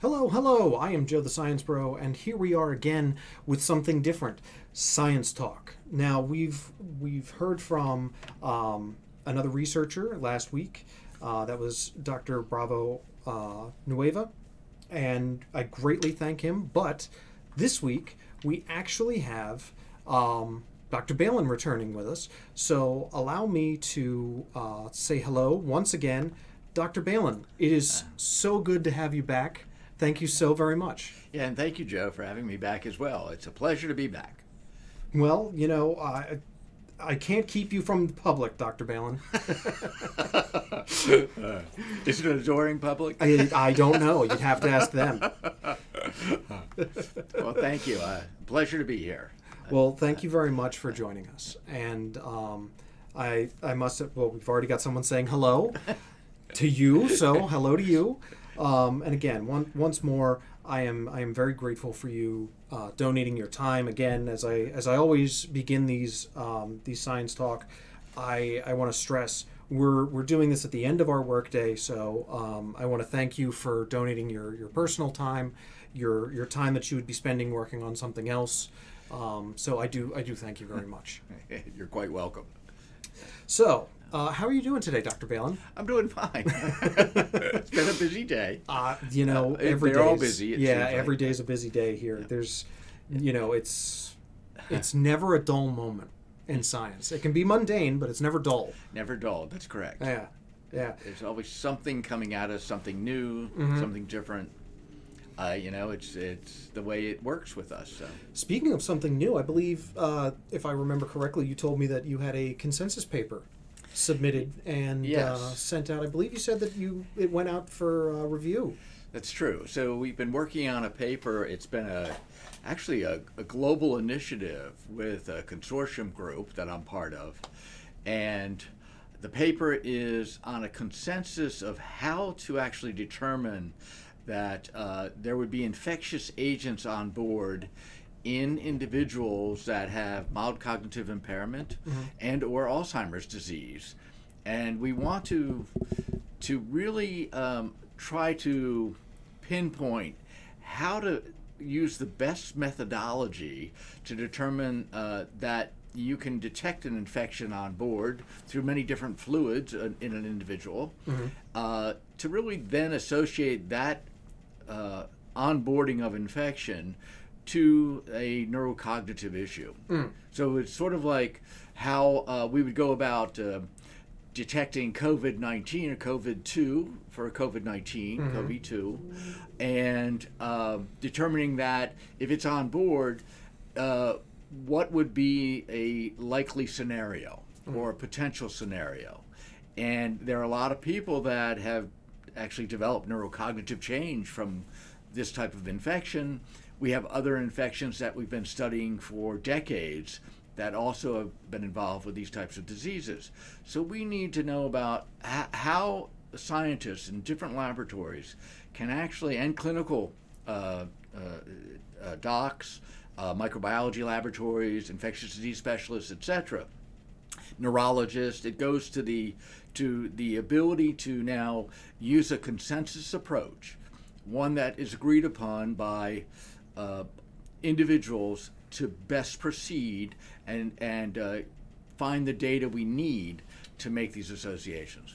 Hello, hello. I am Joe the Science Bro, and here we are again with something different, science talk. Now we've heard from another researcher last week. That was Dr. Bravo Nueva, and I greatly thank him. But this week we actually have Dr. Balin returning with us. So allow me to say hello once again, Dr. Balin. It is so good to have you back. Thank you so very much. Yeah, and thank you, Joe, for having me back as well. It's a pleasure to be back. Well, I can't keep you from the public, Dr. Balin. Is it an adoring public? I don't know. You'd have to ask them. Well, thank you. Pleasure to be here. Well, thank you very much for joining us. And I must have, well, we've already got someone saying hello to you, so hello to you. And again, once more, I am very grateful for you donating your time. Again, as I always begin these science talk, I want to stress we're doing this at the end of our workday, so I want to thank you for donating your personal time, your time that you would be spending working on something else. So I do thank you very much. You're quite welcome. So. How are you doing today, Dr. Balin? I'm doing fine. It's been a busy day. Every they're all day's- busy. Yeah, seems every like. day's a busy day here. Yeah. There's, it's never a dull moment in science. It can be mundane, but it's never dull. Never dull. That's correct. Yeah, yeah. There's always something coming at us, something new, something different. It's the way it works with us. So. Speaking of something new, I believe, if I remember correctly, you told me that you had a consensus paper submitted and Yes. sent out. I believe you said that it went out for review. That's true. So we've been working on a paper. It's been actually a global initiative with a consortium group that I'm part of. And the paper is on a consensus of how to actually determine that there would be infectious agents on board in individuals that have mild cognitive impairment and or Alzheimer's disease. And we want to really try to pinpoint how to use the best methodology to determine that you can detect an infection on board through many different fluids in an individual, to really then associate that onboarding of infection to a neurocognitive issue. So it's sort of like how we would go about detecting COVID-19 or COVID-2 for COVID-19, COVID-2, and determining that if it's on board, what would be a likely scenario or a potential scenario. And there are a lot of people that have actually developed neurocognitive change from this type of infection. We have other infections that we've been studying for decades that also have been involved with these types of diseases. So we need to know about how scientists in different laboratories can actually, and clinical docs, microbiology laboratories, infectious disease specialists, etc., neurologists. It goes to the ability to now use a consensus approach, one that is agreed upon by individuals to best proceed and find the data we need to make these associations.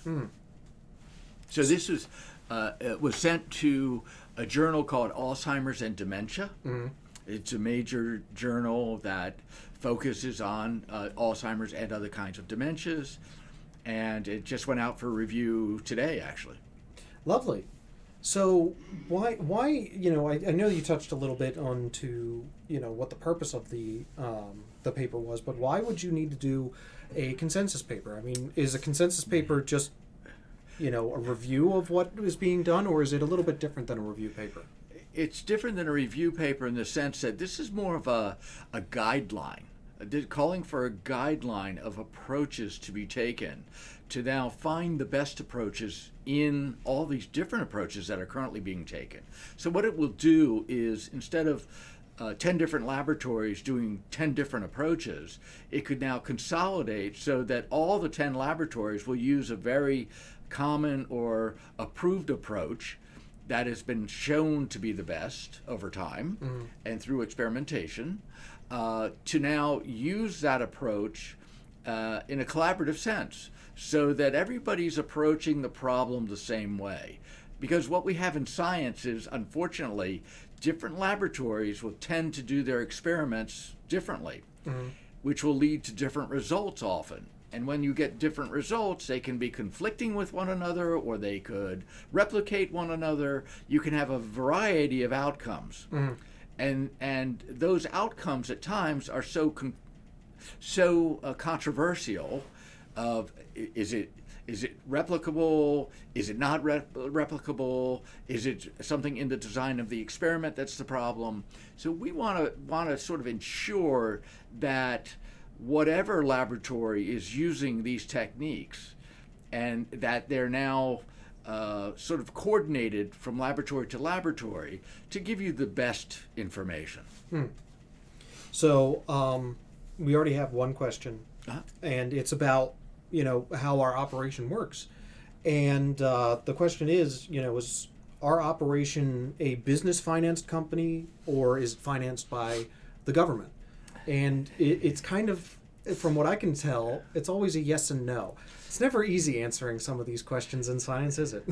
So this it was sent to a journal called Alzheimer's and Dementia. It's a major journal that focuses on Alzheimer's and other kinds of dementias, and it just went out for review today, actually. Lovely. So why I know you touched a little bit on to what the purpose of the paper was, but why would you need to do a consensus paper? I mean, is a consensus paper just a review of what is being done, or is it a little bit different than a review paper? It's different than a review paper in the sense that this is more of a guideline, calling for a guideline of approaches to be taken to now find the best approaches in all these different approaches that are currently being taken. So what it will do is, instead of 10 different laboratories doing 10 different approaches, it could now consolidate so that all the 10 laboratories will use a very common or approved approach that has been shown to be the best over time and through experimentation, to now use that approach in a collaborative sense so that everybody's approaching the problem the same way. Because what we have in science is, unfortunately, different laboratories will tend to do their experiments differently, which will lead to different results often. And when you get different results, they can be conflicting with one another, or they could replicate one another. You can have a variety of outcomes. And those outcomes at times are so controversial of is it replicable? Is it not replicable? Is it something in the design of the experiment that's the problem? So we want to sort of ensure that whatever laboratory is using these techniques, and that they're now sort of coordinated from laboratory to laboratory to give you the best information. So we already have one question, and it's about how our operation works. And the question is, is our operation a business financed company, or is it financed by the government? And it's kind of, from what I can tell, it's always a yes and no. It's never easy answering some of these questions in science, is it?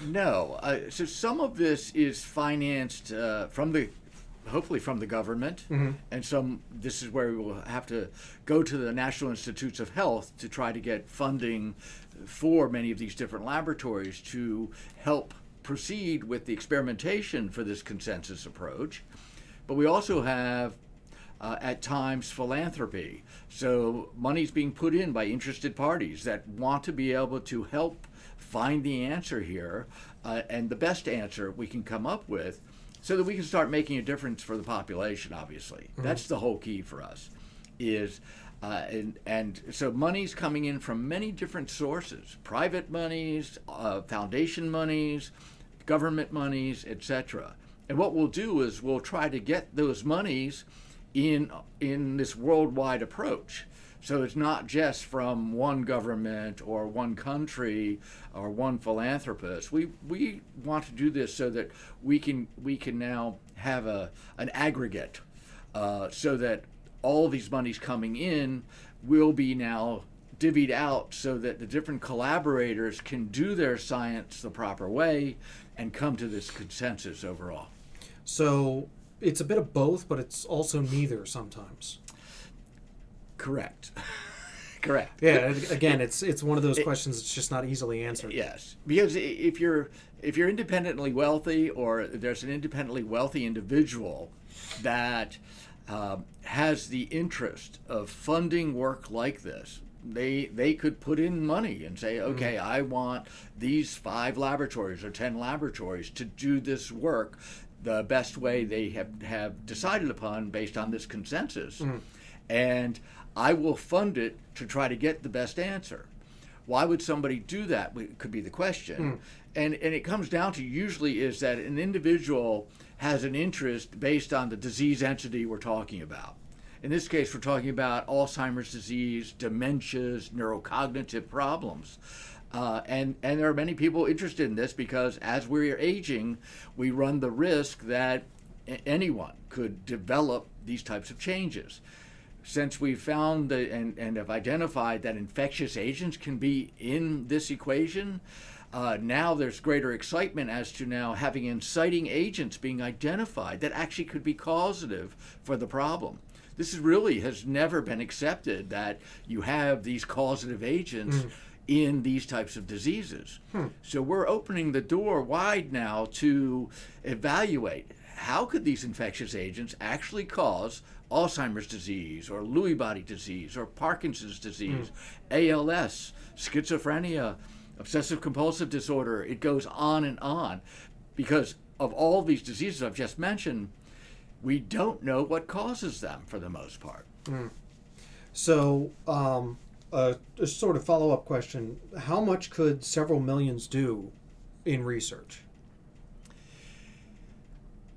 No. So some of this is financed hopefully from the government, and this is where we will have to go to the National Institutes of Health to try to get funding for many of these different laboratories to help proceed with the experimentation for this consensus approach. But we also have at times philanthropy. So money's being put in by interested parties that want to be able to help find the answer here, and the best answer we can come up with, so that we can start making a difference for the population, obviously. That's the whole key for us, is and so money's coming in from many different sources: private monies, foundation monies, government monies, etc. And what we'll do is we'll try to get those monies in this worldwide approach. So it's not just from one government or one country or one philanthropist. We want to do this so that we can now have an aggregate, so that all these monies coming in will be now divvied out so that the different collaborators can do their science the proper way and come to this consensus overall. So it's a bit of both, but it's also neither sometimes. Correct. Correct. Yeah. Again, it's one of those questions that's just not easily answered. Yes, because if you're independently wealthy, or there's an independently wealthy individual that has the interest of funding work like this, they could put in money and say, okay, I want these 5 laboratories or 10 laboratories to do this work the best way they have decided upon based on this consensus. And I will fund it to try to get the best answer. Why would somebody do that? Could be the question. And it comes down to, usually, is that an individual has an interest based on the disease entity we're talking about. In this case, we're talking about Alzheimer's disease, dementias, neurocognitive problems. And there are many people interested in this because as we're aging, we run the risk that anyone could develop these types of changes. Since we've found and have identified that infectious agents can be in this equation, now there's greater excitement as to now having inciting agents being identified that actually could be causative for the problem. This really has never been accepted, that you have these causative agents in these types of diseases. So we're opening the door wide now to evaluate how could these infectious agents actually cause Alzheimer's disease or Lewy body disease or Parkinson's disease, ALS, schizophrenia, obsessive compulsive disorder. It goes on and on. Because of all these diseases I've just mentioned, we don't know what causes them for the most part. So a sort of follow-up question: how much could several millions do in research?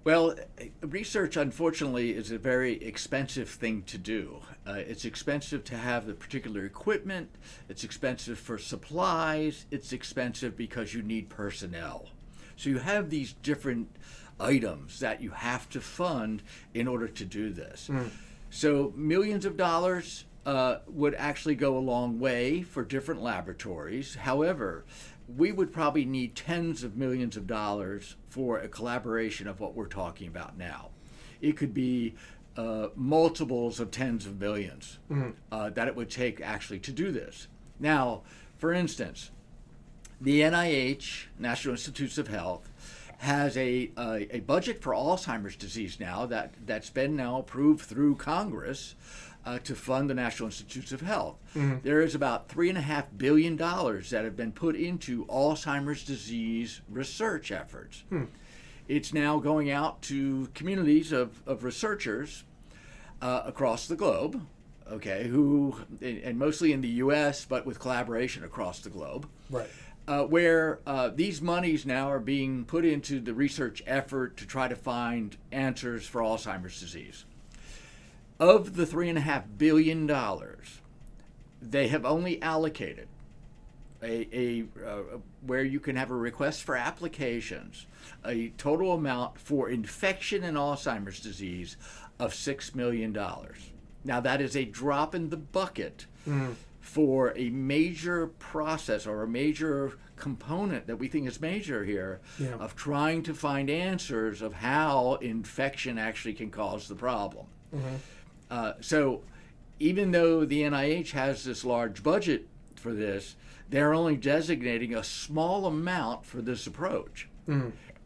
Well, research, unfortunately, is a very expensive thing to do. It's expensive to have the particular equipment. It's expensive for supplies. It's expensive because you need personnel. So you have these different items that you have to fund in order to do this. So millions of dollars would actually go a long way for different laboratories. However, we would probably need tens of millions of dollars for a collaboration of what we're talking about now. It could be multiples of tens of millions that it would take actually to do this. Now, for instance, the NIH, National Institutes of Health, has a budget for Alzheimer's disease now that's been now approved through Congress to fund the National Institutes of Health. There is about $3.5 billion that have been put into Alzheimer's disease research efforts. It's now going out to communities of researchers across the globe, okay, who, and mostly in the U.S., but with collaboration across the globe. Right. Where these monies now are being put into the research effort to try to find answers for Alzheimer's disease. Of the $3.5 billion, they have only allocated where you can have a request for applications, a total amount for infection and Alzheimer's disease of $6 million. Now that is a drop in the bucket for a major process or a major component that we think is major here of trying to find answers of how infection actually can cause the problem. So even though the NIH has this large budget for this, they're only designating a small amount for this approach.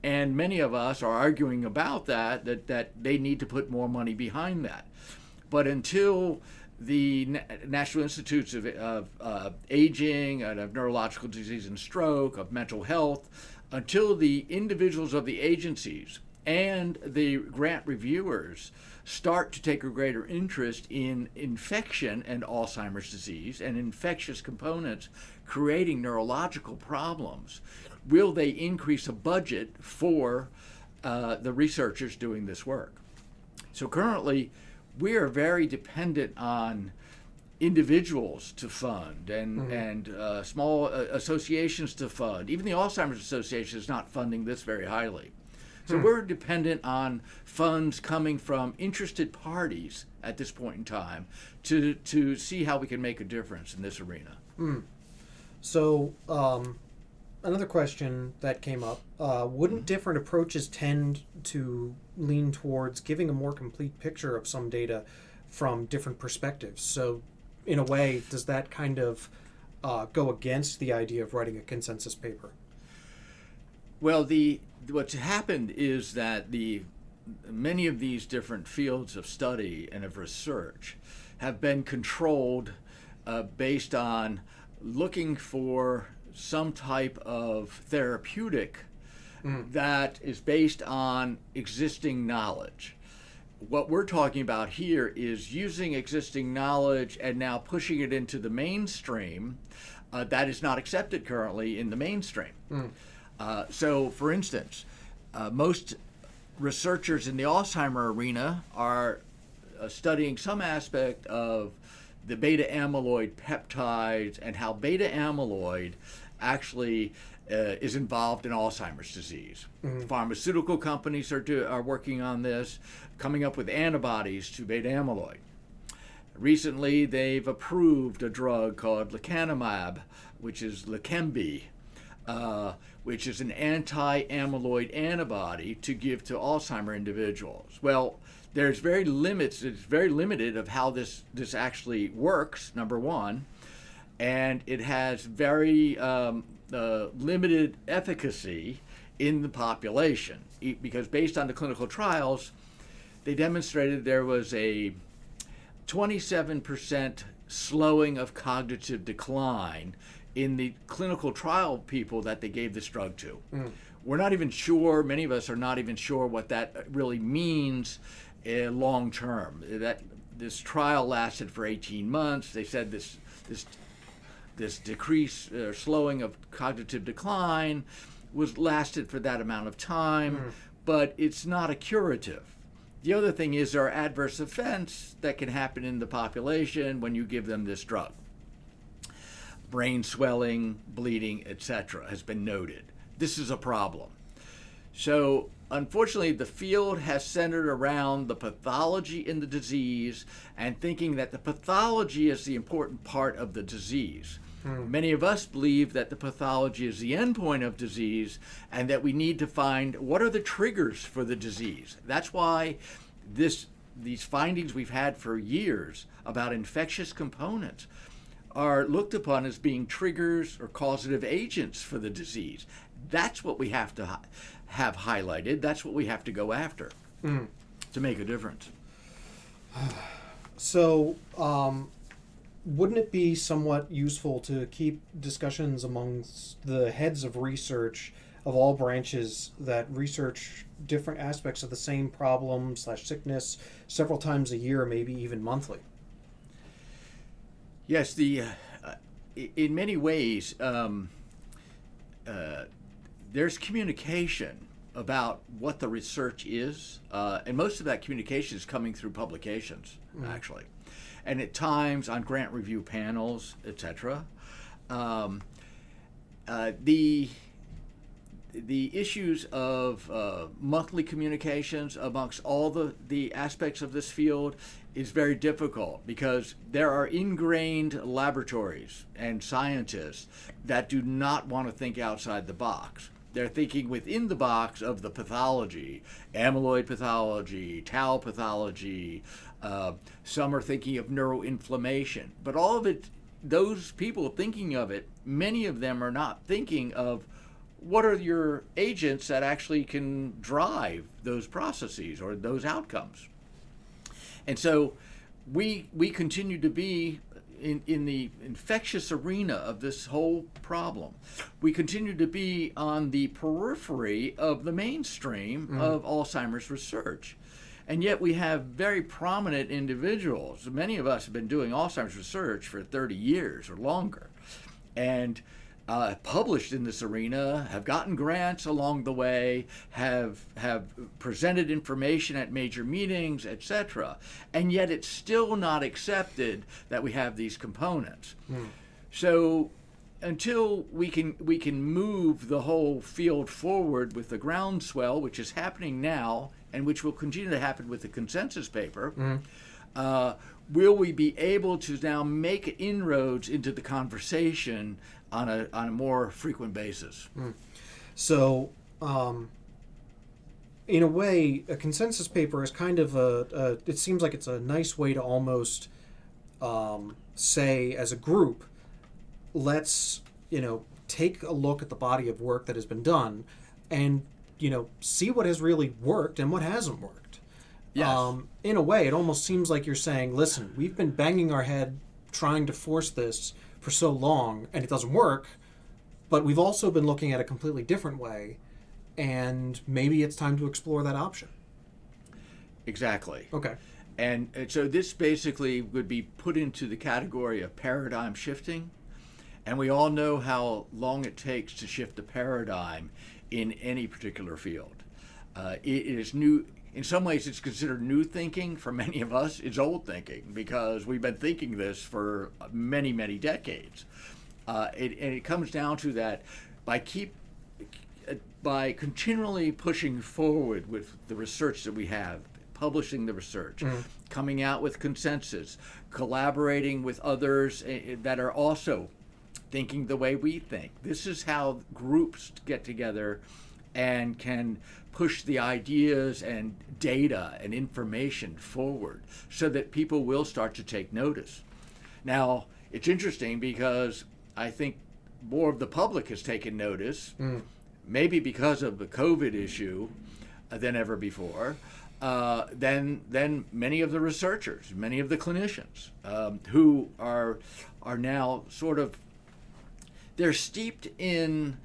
And many of us are arguing about that they need to put more money behind that. But until the National Institutes of Aging and of Neurological Disease and Stroke, of Mental Health, until the individuals of the agencies and the grant reviewers start to take a greater interest in infection and Alzheimer's disease and infectious components creating neurological problems, will they increase a budget for the researchers doing this work? So currently, we are very dependent on individuals to fund and small associations to fund. Even the Alzheimer's Association is not funding this very highly. So we're dependent on funds coming from interested parties at this point in time to see how we can make a difference in this arena. So another question that came up, wouldn't different approaches tend to lean towards giving a more complete picture of some data from different perspectives? So in a way, does that kind of go against the idea of writing a consensus paper? Well, what's happened is that many of these different fields of study and of research have been controlled based on looking for some type of therapeutic that is based on existing knowledge. What we're talking about here is using existing knowledge and now pushing it into the mainstream that is not accepted currently in the mainstream. So, for instance, most researchers in the Alzheimer arena are studying some aspect of the beta amyloid peptides and how beta amyloid actually is involved in Alzheimer's disease. Pharmaceutical companies are working on this, coming up with antibodies to beta amyloid. Recently, they've approved a drug called lecanemab, which is Leqembi, which is an anti-amyloid antibody to give to Alzheimer individuals. Well, it's very limited of how this actually works, number one, and it has very limited efficacy in the population because based on the clinical trials, they demonstrated there was a 27% slowing of cognitive decline in the clinical trial people that they gave this drug to. We're not even sure, many of us are not even sure what that really means long term. This trial lasted for 18 months. They said this decrease, slowing of cognitive decline lasted for that amount of time, but it's not a curative. The other thing is there are adverse events that can happen in the population when you give them this drug. Brain swelling, bleeding, etc. has been noted. This is a problem. So, unfortunately, the field has centered around the pathology in the disease and thinking that the pathology is the important part of the disease. Many of us believe that the pathology is the endpoint of disease and that we need to find what are the triggers for the disease. That's why these findings we've had for years about infectious components are looked upon as being triggers or causative agents for the disease. That's what we have to have highlighted. That's what we have to go after to make a difference. So, wouldn't it be somewhat useful to keep discussions amongst the heads of research of all branches that research different aspects of the same problem / sickness several times a year, maybe even monthly? Yes, in many ways, there's communication about what the research is, and most of that communication is coming through publications, actually, and at times on grant review panels, etc. The issues of monthly communications amongst all the aspects of this field is very difficult because there are ingrained laboratories and scientists that do not want to think outside the box. They're thinking within the box of the pathology, amyloid pathology, tau pathology. Some are thinking of neuroinflammation. But all of it, those people thinking of it, many of them are not thinking of what are your agents that actually can drive those processes or those outcomes. And so we continue to be in the infectious arena of this whole problem. We continue to be on the periphery of the mainstream of Alzheimer's research. And yet we have very prominent individuals. Many of us have been doing Alzheimer's research for 30 years or longer, and published in this arena, have gotten grants along the way, have presented information at major meetings, etc. And yet it's still not accepted that we have these components. So until we can move the whole field forward with the groundswell, which is happening now and which will continue to happen with the consensus paper, will we be able to now make inroads into the conversation on a more frequent basis? So, in a way, a consensus paper is kind of it seems like it's a nice way to almost say, as a group, let's, take a look at the body of work that has been done and, see what has really worked and what hasn't worked. Yes. In a way, it almost seems like you're saying, listen, we've been banging our head trying to force this for so long and it doesn't work, but we've also been looking at a completely different way, and maybe it's time to explore that option. Exactly. Okay. And so this basically would be put into the category of paradigm shifting. And we all know how long it takes to shift a paradigm in any particular field. It is new. In some ways, it's considered new thinking. For many of us, it's old thinking because we've been thinking this for many, many decades. And it comes down to that by continually pushing forward with the research that we have, publishing the research, coming out with consensus, collaborating with others that are also thinking the way we think. This is how groups get together and can push the ideas and data and information forward so that people will start to take notice. Now, it's interesting because I think more of the public has taken notice, maybe because of the COVID issue than ever before, than many of the researchers, many of the clinicians who are now sort of, they're steeped in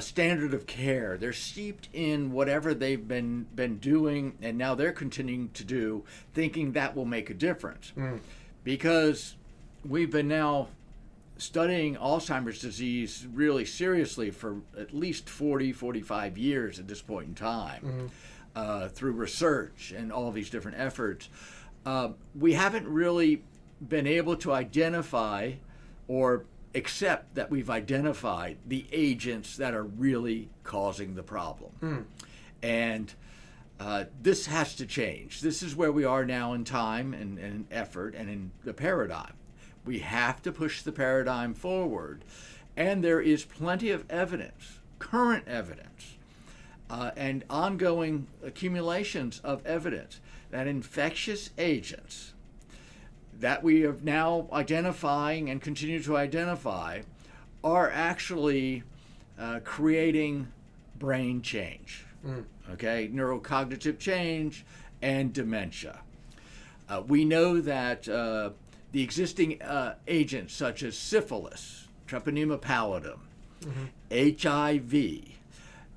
standard of care. They're steeped in whatever they've been doing, and now they're continuing to do, thinking that will make a difference. Because we've been now studying Alzheimer's disease really seriously for at least 40, 45 years at this point in time, through research and all these different efforts. We haven't really been able to identify or accept that we've identified the agents that are really causing the problem. And this has to change. This is where we are now in time and effort and in the paradigm. We have to push the paradigm forward. And there is plenty of evidence, current evidence, and ongoing accumulations of evidence that infectious agents that we are now identifying and continue to identify are actually creating brain change, okay, neurocognitive change and dementia. We know that the existing agents such as syphilis, treponema pallidum, HIV,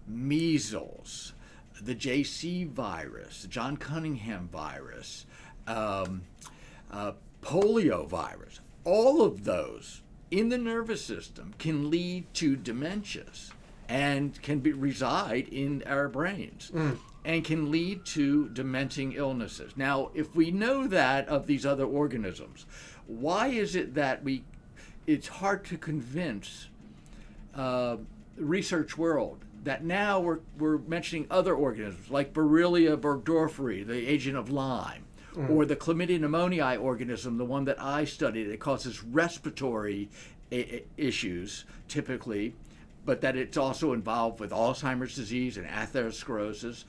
measles, the JC virus, the John Cunningham virus, polio virus, all of those in the nervous system can lead to dementias and can reside in our brains and can lead to dementing illnesses. Now, if we know that of these other organisms, why is it that it's hard to convince the research world that now we're mentioning other organisms like Borrelia burgdorferi, the agent of Lyme, or the Chlamydia pneumoniae organism, the one that I studied. It causes respiratory issues typically, but that it's also involved with Alzheimer's disease and atherosclerosis.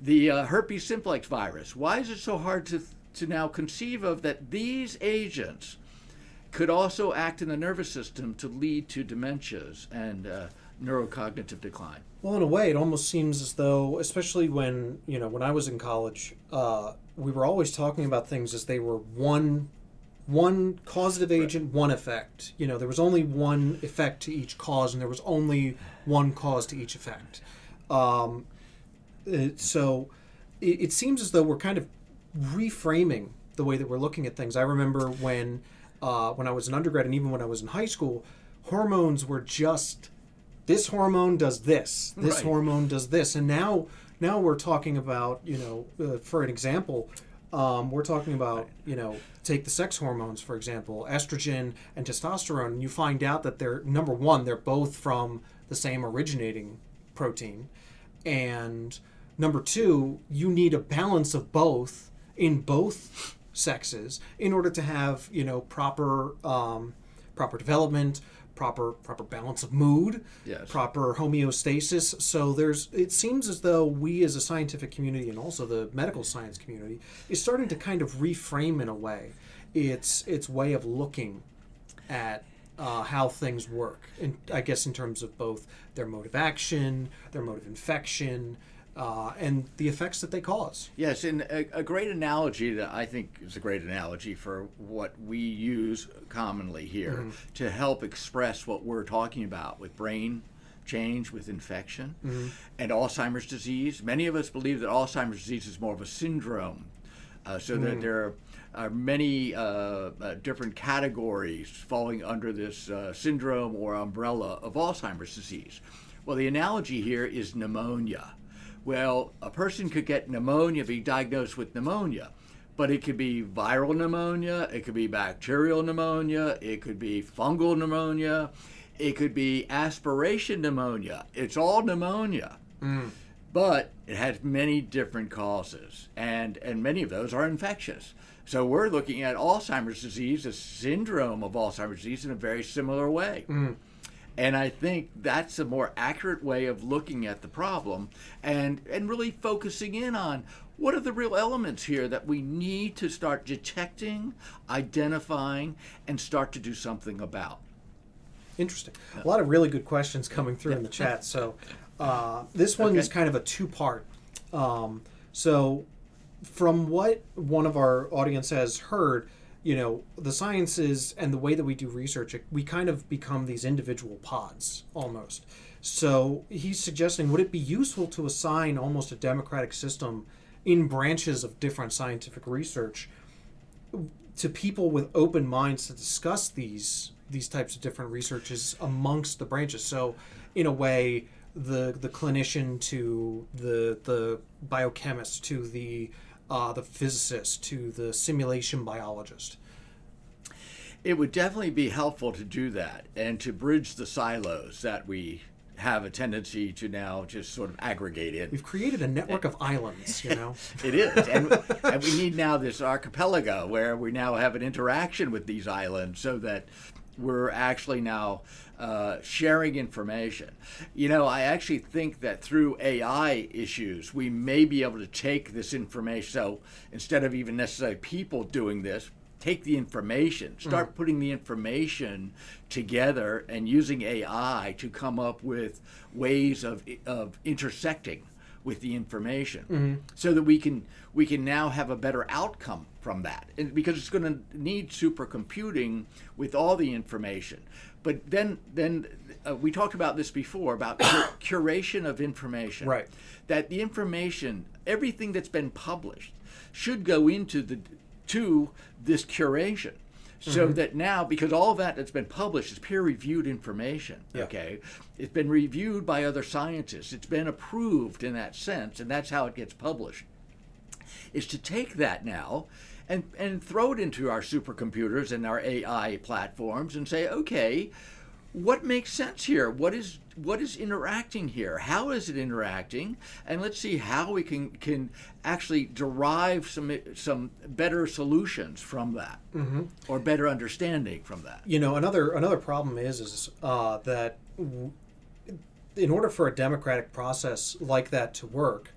The herpes simplex virus. Why is it so hard to now conceive of that these agents could also act in the nervous system to lead to dementias and neurocognitive decline? Well, in a way, it almost seems as though, especially when I was in college, we were always talking about things as they were one causative agent, one effect. There was only one effect to each cause, and there was only one cause to each effect. So it seems as though we're kind of reframing the way that we're looking at things. I remember when I was an undergrad and even when I was in high school, hormones were just, this hormone does this, this hormone does this. And now we're talking about, for an example, we're talking about, take the sex hormones, for example, estrogen and testosterone, and you find out that they're, number one, they're both from the same originating protein. And number two, you need a balance of both in both sexes in order to have, proper development, proper balance of mood, proper homeostasis. So it seems as though we as a scientific community and also the medical science community is starting to kind of reframe in a way its way of looking at how things work. And I guess in terms of both their mode of action, their mode of infection, and the effects that they cause. Yes, and a great analogy that I think is a great analogy for what we use commonly here to help express what we're talking about with brain change, with infection, and Alzheimer's disease. Many of us believe that Alzheimer's disease is more of a syndrome, so that there are many different categories falling under this syndrome or umbrella of Alzheimer's disease. Well, the analogy here is pneumonia. Well, a person could get pneumonia, be diagnosed with pneumonia, but it could be viral pneumonia, it could be bacterial pneumonia, it could be fungal pneumonia, it could be aspiration pneumonia. It's all pneumonia, but it has many different causes, and many of those are infectious. So we're looking at Alzheimer's disease, a syndrome of Alzheimer's disease, in a very similar way. And I think that's a more accurate way of looking at the problem and really focusing in on what are the real elements here that we need to start detecting, identifying, and start to do something about. Interesting. A lot of really good questions coming through in the chat. So this one is kind of a two-part. So from what one of our audience has heard, the sciences and the way that we do research, we kind of become these individual pods almost. So he's suggesting, would it be useful to assign almost a democratic system in branches of different scientific research to people with open minds to discuss these types of different researches amongst the branches? So in a way, the clinician to the biochemist to the physicist to the simulation biologist. It would definitely be helpful to do that and to bridge the silos that we have a tendency to now just sort of aggregate it. We've created a network of islands, you know. It is, and we need now this archipelago where we now have an interaction with these islands, so that we're actually now sharing information. You know, I actually think that through AI issues, we may be able to take this information. So instead of even necessarily people doing this, take the information, start putting the information together and using AI to come up with ways of intersecting with the information, so that we can now have a better outcome from that. And because it's going to need supercomputing with all the information. But then we talked about this before about curation of information. Right. That the information, everything that's been published, should go into this curation. So that now, because all of that's been published is peer-reviewed information, okay? It's been reviewed by other scientists. It's been approved in that sense, and that's how it gets published. Is to take that now and throw it into our supercomputers and our AI platforms and say, okay, what makes sense here? What is interacting here? How is it interacting? And let's see how we can actually derive some better solutions from that, or better understanding from that. You know, another problem is that in order for a democratic process like that to work,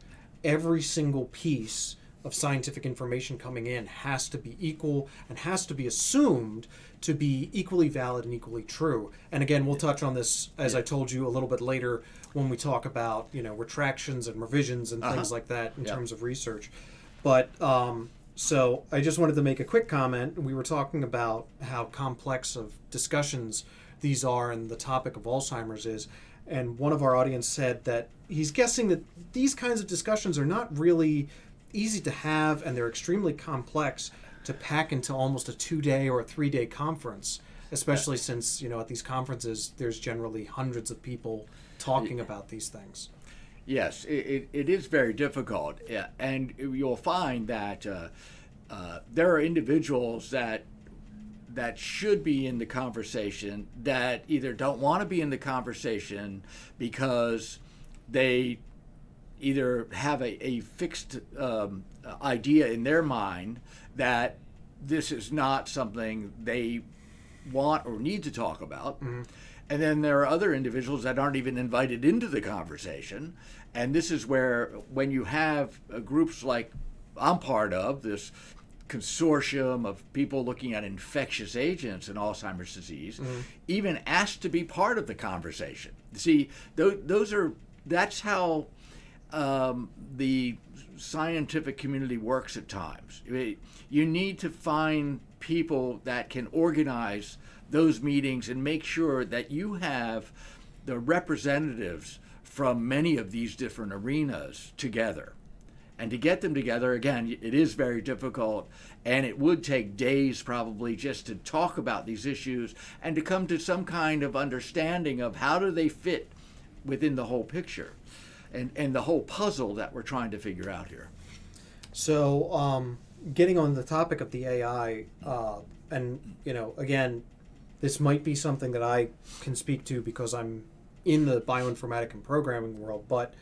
every single piece of scientific information coming in has to be equal and has to be assumed to be equally valid and equally true. And again, we'll touch on this, as I told you, a little bit later when we talk about, you know, retractions and revisions and things like that in terms of research. But so I just wanted to make a quick comment. We were talking about how complex of discussions these are, and the topic of Alzheimer's is. And one of our audience said that he's guessing that these kinds of discussions are not really easy to have, and they're extremely complex to pack into almost a 2-day or a 3-day conference, especially since, you know, at these conferences there's generally hundreds of people talking about these things. Yes, it is very difficult, and you'll find that there are individuals that should be in the conversation that either don't want to be in the conversation because they either have a fixed idea in their mind that this is not something they want or need to talk about. And then there are other individuals that aren't even invited into the conversation. And this is where, when you have groups like I'm part of, this consortium of people looking at infectious agents in Alzheimer's disease, even asked to be part of the conversation. See, that's how the scientific community works at times. You need to find people that can organize those meetings and make sure that you have the representatives from many of these different arenas together. And to get them together, again, it is very difficult, and it would take days probably just to talk about these issues and to come to some kind of understanding of how do they fit within the whole picture and the whole puzzle that we're trying to figure out here. So getting on the topic of the AI, and, you know, again, this might be something that I can speak to because I'm in the bioinformatic and programming world, but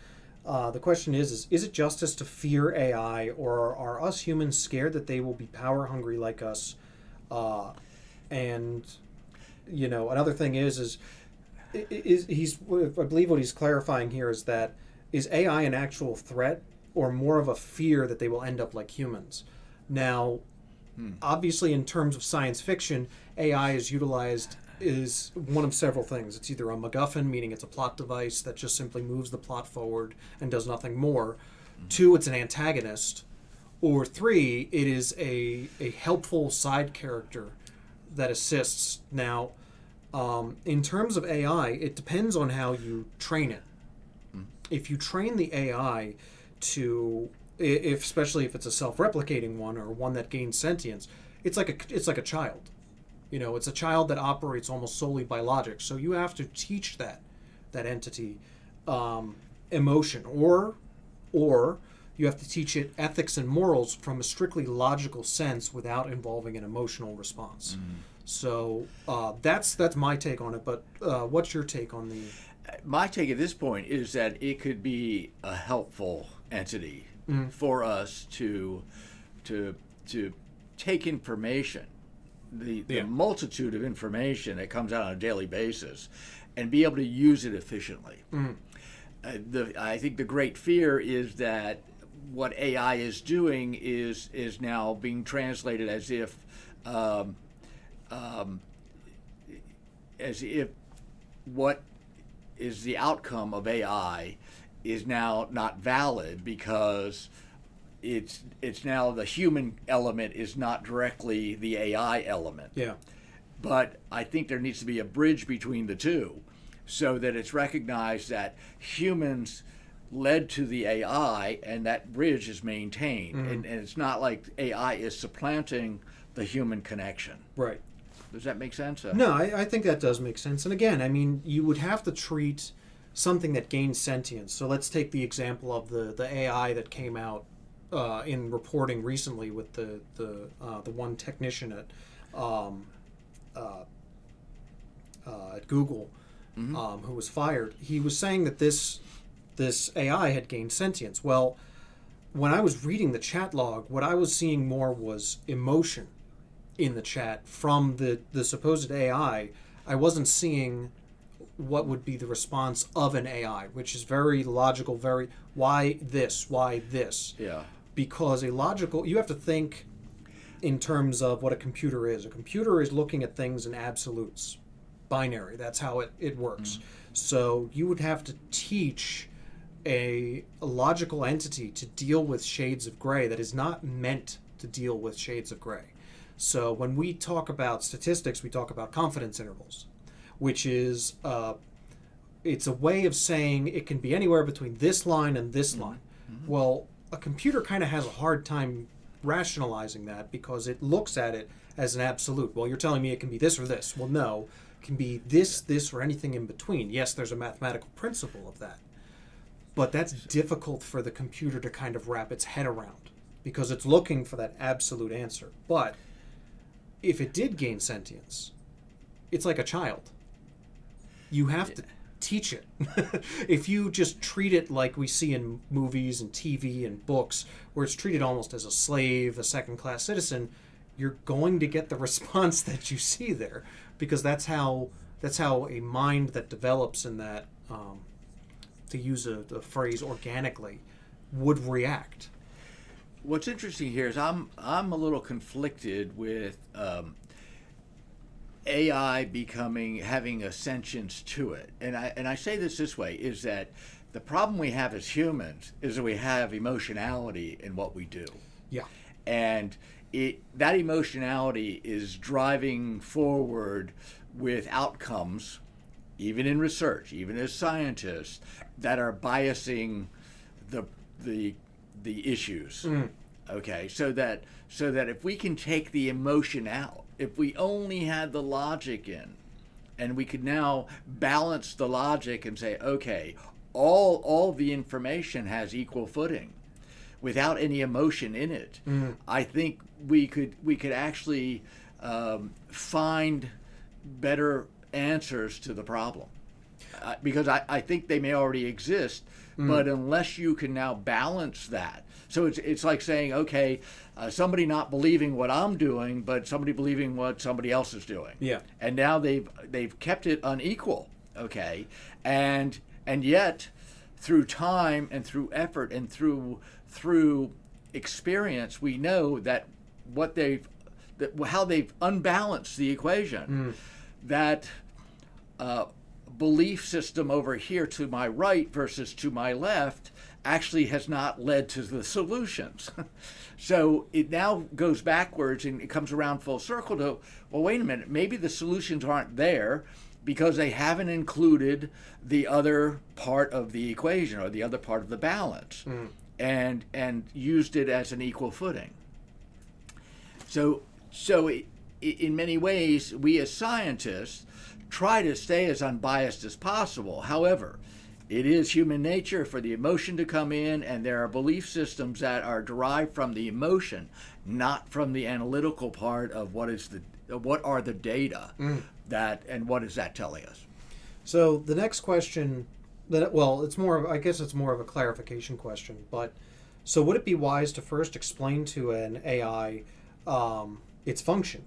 the question is it justice to fear AI, or are us humans scared that they will be power hungry like us? And, you know, another thing is I believe what he's clarifying here is that, is AI an actual threat or more of a fear that they will end up like humans? Now, obviously in terms of science fiction, AI is one of several things. It's either a MacGuffin, meaning it's a plot device that just simply moves the plot forward and does nothing more. 2, it's an antagonist. Or 3, it is a helpful side character that assists. Now, in terms of AI, it depends on how you train it. If you train the AI especially if it's a self-replicating one or one that gains sentience, it's like a child. You know, it's a child that operates almost solely by logic. So you have to teach that entity emotion, or you have to teach it ethics and morals from a strictly logical sense without involving an emotional response. So that's my take on it. But what's your take on the? My take at this point is that it could be a helpful entity for us to take information, the multitude of information that comes out on a daily basis, and be able to use it efficiently. I think the great fear is that what AI is doing is now being translated as if what is the outcome of AI is now not valid because it's now the human element is not directly the AI element. Yeah. But I think there needs to be a bridge between the two so that it's recognized that humans led to the AI and that bridge is maintained. And it's not like AI is supplanting the human connection. Right. Does that make sense? No, I think that does make sense. And again, I mean, you would have to treat something that gains sentience. So let's take the example of the AI that came out in reporting recently with the one technician at Google who was fired. He was saying that this AI had gained sentience. Well, when I was reading the chat log, what I was seeing more was emotion in the chat from the supposed AI. I wasn't seeing what would be the response of an AI, which is very logical, very why this. Yeah. Because you have to think in terms of what a computer is. A computer is looking at things in absolutes, binary. That's how it works. So you would have to teach a logical entity to deal with shades of gray that is not meant to deal with shades of gray. So when we talk about statistics, we talk about confidence intervals, which is it's a way of saying it can be anywhere between this line and this line. Well, a computer kind of has a hard time rationalizing that because it looks at it as an absolute. Well, you're telling me it can be this or this. Well, no, it can be this, or anything in between. Yes, there's a mathematical principle of that. But that's difficult for the computer to kind of wrap its head around because it's looking for that absolute answer. But if it did gain sentience, it's like a child. You have to teach it. If you just treat it like we see in movies and TV and books, where it's treated almost as a slave, a second-class citizen, you're going to get the response that you see there, because that's how a mind that develops in that, to use a phrase, organically, would react. What's interesting here is I'm a little conflicted with AI having a sentience to it, and I say this way is that the problem we have as humans is that we have emotionality in what we do. Yeah, and that emotionality is driving forward with outcomes, even in research, even as scientists, that are biasing the issues. Okay, so that if we can take the emotion out, if we only had the logic in, and we could now balance the logic and say, okay, all the information has equal footing without any emotion in it, I think we could actually find better answers to the problem. Because I think they may already exist, but unless you can now balance that. So it's like saying, okay, somebody not believing what I'm doing, but somebody believing what somebody else is doing. Yeah. And now they've kept it unequal, okay? And yet, through time and through effort and through experience, we know that how they've unbalanced the equation. That belief system over here to my right versus to my left actually has not led to the solutions. So it now goes backwards and it comes around full circle to, well, wait a minute, maybe the solutions aren't there because they haven't included the other part of the equation or the other part of the balance and used it as an equal footing. So in many ways, we as scientists try to stay as unbiased as possible. However, it is human nature for the emotion to come in, and there are belief systems that are derived from the emotion, not from the analytical part of what is what are the data that, and what is that telling us? So the next question, it's more of, I guess it's more of a clarification question, but so would it be wise to first explain to an AI its function?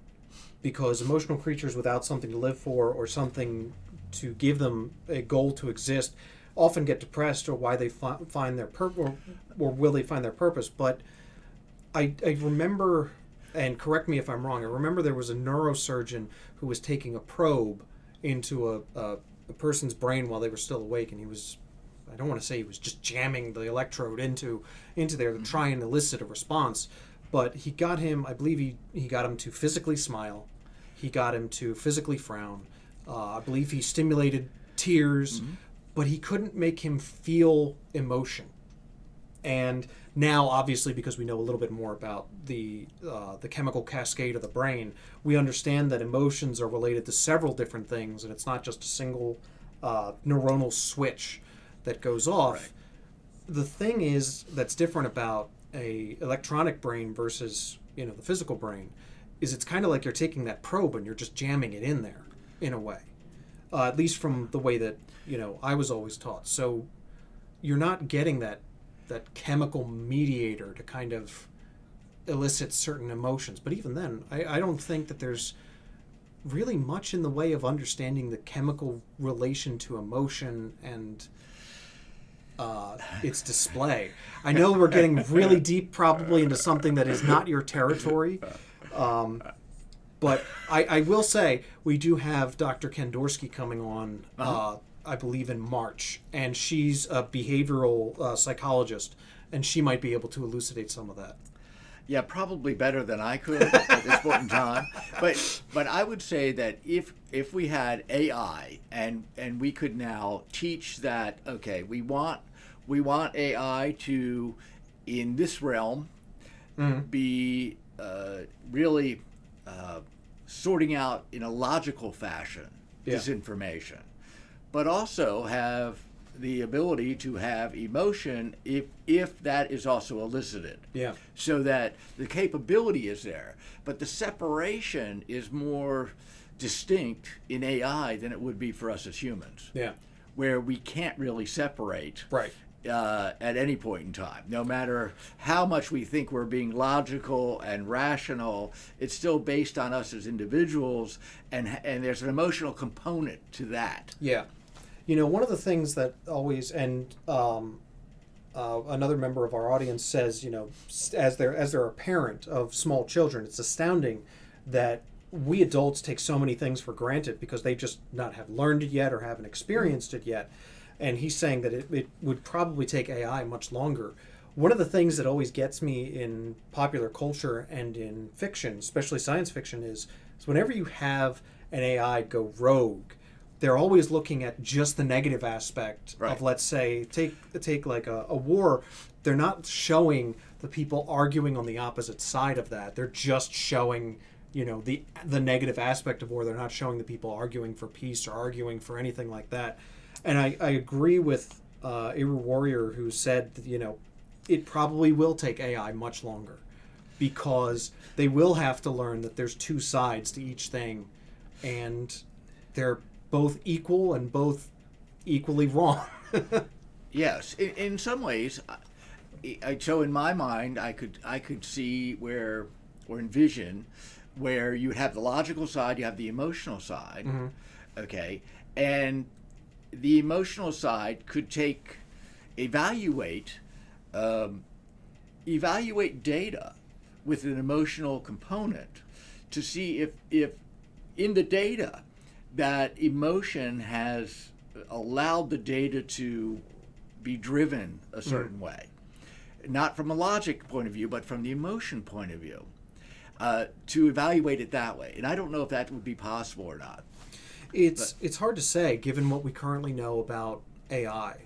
Because emotional creatures without something to live for or something to give them a goal to exist often get depressed, or why they find their or will they find their purpose. But I remember, and correct me if I'm wrong, I remember there was a neurosurgeon who was taking a probe into a person's brain while they were still awake, and he was, I don't want to say he was just jamming the electrode into there to try and elicit a response, but he got him, I believe he got him to physically smile, he got him to physically frown, I believe he stimulated tears, but he couldn't make him feel emotion. And now, obviously, because we know a little bit more about the chemical cascade of the brain, we understand that emotions are related to several different things, and it's not just a single neuronal switch that goes off. Right. The thing is that's different about a electronic brain versus the physical brain is it's kind of like you're taking that probe and you're just jamming it in there in a way, at least from the way that I was always taught. So you're not getting that chemical mediator to kind of elicit certain emotions. But even then, I don't think that there's really much in the way of understanding the chemical relation to emotion and its display. I know we're getting really deep probably into something that is not your territory. But I will say we do have Dr. Kandorsky coming on I believe in March, and she's a behavioral psychologist, and she might be able to elucidate some of that. Yeah, probably better than I could at this point in time. But I would say that if we had AI and we could now teach that, okay, we want AI to, in this realm, be really sorting out in a logical fashion disinformation, but also have the ability to have emotion if that is also elicited. Yeah. So that the capability is there, but the separation is more distinct in AI than it would be for us as humans. Yeah. Where we can't really separate. Right. At any point in time, no matter how much we think we're being logical and rational, it's still based on us as individuals, and there's an emotional component to that. Yeah. One of the things that always, and another member of our audience says, as they're a parent of small children, it's astounding that we adults take so many things for granted because they just not have learned it yet or haven't experienced it yet. And he's saying that it would probably take AI much longer. One of the things that always gets me in popular culture and in fiction, especially science fiction, is whenever you have an AI go rogue, they're always looking at just the negative aspect of, let's say, take like a war. They're not showing the people arguing on the opposite side of that. They're just showing, the negative aspect of war. They're not showing the people arguing for peace or arguing for anything like that. And I agree with Eru Warrior, who said that, it probably will take AI much longer because they will have to learn that there's two sides to each thing, and they're both equal and both equally wrong. Yes, in some ways. So in my mind, I could see or envision where you have the logical side, you have the emotional side, okay, and the emotional side could evaluate data with an emotional component to see if in the data that emotion has allowed the data to be driven a certain way, not from a logic point of view, but from the emotion point of view, to evaluate it that way. And I don't know if that would be possible or not. It's hard to say, given what we currently know about AI.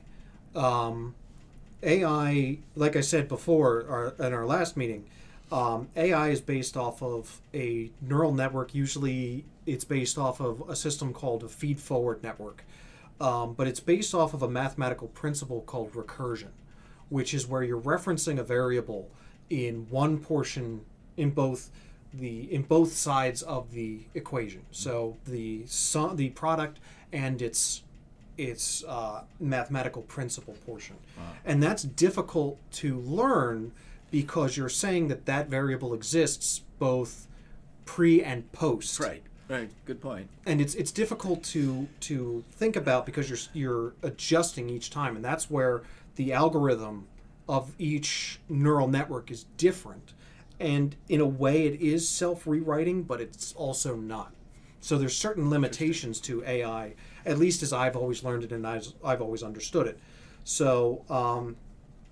AI, like I said before in our last meeting, AI is based off of a neural network. Usually it's based off of a system called a feed-forward network. But it's based off of a mathematical principle called recursion, which is where you're referencing a variable in one portion, in both in both sides of the equation. So the product and its mathematical principle portion. Wow. And that's difficult to learn because you're saying that variable exists both pre and post. Right. Good point. And it's difficult to think about because you're adjusting each time, and that's where the algorithm of each neural network is different. And in a way, it is self-rewriting, but it's also not. So there's certain limitations to AI, at least as I've always learned it and I've always understood it. So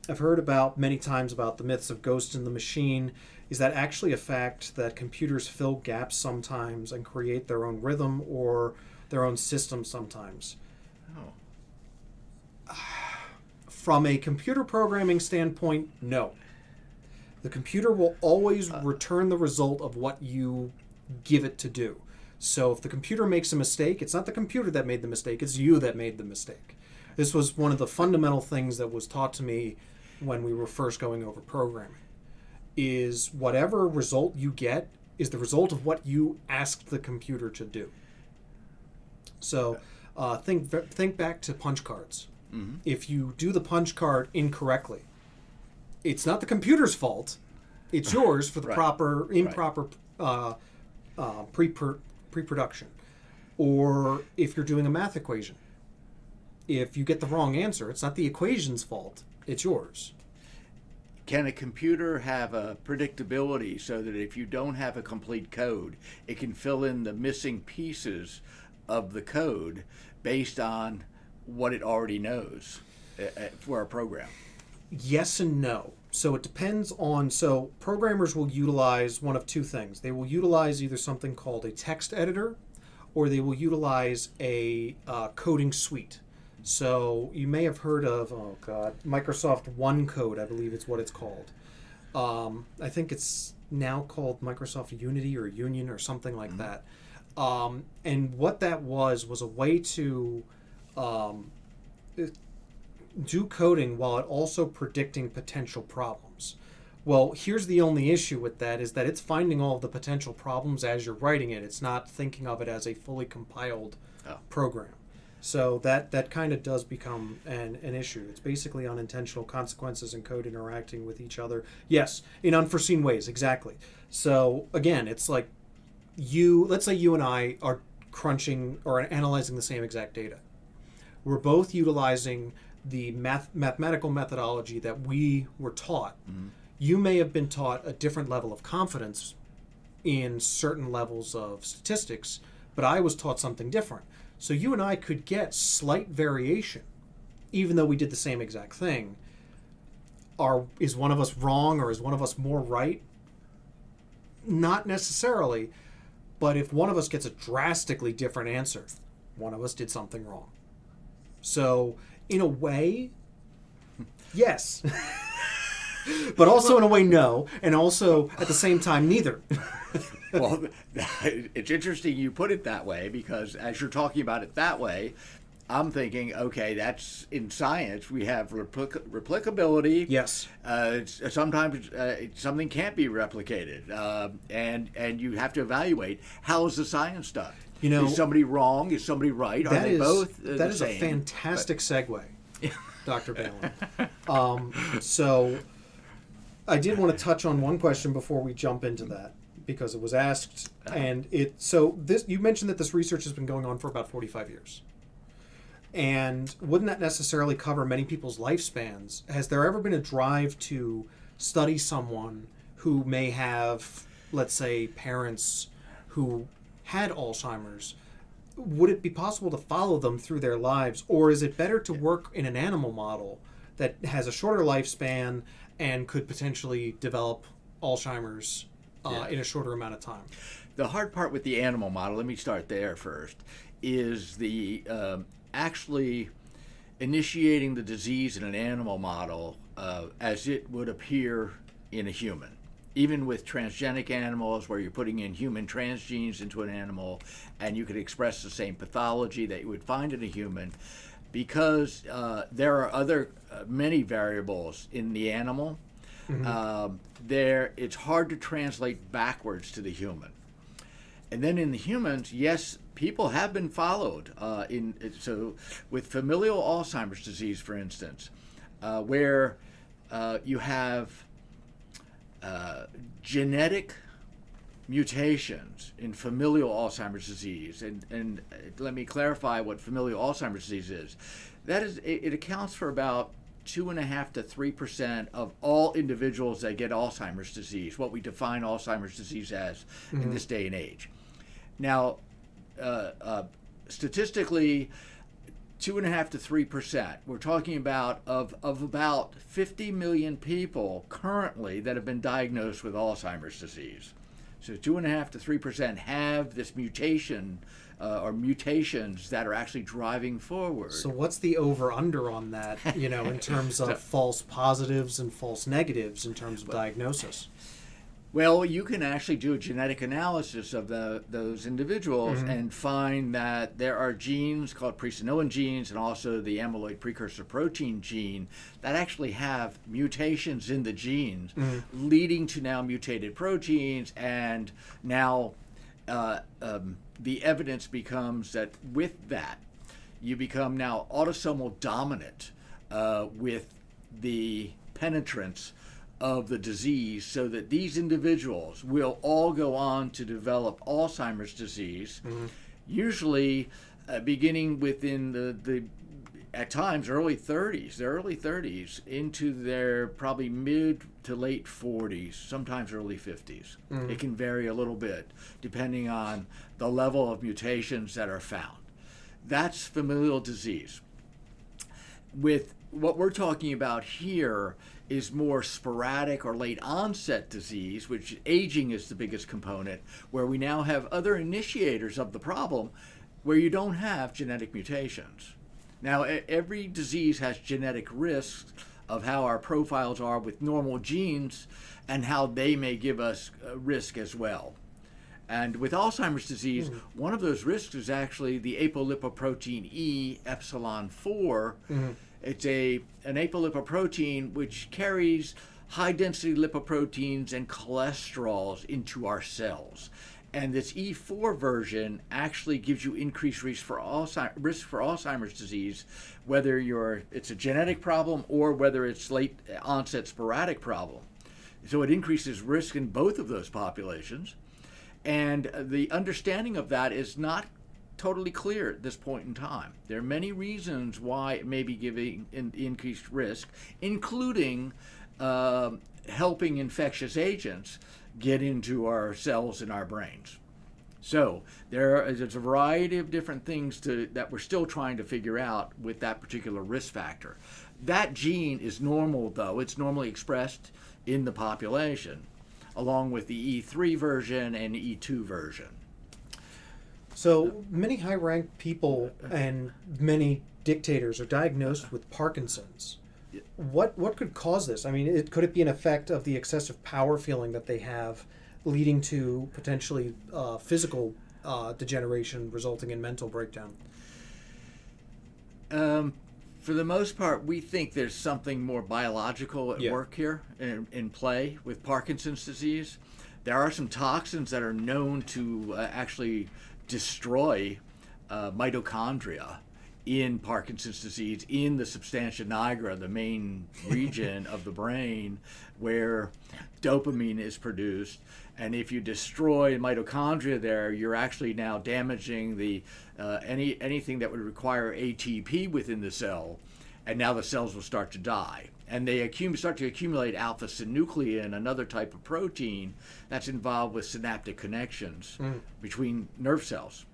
I've heard many times about the myths of ghost in the machine. Is that actually a fact that computers fill gaps sometimes and create their own rhythm or their own system sometimes? Oh. From a computer programming standpoint, no. The computer will always return the result of what you give it to do. So if the computer makes a mistake, it's not the computer that made the mistake, it's you that made the mistake. This was one of the fundamental things that was taught to me when we were first going over programming, is whatever result you get is the result of what you asked the computer to do. So think back to punch cards. Mm-hmm. If you do the punch card incorrectly, it's not the computer's fault. It's yours for the improper pre-production. Or if you're doing a math equation, if you get the wrong answer, it's not the equation's fault. It's yours. Can a computer have a predictability so that if you don't have a complete code, it can fill in the missing pieces of the code based on what it already knows for a program? Yes and no. So it depends on, so programmers will utilize one of two things. They will utilize either something called a text editor, or they will utilize a coding suite. So you may have heard of, Microsoft OneCode, I believe it's what it's called. I think it's now called Microsoft Unity or Union or something like that. And what that was a way to do coding while it also predicting potential problems. Well, here's the only issue with that is that it's finding all of the potential problems as you're writing it. It's not thinking of it as a fully compiled program. So that kind of does become an issue. It's basically unintentional consequences in code interacting with each other. Yes, in unforeseen ways, exactly. So again, it's like let's say you and I are crunching or analyzing the same exact data. We're both utilizing the mathematical methodology that we were taught. Mm-hmm. You may have been taught a different level of confidence in certain levels of statistics, but I was taught something different. So you and I could get slight variation, even though we did the same exact thing. Is one of us wrong or is one of us more right? Not necessarily, but if one of us gets a drastically different answer, one of us did something wrong. So in a way, yes. But also in a way, no. And also, at the same time, neither. Well, it's interesting you put it that way, because as you're talking about it that way, I'm thinking, okay, that's in science. We have replicability. Yes. Sometimes something can't be replicated. And you have to evaluate, how is the science done? Is somebody wrong? Is somebody right? Are they both the same? That is a fantastic segue, Dr. Balin. So I did want to touch on one question before we jump into that, because it was asked, and you mentioned that this research has been going on for about 45 years. And wouldn't that necessarily cover many people's lifespans? Has there ever been a drive to study someone who may have, let's say, parents who had Alzheimer's? Would it be possible to follow them through their lives, or is it better to work in an animal model that has a shorter lifespan and could potentially develop Alzheimer's in a shorter amount of time? The hard part with the animal model, let me start there first, is the actually initiating the disease in an animal model as it would appear in a human. Even with transgenic animals, where you're putting in human transgenes into an animal, and you could express the same pathology that you would find in a human, because there are many variables in the animal there it's hard to translate backwards to the human. And then in the humans, yes, people have been followed. So with familial Alzheimer's disease, for instance, where you have genetic mutations in familial Alzheimer's disease, and let me clarify what familial Alzheimer's disease is. That is, it accounts for about 2.5 to 3% of all individuals that get Alzheimer's disease, what we define Alzheimer's disease as in this day and age. Now, statistically, 2.5 to 3%. We're talking about of about 50 million people currently that have been diagnosed with Alzheimer's disease. So 2.5 to 3% have this mutation or mutations that are actually driving forward. So what's the over-under on that, in terms of false positives and false negatives in terms of diagnosis? Well, you can actually do a genetic analysis of those individuals and find that there are genes called presenilin genes and also the amyloid precursor protein gene that actually have mutations in the genes leading to now mutated proteins. And now the evidence becomes that with that, you become now autosomal dominant with the penetrance of the disease, so that these individuals will all go on to develop Alzheimer's disease, usually beginning within the at times their early 30s into their probably mid to late 40s, sometimes early 50s. It can vary a little bit depending on the level of mutations that are found. That's familial disease. With what we're talking about here is more sporadic or late onset disease, which aging is the biggest component, where we now have other initiators of the problem where you don't have genetic mutations. Now, every disease has genetic risks of how our profiles are with normal genes and how they may give us risk as well. And with Alzheimer's disease, one of those risks is actually the apolipoprotein E epsilon 4. It's an apolipoprotein which carries high-density lipoproteins and cholesterols into our cells. And this E4 version actually gives you increased risk for Alzheimer's disease, whether it's a genetic problem or whether it's late onset sporadic problem. So it increases risk in both of those populations. And the understanding of that is not totally clear at this point in time. There are many reasons why it may be giving increased risk, including helping infectious agents get into our cells in our brains. So there's a variety of different things that we're still trying to figure out with that particular risk factor. That gene is normal, though. It's normally expressed in the population, along with the E3 version and E2 version. So many high-ranked people and many dictators are diagnosed with Parkinson's. What could cause this? I mean, could it be an effect of the excessive power feeling that they have, leading to potentially physical degeneration, resulting in mental breakdown? For the most part, we think there's something more biological at work here in play with Parkinson's disease. There are some toxins that are known to actually destroy mitochondria in Parkinson's disease, in the substantia nigra, the main region of the brain where dopamine is produced. And if you destroy mitochondria there, you're actually now damaging the anything that would require ATP within the cell, and now the cells will start to die. And they start to accumulate alpha-synuclein, another type of protein that's involved with synaptic connections between nerve cells.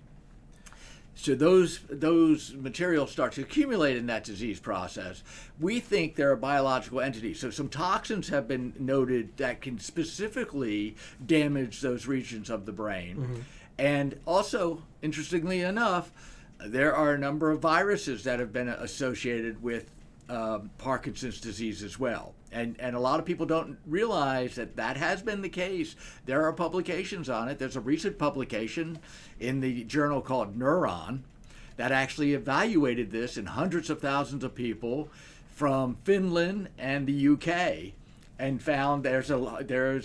So those materials start to accumulate in that disease process. We think they're a biological entity. So some toxins have been noted that can specifically damage those regions of the brain. And also, interestingly enough, there are a number of viruses that have been associated with Parkinson's disease as well. And a lot of people don't realize that has been the case. There are publications on it. There's a recent publication in the journal called Neuron that actually evaluated this in hundreds of thousands of people from Finland and the UK. and found there's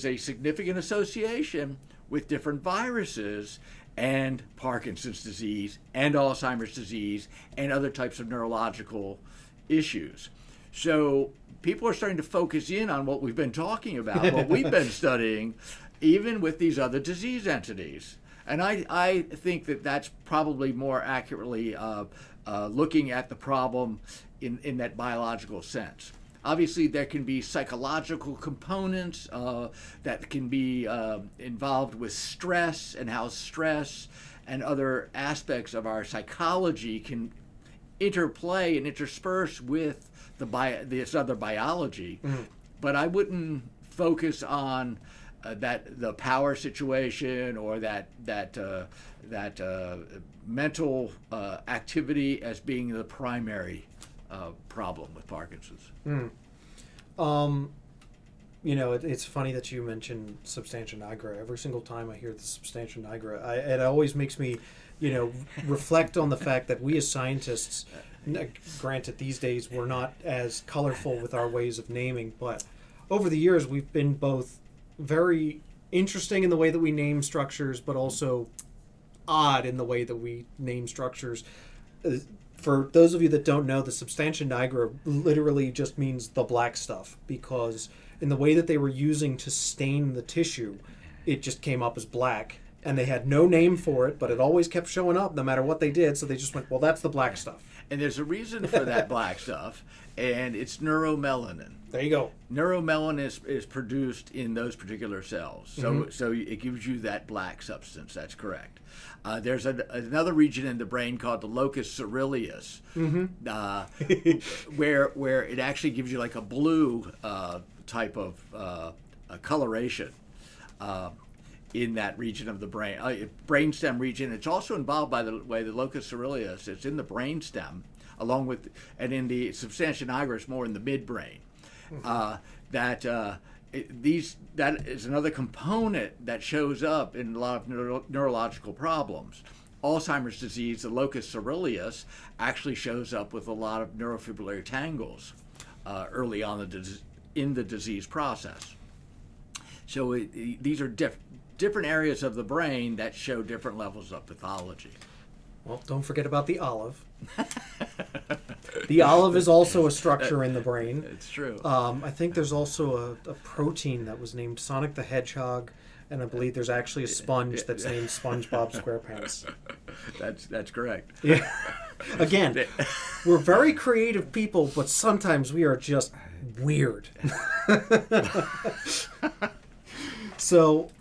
a significant association with different viruses and Parkinson's disease and Alzheimer's disease and other types of neurological issues. So people are starting to focus in on what we've been talking about, what we've been studying, even with these other disease entities. And I think that that's probably more accurately looking at the problem in that biological sense. Obviously, there can be psychological components that can be involved with stress and how stress and other aspects of our psychology can interplay and intersperse with this other biology. Mm-hmm. But I wouldn't focus on the power situation or that mental activity as being the primary problem with Parkinson's. It's funny that you mentioned substantia nigra. Every single time I hear the substantia nigra, it always makes me, reflect on the fact that we as scientists, granted these days we're not as colorful with our ways of naming, but over the years we've been both very interesting in the way that we name structures, but also odd in the way that we name structures. For those of you that don't know, the substantia nigra literally just means the black stuff, because in the way that they were using to stain the tissue, it just came up as black, and they had no name for it, but it always kept showing up no matter what they did, so they just went, well, that's the black stuff. And there's a reason for that black stuff, and it's neuromelanin. There you go. Neuromelanin is produced in those particular cells, so it gives you that black substance. That's correct. There's another region in the brain called the locus ceruleus, where it actually gives you like a blue type of coloration in that region of the brain, brainstem region. It's also involved by the way the locus ceruleus. It's in the brainstem, and in the substantia nigra, it's more in the midbrain. That is another component that shows up in a lot of neurological problems. Alzheimer's disease, the locus ceruleus, actually shows up with a lot of neurofibrillary tangles early on in the disease process. So these are different areas of the brain that show different levels of pathology. Well, don't forget about the olive. The olive is also a structure in the brain. It's true. I think there's also a protein that was named Sonic the Hedgehog, and I believe there's actually a sponge that's named SpongeBob SquarePants. That's correct. Yeah. Again, we're very creative people, but sometimes we are just weird. So,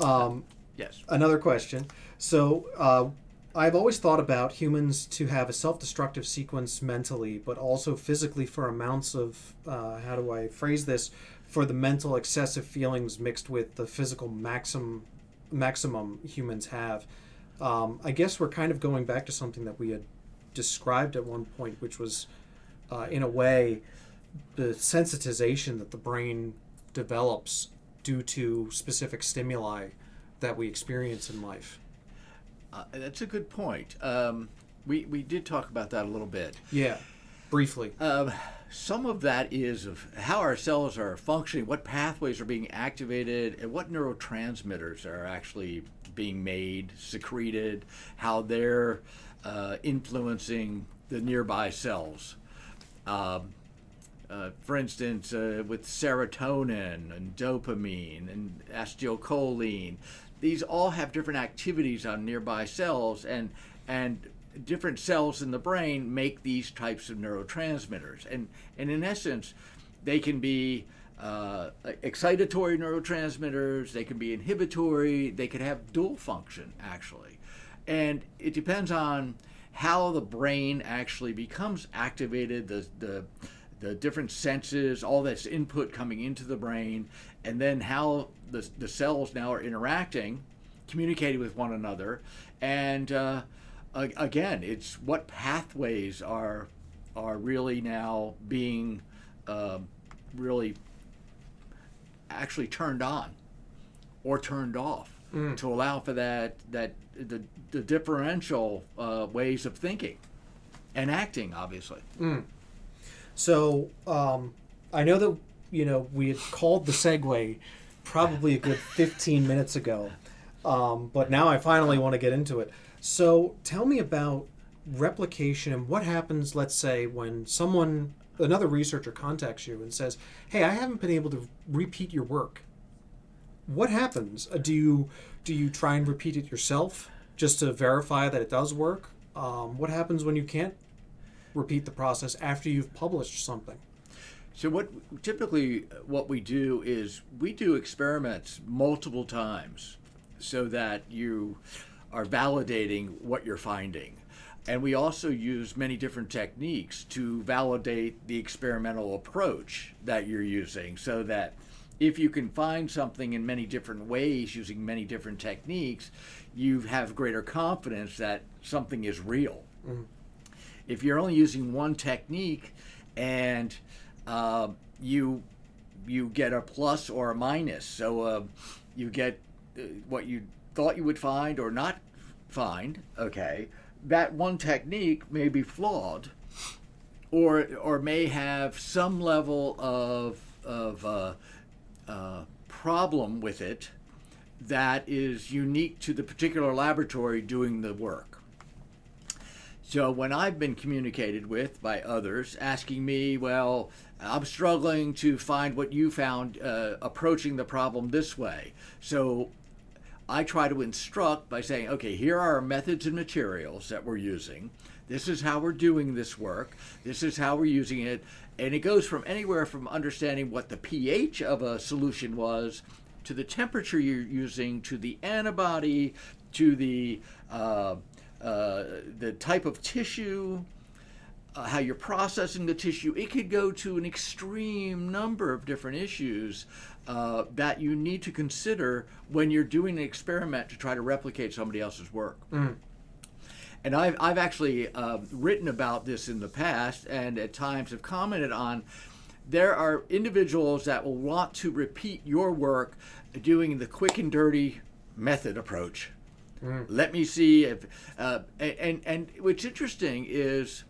yes. Another question. So, I've always thought about humans to have a self-destructive sequence mentally, but also physically for amounts of, how do I phrase this, for the mental excessive feelings mixed with the physical maximum humans have. I guess we're kind of going back to something that we had described at one point, which was, in a way, the sensitization that the brain develops due to specific stimuli that we experience in life. That's a good point. We did talk about that a little bit. Yeah, briefly. Some of that is of how our cells are functioning, what pathways are being activated, and what neurotransmitters are actually being made, secreted, how they're influencing the nearby cells. For instance, with serotonin and dopamine and acetylcholine, these all have different activities on nearby cells, and different cells in the brain make these types of neurotransmitters. And in essence, they can be excitatory neurotransmitters, they can be inhibitory, they could have dual function, actually. And it depends on how the brain actually becomes activated, the different senses, all this input coming into the brain, and then how the cells now are interacting, communicating with one another, and again, it's what pathways are really now being really actually turned on or turned off to allow for the differential ways of thinking and acting, obviously. So I know that we had called the segue probably a good 15 minutes ago, but now I finally want to get into it. So tell me about replication and what happens, let's say, when another researcher contacts you and says, hey, I haven't been able to repeat your work. What happens? Do you try and repeat it yourself just to verify that it does work? What happens when you can't repeat the process after you've published something? So what we do is we do experiments multiple times so that you are validating what you're finding. And we also use many different techniques to validate the experimental approach that you're using, so that if you can find something in many different ways using many different techniques, you have greater confidence that something is real. Mm. If you're only using one technique and you get a plus or a minus, so you get what you thought you would find or not find, okay, that one technique may be flawed or may have some level of problem with it that is unique to the particular laboratory doing the work. So when I've been communicated with by others asking me, well, I'm struggling to find what you found approaching the problem this way. So I try to instruct by saying, okay, here are our methods and materials that we're using. This is how we're doing this work. This is how we're using it. And it goes from anywhere from understanding what the pH of a solution was, to the temperature you're using, to the antibody, to the type of tissue, how you're processing the tissue. It could go to an extreme number of different issues that you need to consider when you're doing an experiment to try to replicate somebody else's work. Mm. And I've actually written about this in the past, and at times have commented on, there are individuals that will want to repeat your work doing the quick and dirty method approach. Mm. Let me see if, and what's interesting is,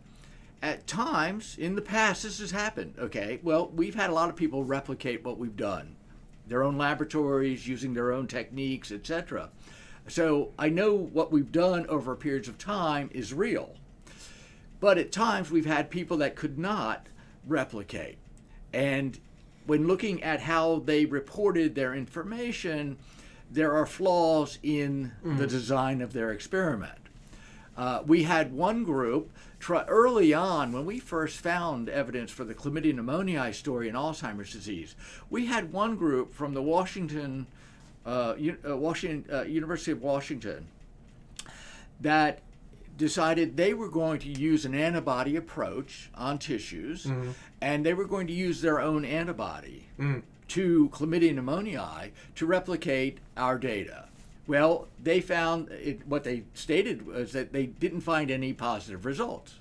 at times in the past this has happened. Okay, well, we've had a lot of people replicate what we've done, their own laboratories, using their own techniques, etc. So I know what we've done over periods of time is real. But at times we've had people that could not replicate. And when looking at how they reported their information, there are flaws in the design of their experiment. We had one group early on, when we first found evidence for the chlamydia pneumoniae story in Alzheimer's disease. We had one group from the University of Washington that decided they were going to use an antibody approach on tissues, and they were going to use their own antibody to chlamydia pneumoniae to replicate our data. Well, they found what they stated was that they didn't find any positive results.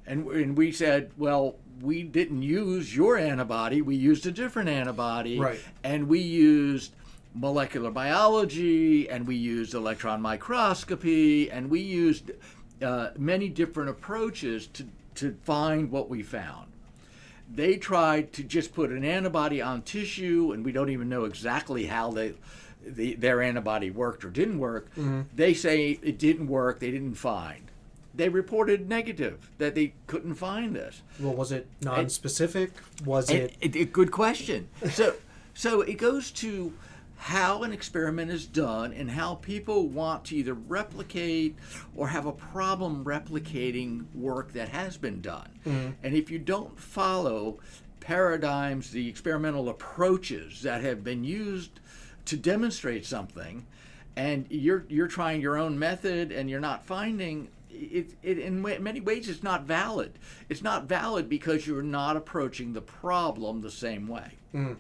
And we said, well, we didn't use your antibody, we used a different antibody, right. And we used molecular biology, and we used electron microscopy, and we used many different approaches to find what we found. They tried to just put an antibody on tissue, and we don't even know exactly how their antibody worked or didn't work. Mm-hmm. They say it didn't work, they didn't find. They reported negative, that they couldn't find this. Well, was it non-specific? Was it? Good question. So it goes to how an experiment is done and how people want to either replicate or have a problem replicating work that has been done. Mm-hmm. And if you don't follow paradigms, the experimental approaches that have been used to demonstrate something, and you're trying your own method and you're not finding it, in many ways it's not valid. It's not valid because you're not approaching the problem the same way. Mm.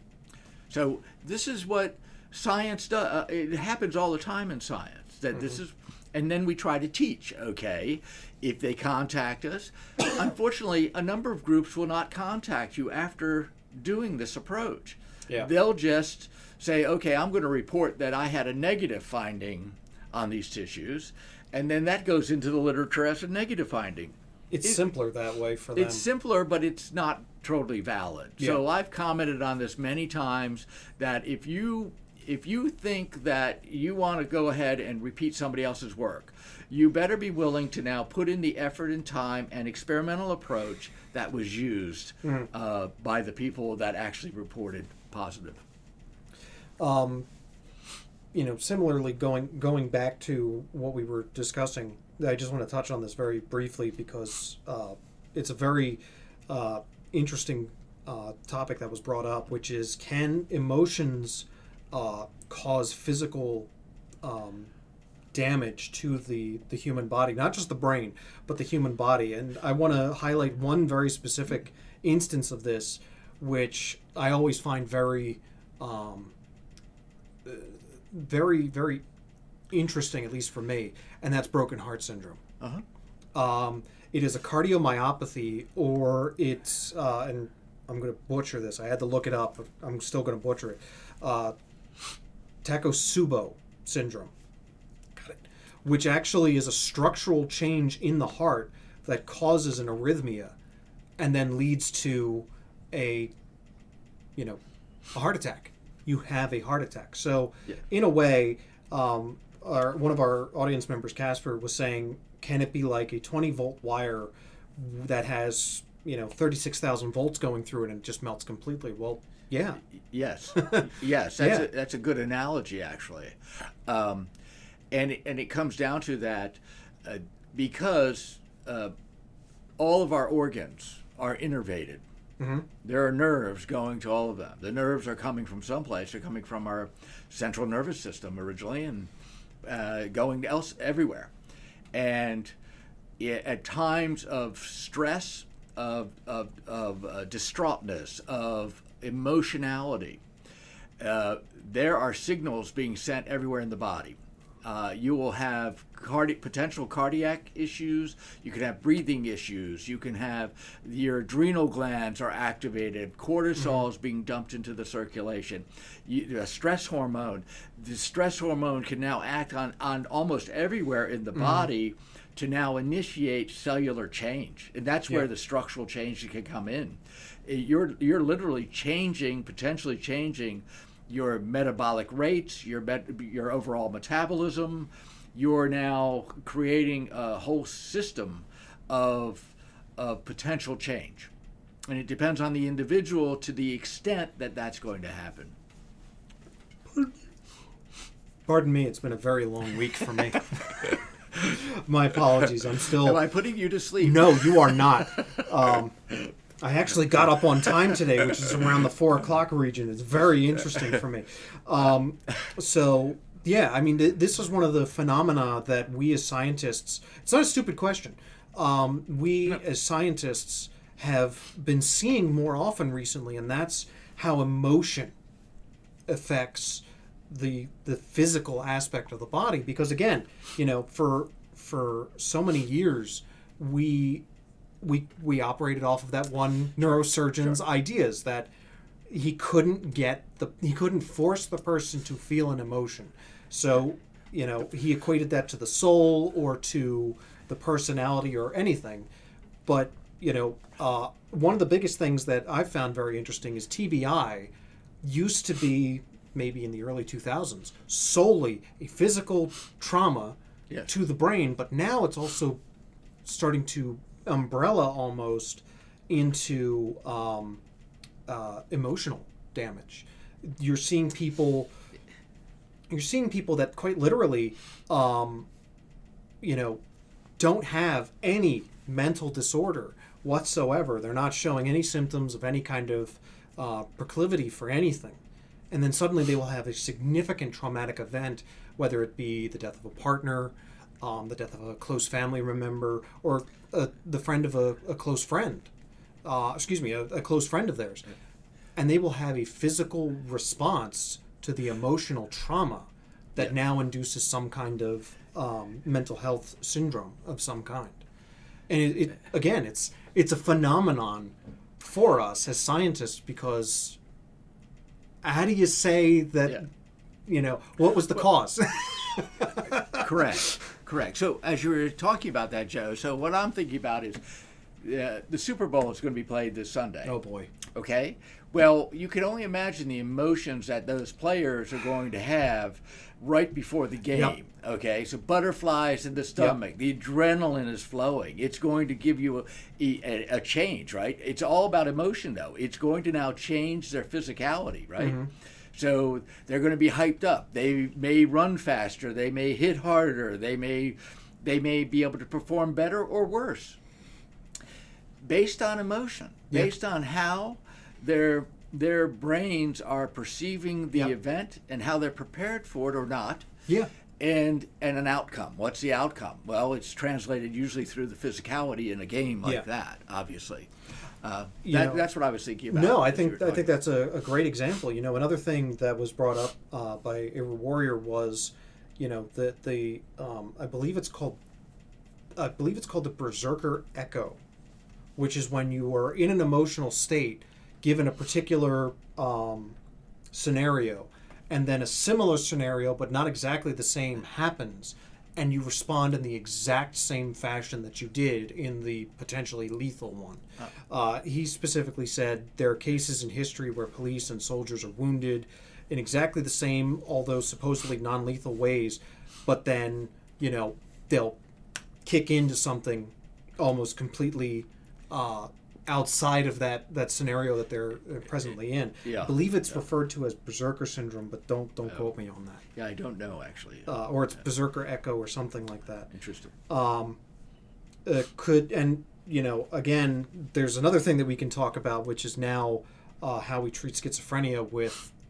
So this is what science does. It happens all the time in science, that this is, and then we try to teach. Okay, if they contact us, unfortunately a number of groups will not contact you after doing this approach. Yeah. They'll just say, okay, I'm going to report that I had a negative finding on these tissues, and then that goes into the literature as a negative finding. It's simpler that way for them. It's simpler, but it's not totally valid. Yeah. So I've commented on this many times that if you think that you want to go ahead and repeat somebody else's work, you better be willing to now put in the effort and time and experimental approach that was used by the people that actually reported positive. Similarly, going back to what we were discussing, I just want to touch on this very briefly because it's a very interesting topic that was brought up, which is, can emotions cause physical damage to the human body, not just the brain, but the human body? And I want to highlight one very specific instance of this, which I always find very, very interesting, at least for me, and that's broken heart syndrome. It is a cardiomyopathy, or it's, and I'm going to butcher this. I had to look it up. But I'm still going to butcher it. Takotsubo syndrome. Got it. Which actually is a structural change in the heart that causes an arrhythmia and then leads to a heart attack. You have a heart attack. So, in a way, one of our audience members, Casper, was saying, can it be like a 20-volt wire that has 36,000 volts going through it and it just melts completely? Well, yeah. Yes. Yes. That's a good analogy, actually. And it comes down to that because all of our organs are innervated. Mm-hmm. There are nerves going to all of them. The nerves are coming from someplace. They're coming from our central nervous system originally and going everywhere. And at times of stress, of distraughtness, of emotionality, there are signals being sent everywhere in the body. You will have potential cardiac issues. You can have breathing issues. You can have your adrenal glands are activated. Cortisol is being dumped into the circulation. A stress hormone. The stress hormone can now act on almost everywhere in the body to now initiate cellular change, and that's where the structural change can come in. You're literally potentially changing your metabolic rates, your overall metabolism. You're now creating a whole system of potential change. And it depends on the individual to the extent that that's going to happen. Pardon me, it's been a very long week for me. My apologies. I'm still... Am I putting you to sleep? No, you are not. I actually got up on time today, which is around the 4 o'clock region. It's very interesting for me. So, yeah, I mean, this is one of the phenomena that we as scientists... It's not a stupid question. As scientists have been seeing more often recently, and that's how emotion affects the physical aspect of the body. Because, again, for so many years, we operated off of that one neurosurgeon's ideas that he couldn't force the person to feel an emotion. So, he equated that to the soul or to the personality or anything. But, one of the biggest things that I've found very interesting is TBI used to be, maybe in the early 2000s, solely a physical trauma to the brain, but now it's also starting to umbrella almost into emotional damage. You're seeing people that quite literally don't have any mental disorder whatsoever. They're not showing any symptoms of any kind of proclivity for anything, and then suddenly they will have a significant traumatic event, whether it be the death of a partner, the death of a close family member, or the friend of a close friend, a close friend of theirs. And they will have a physical response to the emotional trauma that now induces some kind of mental health syndrome of some kind. And it's a phenomenon for us as scientists, because how do you say that, what was the cause? Correct. So as you were talking about that, Joe, so what I'm thinking about is the Super Bowl is going to be played this Sunday. Oh boy. Okay? Well, you can only imagine the emotions that those players are going to have right before the game. Yep. Okay? So butterflies in the stomach, the adrenaline is flowing. It's going to give you a change, right? It's all about emotion, though. It's going to now change their physicality, right? Mm-hmm. So they're going to be hyped up. They may run faster. They may hit harder. They may be able to perform better or worse based on emotion, based on how their brains are perceiving the event and how they're prepared for it or not. Yeah. And an outcome. What's the outcome? Well, it's translated usually through the physicality in a game like that, obviously. That's what I was thinking about. No, I think that's a great example. Another thing that was brought up by a warrior was, the I believe it's called the berserker echo, which is when you are in an emotional state, given a particular scenario, and then a similar scenario, but not exactly the same, happens, and you respond in the exact same fashion that you did in the potentially lethal one. He specifically said there are cases in history where police and soldiers are wounded in exactly the same, although supposedly non-lethal ways, but then, they'll kick into something almost completely outside of that scenario that they're presently in. Yeah. I believe it's referred to as berserker syndrome, but don't quote me on that. Yeah, I don't know, actually. Or it's berserker echo or something like that. Interesting. Again, there's another thing that we can talk about, which is now how we treat schizophrenia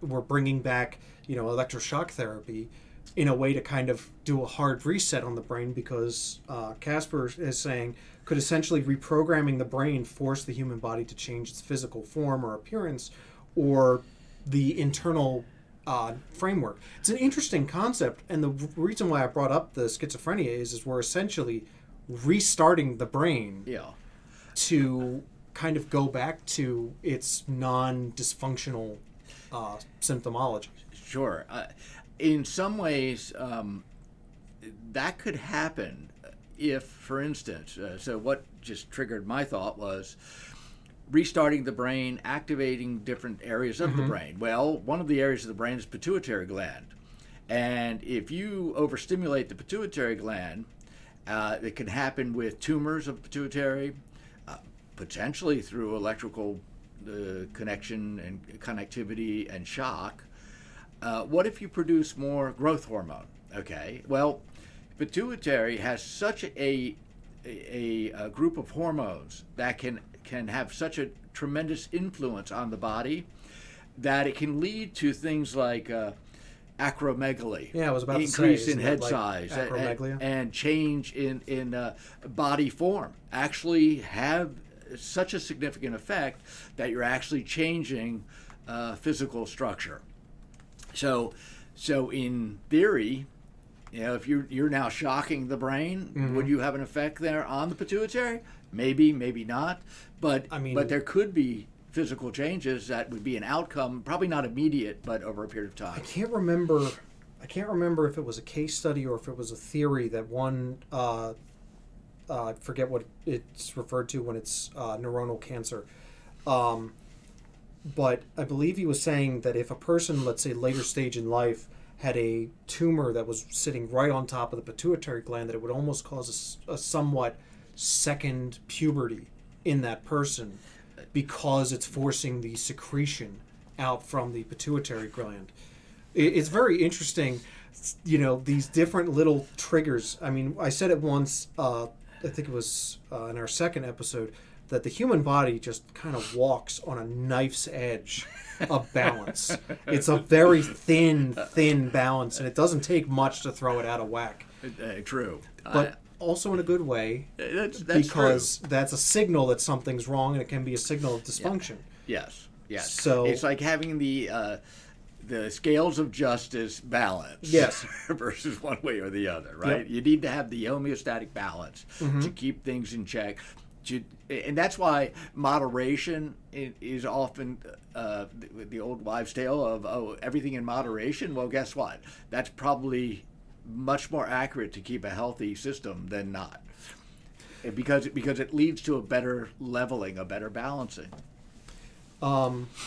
we're bringing back, electroshock therapy in a way to kind of do a hard reset on the brain, because Casper is saying could essentially reprogramming the brain force the human body to change its physical form or appearance or the internal framework. It's an interesting concept, and the reason why I brought up the schizophrenia is we're essentially restarting the brain to kind of go back to its non-dysfunctional symptomology. Sure. In some ways, that could happen if, for instance, so what just triggered my thought was restarting the brain, activating different areas of the brain. Well, one of the areas of the brain is pituitary gland. And if you overstimulate the pituitary gland, it can happen with tumors of pituitary, potentially through electrical connection and connectivity and shock. What if you produce more growth hormone? Okay, well, pituitary has such a group of hormones that can have such a tremendous influence on the body that it can lead to things like acromegaly. Yeah, I was about increase to say, in head like size acromegaly? and change in body form. Actually have such a significant effect that you're actually changing physical structure. So in theory, if you're now shocking the brain, would you have an effect there on the pituitary? Maybe, maybe not. But but there could be physical changes that would be an outcome, probably not immediate, but over a period of time. I can't remember if it was a case study or if it was a theory that one. I forget what it's referred to when it's neuronal cancer. But I believe he was saying that if a person, let's say later stage in life, had a tumor that was sitting right on top of the pituitary gland, that it would almost cause a somewhat second puberty in that person because it's forcing the secretion out from the pituitary gland. It's very interesting, these different little triggers. I mean, I said it once, I think it was in our second episode, that the human body just kind of walks on a knife's edge of balance. It's a very thin balance, and it doesn't take much to throw it out of whack. True. But also in a good way, that's because true. That's a signal that something's wrong, and it can be a signal of dysfunction. Yes. So it's like having the scales of justice balance. Yes. Versus one way or the other, right? Yep. You need to have the homeostatic balance to keep things in check. And that's why moderation is often the old wives' tale of, everything in moderation. Well, guess what? That's probably much more accurate to keep a healthy system than not. because it leads to a better leveling, a better balancing.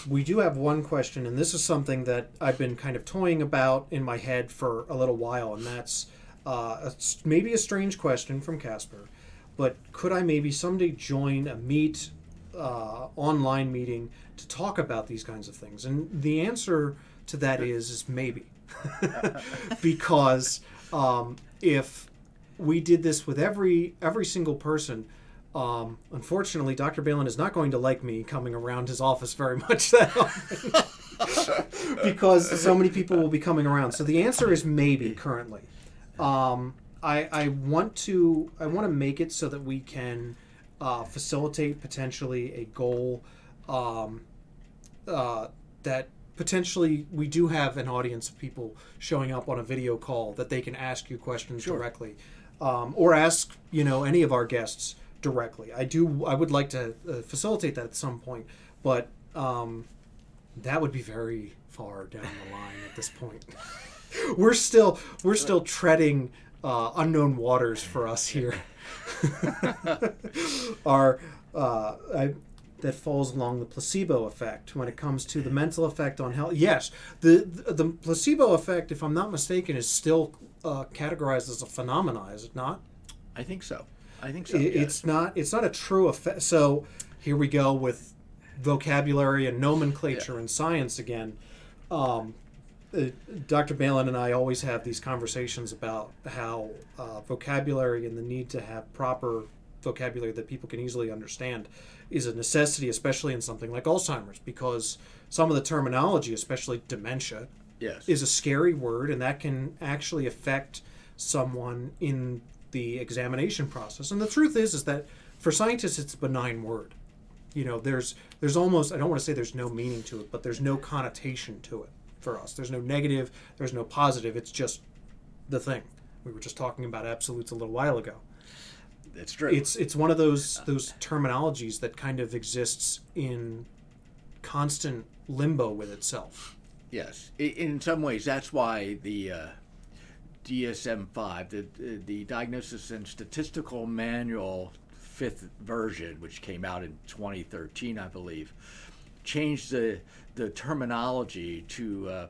We do have one question, and this is something that I've been kind of toying about in my head for a little while, and that's maybe a strange question from Casper, but could I maybe someday join a online meeting to talk about these kinds of things? And the answer to that is maybe. Because if we did this with every single person, unfortunately, Dr. Balin is not going to like me coming around his office very much that often because so many people will be coming around. So the answer is maybe currently. I want to make it so that we can facilitate potentially a goal that potentially we do have an audience of people showing up on a video call that they can ask you questions directly, or ask any of our guests directly. I would like to facilitate that at some point, but that would be very far down the line at this point. we're still treading unknown waters for us here. That falls along the placebo effect when it comes to the mental effect on health. Yes, the placebo effect, if I'm not mistaken, is still categorized as a phenomenon, is it not? I think so. It's not a true effect. So here we go with vocabulary and nomenclature and science again. Dr. Balin and I always have these conversations about how vocabulary and the need to have proper vocabulary that people can easily understand is a necessity, especially in something like Alzheimer's, because some of the terminology, especially dementia, is a scary word, and that can actually affect someone in the examination process. And the truth is that for scientists, it's a benign word. There's almost, I don't want to say there's no meaning to it, but there's no connotation to it for us. There's no negative, there's no positive. It's just the thing. We were just talking about absolutes a little while ago. It's true. It's one of those terminologies that kind of exists in constant limbo with itself. Yes. In some ways, that's why the DSM-5, the Diagnosis and Statistical Manual 5th version, which came out in 2013, I believe, changed the terminology to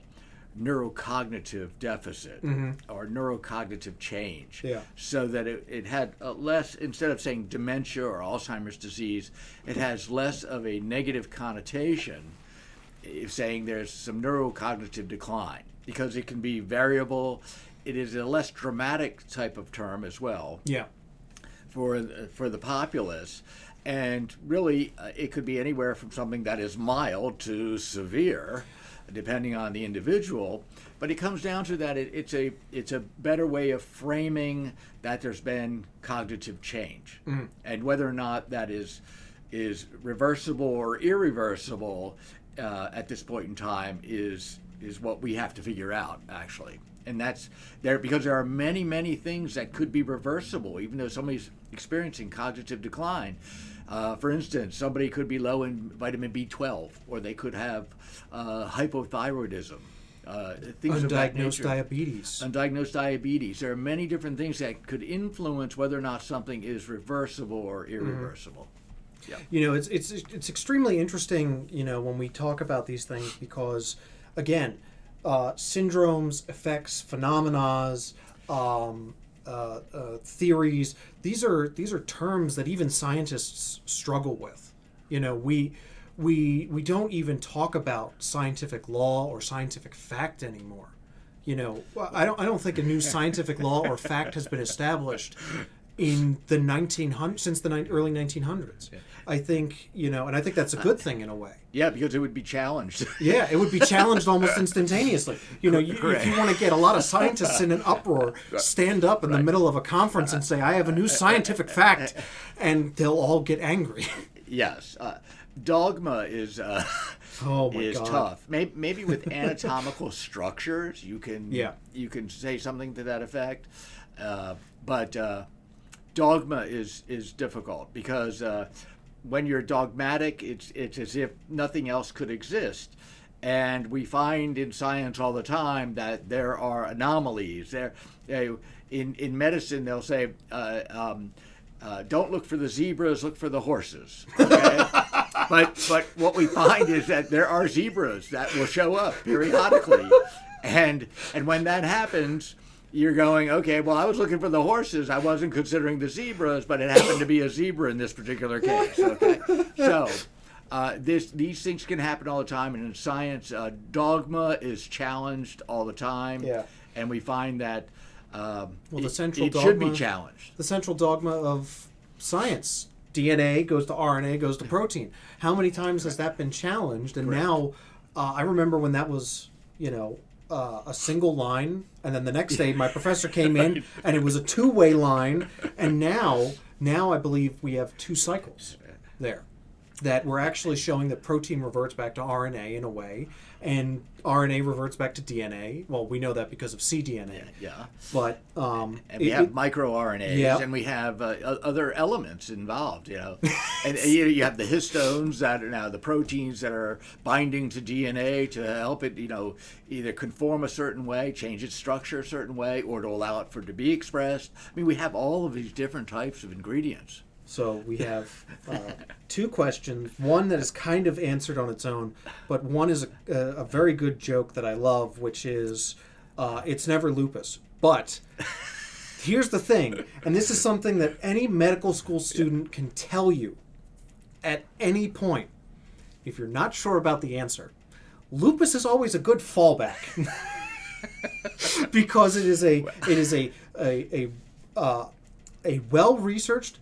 neurocognitive deficit or neurocognitive change, so that it had less, instead of saying dementia or Alzheimer's disease, it has less of a negative connotation, saying there's some neurocognitive decline, because it can be variable. It is a less dramatic type of term as well for the populace. And really, it could be anywhere from something that is mild to severe, depending on the individual. But it comes down to that it's a better way of framing that there's been cognitive change, and whether or not that is reversible or irreversible at this point in time is what we have to figure out, actually. And that's there because there are many things that could be reversible, even though somebody's experiencing cognitive decline. For instance, somebody could be low in vitamin B12, or they could have hypothyroidism, things of that nature. Undiagnosed diabetes. There are many different things that could influence whether or not something is reversible or irreversible. It's extremely interesting, when we talk about these things, because, again, syndromes, effects, phenomena, theories. These are terms that even scientists struggle with. We don't even talk about scientific law or scientific fact anymore. I don't think a new scientific law or fact has been established in the 1900s, since the early 1900s. I think, and I think that's a good thing in a way. Yeah, because it would be challenged. Yeah, it would be challenged almost instantaneously. If you want to get a lot of scientists in an uproar, stand up in the middle of a conference and say, I have a new scientific fact, and they'll all get angry. Yes. Dogma is tough. Maybe with anatomical structures, you can say something to that effect. But dogma is difficult, because when you're dogmatic, it's as if nothing else could exist. And we find in science all the time that there are anomalies. In medicine, they'll say don't look for the zebras, look for the horses. Okay? but what we find is that there are zebras that will show up periodically, and when that happens, you're going, okay, well, I was looking for the horses. I wasn't considering the zebras, but it happened to be a zebra in this particular case. Okay, so these things can happen all the time, and in science, dogma is challenged all the time. Yeah. And we find that the central it dogma should be challenged. The central dogma of science: DNA goes to RNA, goes to protein. How many times has that been challenged? And Correct. now, I remember when that was, a single line, and then the next day my professor came in and it was a two-way line, and now I believe we have 2 cycles there, that we're actually showing that protein reverts back to RNA in a way, and RNA reverts back to DNA. Well, we know that because of cDNA. Yeah. But And we have microRNAs, yeah. and we have other elements involved, And you have the histones that are now the proteins that are binding to DNA to help it, either conform a certain way, change its structure a certain way, or to allow it to be expressed. I mean, we have all of these different types of ingredients. So we have 2 questions. One that is kind of answered on its own, but one is a very good joke that I love, which is, it's never lupus. But here's the thing, and this is something that any medical school student can tell you at any point. If you're not sure about the answer, lupus is always a good fallback because it is a well-researched,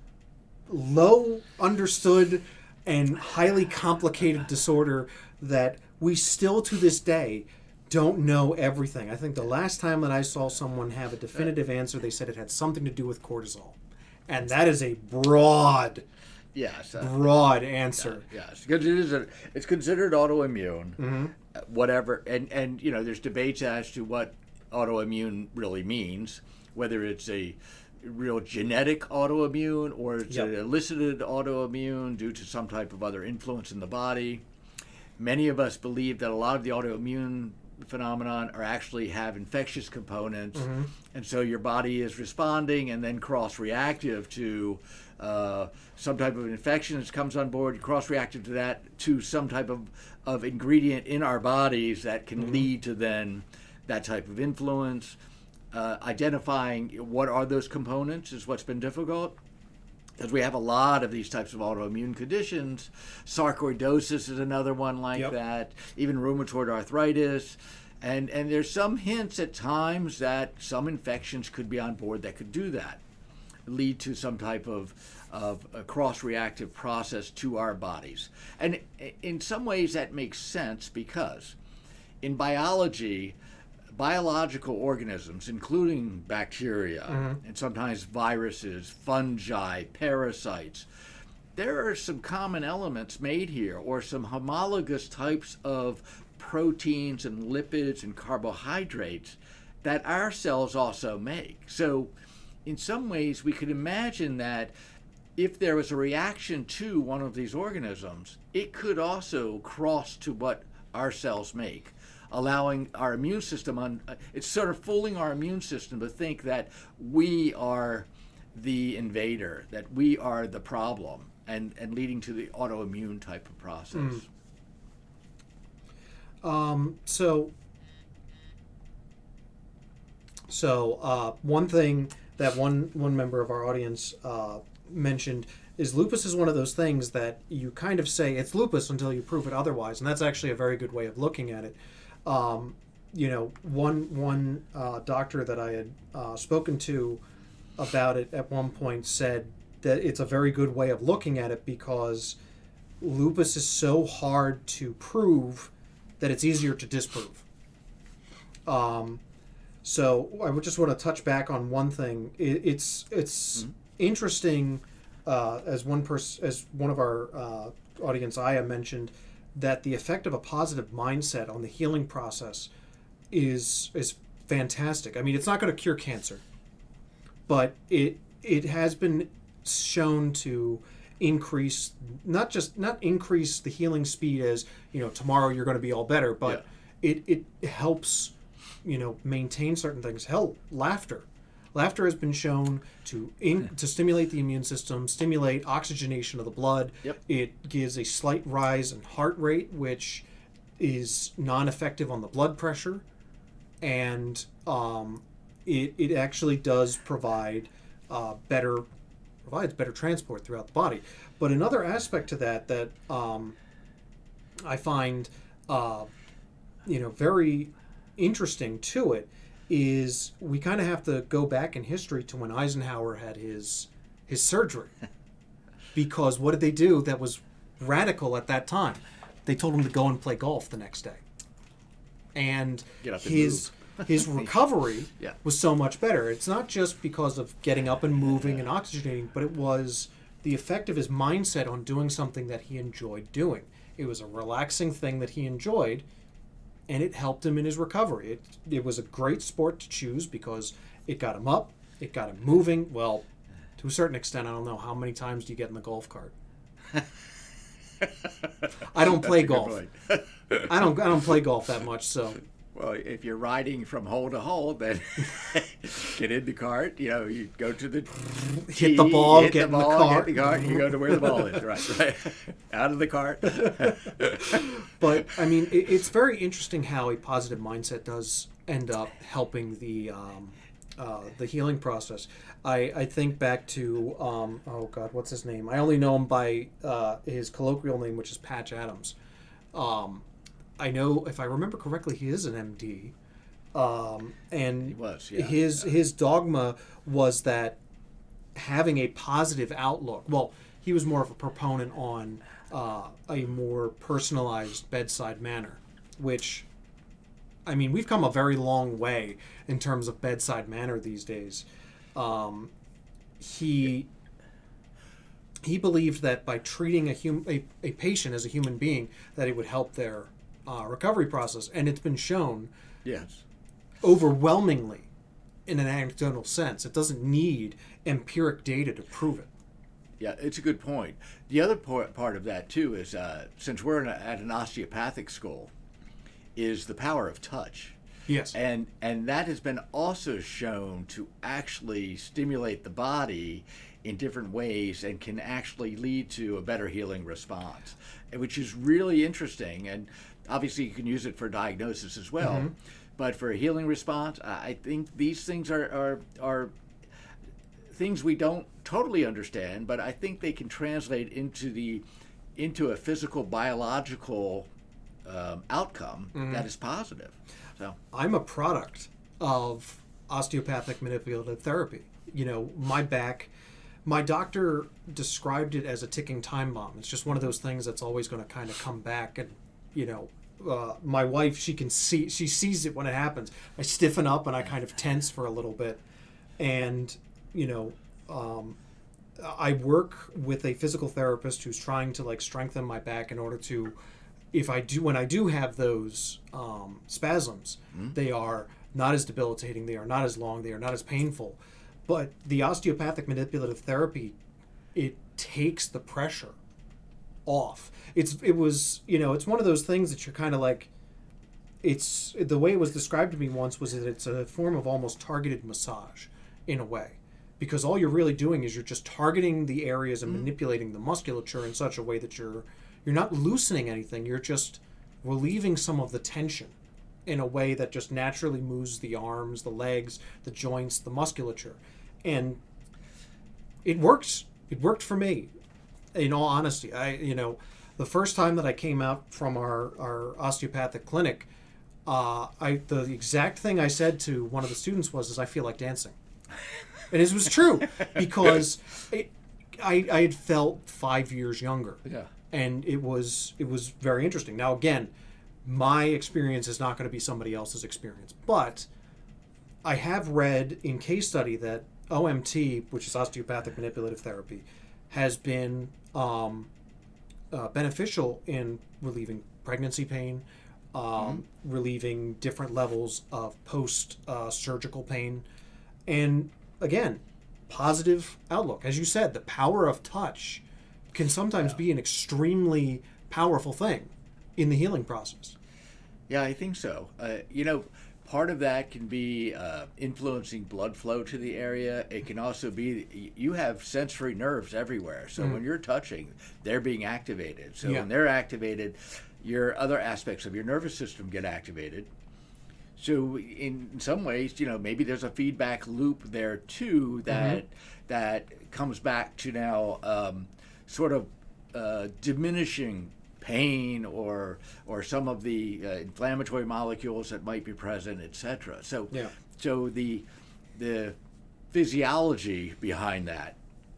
low understood, and highly complicated disorder that we still to this day don't know everything. I think the last time that I saw someone have a definitive answer, they said it had something to do with cortisol. And that is a broad answer. Yes, because it's considered autoimmune, Mm-hmm. whatever, and there's debates as to what autoimmune really means, whether it's a real genetic autoimmune or it's an elicited autoimmune due to some type of other influence in the body. Many of us believe that a lot of the autoimmune phenomenon actually have infectious components, Mm-hmm. and so your body is responding and then cross-reactive to some type of infection that comes on board, cross-reactive to that, to some type of ingredient in our bodies that can Mm-hmm. lead to then that type of influence. Identifying what are those components is what's been difficult, because we have a lot of these types of autoimmune conditions. Sarcoidosis is another one like that, even rheumatoid arthritis. And there's some hints at times that some infections could be on board that could do that, lead to some type of a cross-reactive process to our bodies. And in some ways that makes sense, because in biology, biological organisms, including bacteria, and sometimes viruses, fungi, parasites, there are some common elements made here, or some homologous types of proteins and lipids and carbohydrates that our cells also make. So in some ways we could imagine that if there was a reaction to one of these organisms, it could also cross to what our cells make, allowing our immune system it's sort of fooling our immune system to think that we are the invader, that we are the problem, and leading to the autoimmune type of process. So one thing that one member of our audience mentioned is lupus is one of those things that you kind of say it's lupus until you prove it otherwise, and that's actually a very good way of looking at it. One doctor that I had spoken to about it at one point said that it's a very good way of looking at it because lupus is so hard to prove that it's easier to disprove. So I would just want to touch back on one thing. It's interesting, as one of our audience, Aya, mentioned, that the effect of a positive mindset on the healing process is fantastic. I mean, it's not going to cure cancer, but it has been shown to increase not increase the healing speed as tomorrow you're going to be all better, but it helps maintain certain things. Hell, laughter. Laughter has been shown to stimulate the immune system, stimulate oxygenation of the blood. Yep. It gives a slight rise in heart rate, which is non-effective on the blood pressure, and it actually does provide provides better transport throughout the body. But another aspect to that I find very interesting to it is we kind of have to go back in history to when Eisenhower had his surgery. Because what did they do that was radical at that time? They told him to go and play golf the next day. And his recovery was so much better. It's not just because of getting up and moving and oxygenating, but it was the effect of his mindset on doing something that he enjoyed doing. It was a relaxing thing that he enjoyed, and it helped him in his recovery. It was a great sport to choose because it got him up, it got him moving. Well, to a certain extent, I don't know, how many times do you get in the golf cart? I don't play golf. I don't play golf that much, so. Well, if you're riding from hole to hole, then get in the cart. You go to the tee, hit the ball, hit get the in ball, the cart. Hit the cart, you go to where the ball is. Right. Out of the cart. But I mean, it's very interesting how a positive mindset does end up helping the healing process. I think back to oh God, what's his name? I only know him by his colloquial name, which is Patch Adams. I know, if I remember correctly, he is an MD, and he was, yeah. His dogma was that having a positive outlook. Well, he was more of a proponent on a more personalized bedside manner, which, I mean, we've come a very long way in terms of bedside manner these days. He believed that by treating a patient as a human being, that it would help their recovery process, and it's been shown overwhelmingly in an anecdotal sense. It doesn't need empiric data to prove it. Yeah, it's a good point. The other part of that too is since we're at an osteopathic school, is the power of touch. Yes. And that has been also shown to actually stimulate the body in different ways and can actually lead to a better healing response, which is really interesting. And obviously you can use it for diagnosis as well. Mm-hmm. But for a healing response, I think these things are things we don't totally understand, but I think they can translate into a physical, biological outcome that is positive. So I'm a product of osteopathic manipulative therapy. My back, my doctor described it as a ticking time bomb. It's just one of those things that's always going to kind of come back. And my wife, she sees it when it happens. I stiffen up and I kind of tense for a little bit, and I work with a physical therapist who's trying to strengthen my back in order to, when I do have those spasms, they are not as debilitating, they are not as long, they are not as painful. But the osteopathic manipulative therapy, it takes the pressure off. It's one of those things that you're kind of like, it's the way it was described to me once was that it's a form of almost targeted massage in a way, because all you're really doing is you're just targeting the areas and manipulating the musculature in such a way that you're not loosening anything, you're just relieving some of the tension in a way that just naturally moves the arms, the legs, the joints, the musculature. And it works. It worked for me. In all honesty, the first time that I came out from our osteopathic clinic, the exact thing I said to one of the students was, I feel like dancing. And it was true, because I had felt 5 years younger. Yeah. And it was very interesting. Now, again, my experience is not going to be somebody else's experience. But I have read in case study that OMT, which is osteopathic manipulative therapy, has been beneficial in relieving pregnancy pain, relieving different levels of post-surgical pain. And again, positive outlook. As you said, the power of touch can sometimes be an extremely powerful thing in the healing process. Yeah, I think so. Part of that can be influencing blood flow to the area. It can also be you have sensory nerves everywhere. So when you're touching, they're being activated. So when they're activated, your other aspects of your nervous system get activated. So in some ways, maybe there's a feedback loop there too that comes back to now sort of diminishing pain or some of the inflammatory molecules that might be present, etc. So the physiology behind that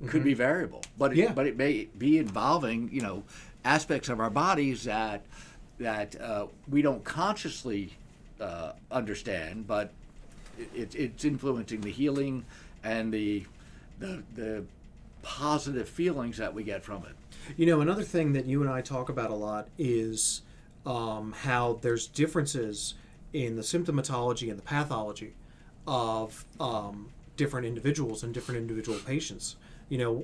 could be variable, but it may be involving aspects of our bodies that we don't consciously understand, but it's influencing the healing and the positive feelings that we get from it. Another thing that you and I talk about a lot is how there's differences in the symptomatology and the pathology of different individuals and different individual patients.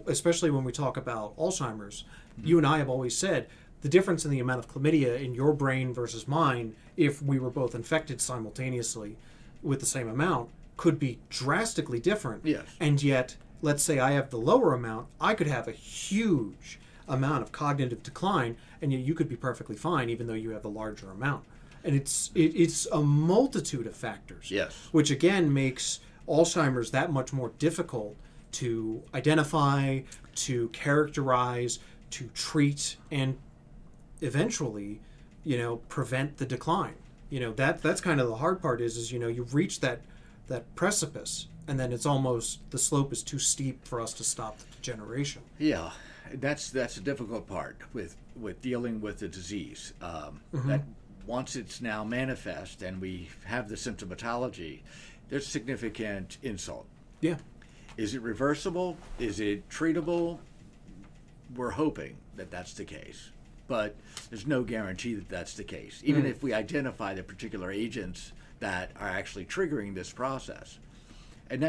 Especially when we talk about Alzheimer's, you and I have always said the difference in the amount of chlamydia in your brain versus mine, if we were both infected simultaneously with the same amount, could be drastically different. Yes. And yet, let's say I have the lower amount, I could have a huge amount of cognitive decline, and yet you could be perfectly fine even though you have the larger amount. And it's a multitude of factors. Yes. Which again makes Alzheimer's that much more difficult to identify, to characterize, to treat, and eventually, prevent the decline. That's kind of the hard part is you've reached that precipice, and then it's almost, the slope is too steep for us to stop the degeneration. Yeah, that's the difficult part with dealing with the disease. That once it's now manifest and we have the symptomatology, there's significant insult. Yeah. Is it reversible? Is it treatable? We're hoping that that's the case, but there's no guarantee that that's the case, even if we identify the particular agents that are actually triggering this process. And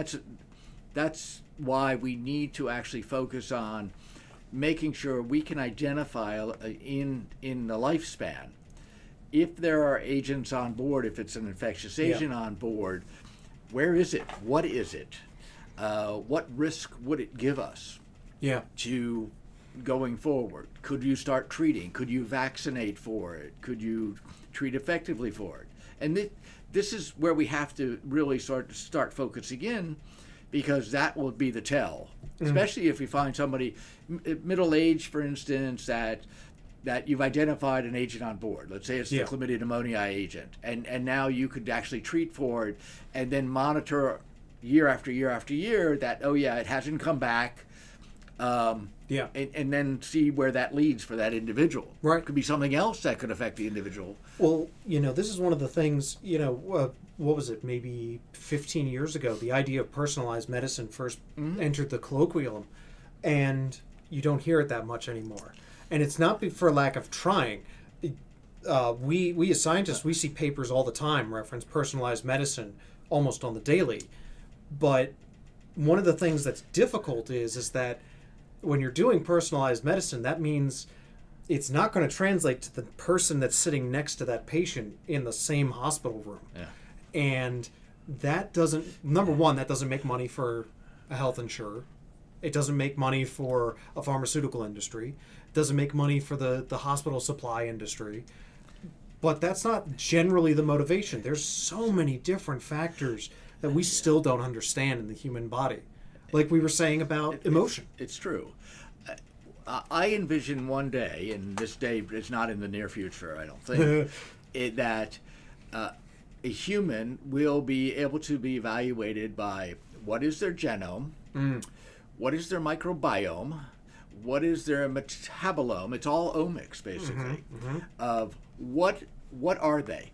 that's why we need to actually focus on making sure we can identify in the lifespan if there are agents on board, if it's an infectious agent on board, where is it? What is it? What risk would it give us to going forward? Could you start treating? Could you vaccinate for it? Could you treat effectively for it? And this is where we have to really start focusing in, because that will be the tell, especially if we find somebody middle-aged, for instance, that you've identified an agent on board. Let's say it's the chlamydia pneumoniae agent, and now you could actually treat for it and then monitor year after year after year that, it hasn't come back, and then see where that leads for that individual. Right. It could be something else that could affect the individual. Well, this is one of the things, what was it, maybe 15 years ago, the idea of personalized medicine first entered the colloquium, and you don't hear it that much anymore. And it's not for lack of trying. We as scientists, we see papers all the time reference personalized medicine almost on the daily. But one of the things that's difficult is that when you're doing personalized medicine, that means it's not going to translate to the person that's sitting next to that patient in the same hospital room. Yeah. And that doesn't, number one, that doesn't make money for a health insurer. It doesn't make money for a pharmaceutical industry. It doesn't make money for the hospital supply industry. But that's not generally the motivation. There's so many different factors that we still don't understand in the human body. Like we were saying about emotion. It's true. I envision one day, and this day is not in the near future, I don't think, that a human will be able to be evaluated by what is their genome, what is their microbiome, what is their metabolome. It's all omics, basically, of what are they.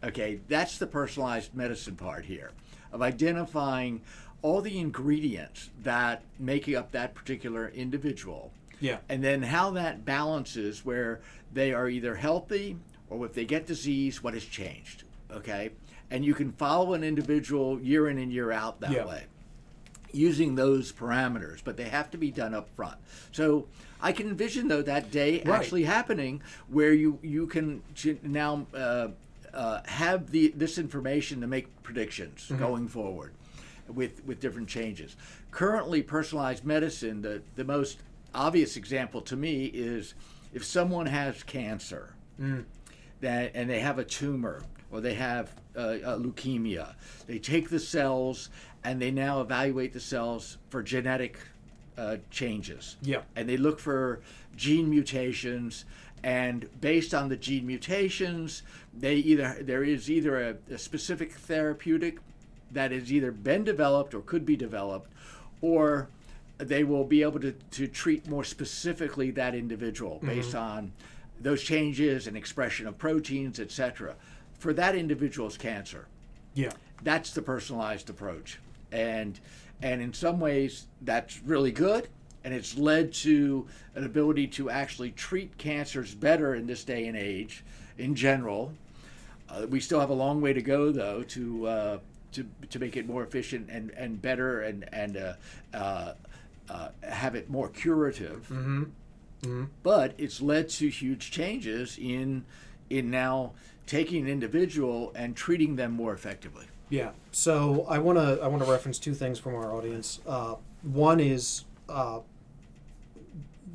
Okay, that's the personalized medicine part here, of identifying all the ingredients that make up that particular individual. Yeah. And then how that balances where they are either healthy or if they get disease, what has changed. Okay? And you can follow an individual year in and year out that way, using those parameters, but they have to be done up front. So I can envision, though, that day actually happening where you can now have this information to make predictions going forward with different changes. Currently, personalized medicine, the most obvious example to me is if someone has cancer and they have a tumor or they have leukemia, they take the cells and they now evaluate the cells for genetic changes. Yeah. And they look for gene mutations, and based on the gene mutations, there is either a specific therapeutic that has either been developed or could be developed, or they will be able to treat more specifically that individual based on those changes and expression of proteins, etc. For that individual's cancer. Yeah. That's the personalized approach. And in some ways, that's really good. And it's led to an ability to actually treat cancers better in this day and age in general. We still have a long way to go, though, to make it more efficient and better and have it more curative. But it's led to huge changes in now taking an individual and treating them more effectively. Yeah. So I want to reference two things from our audience. One is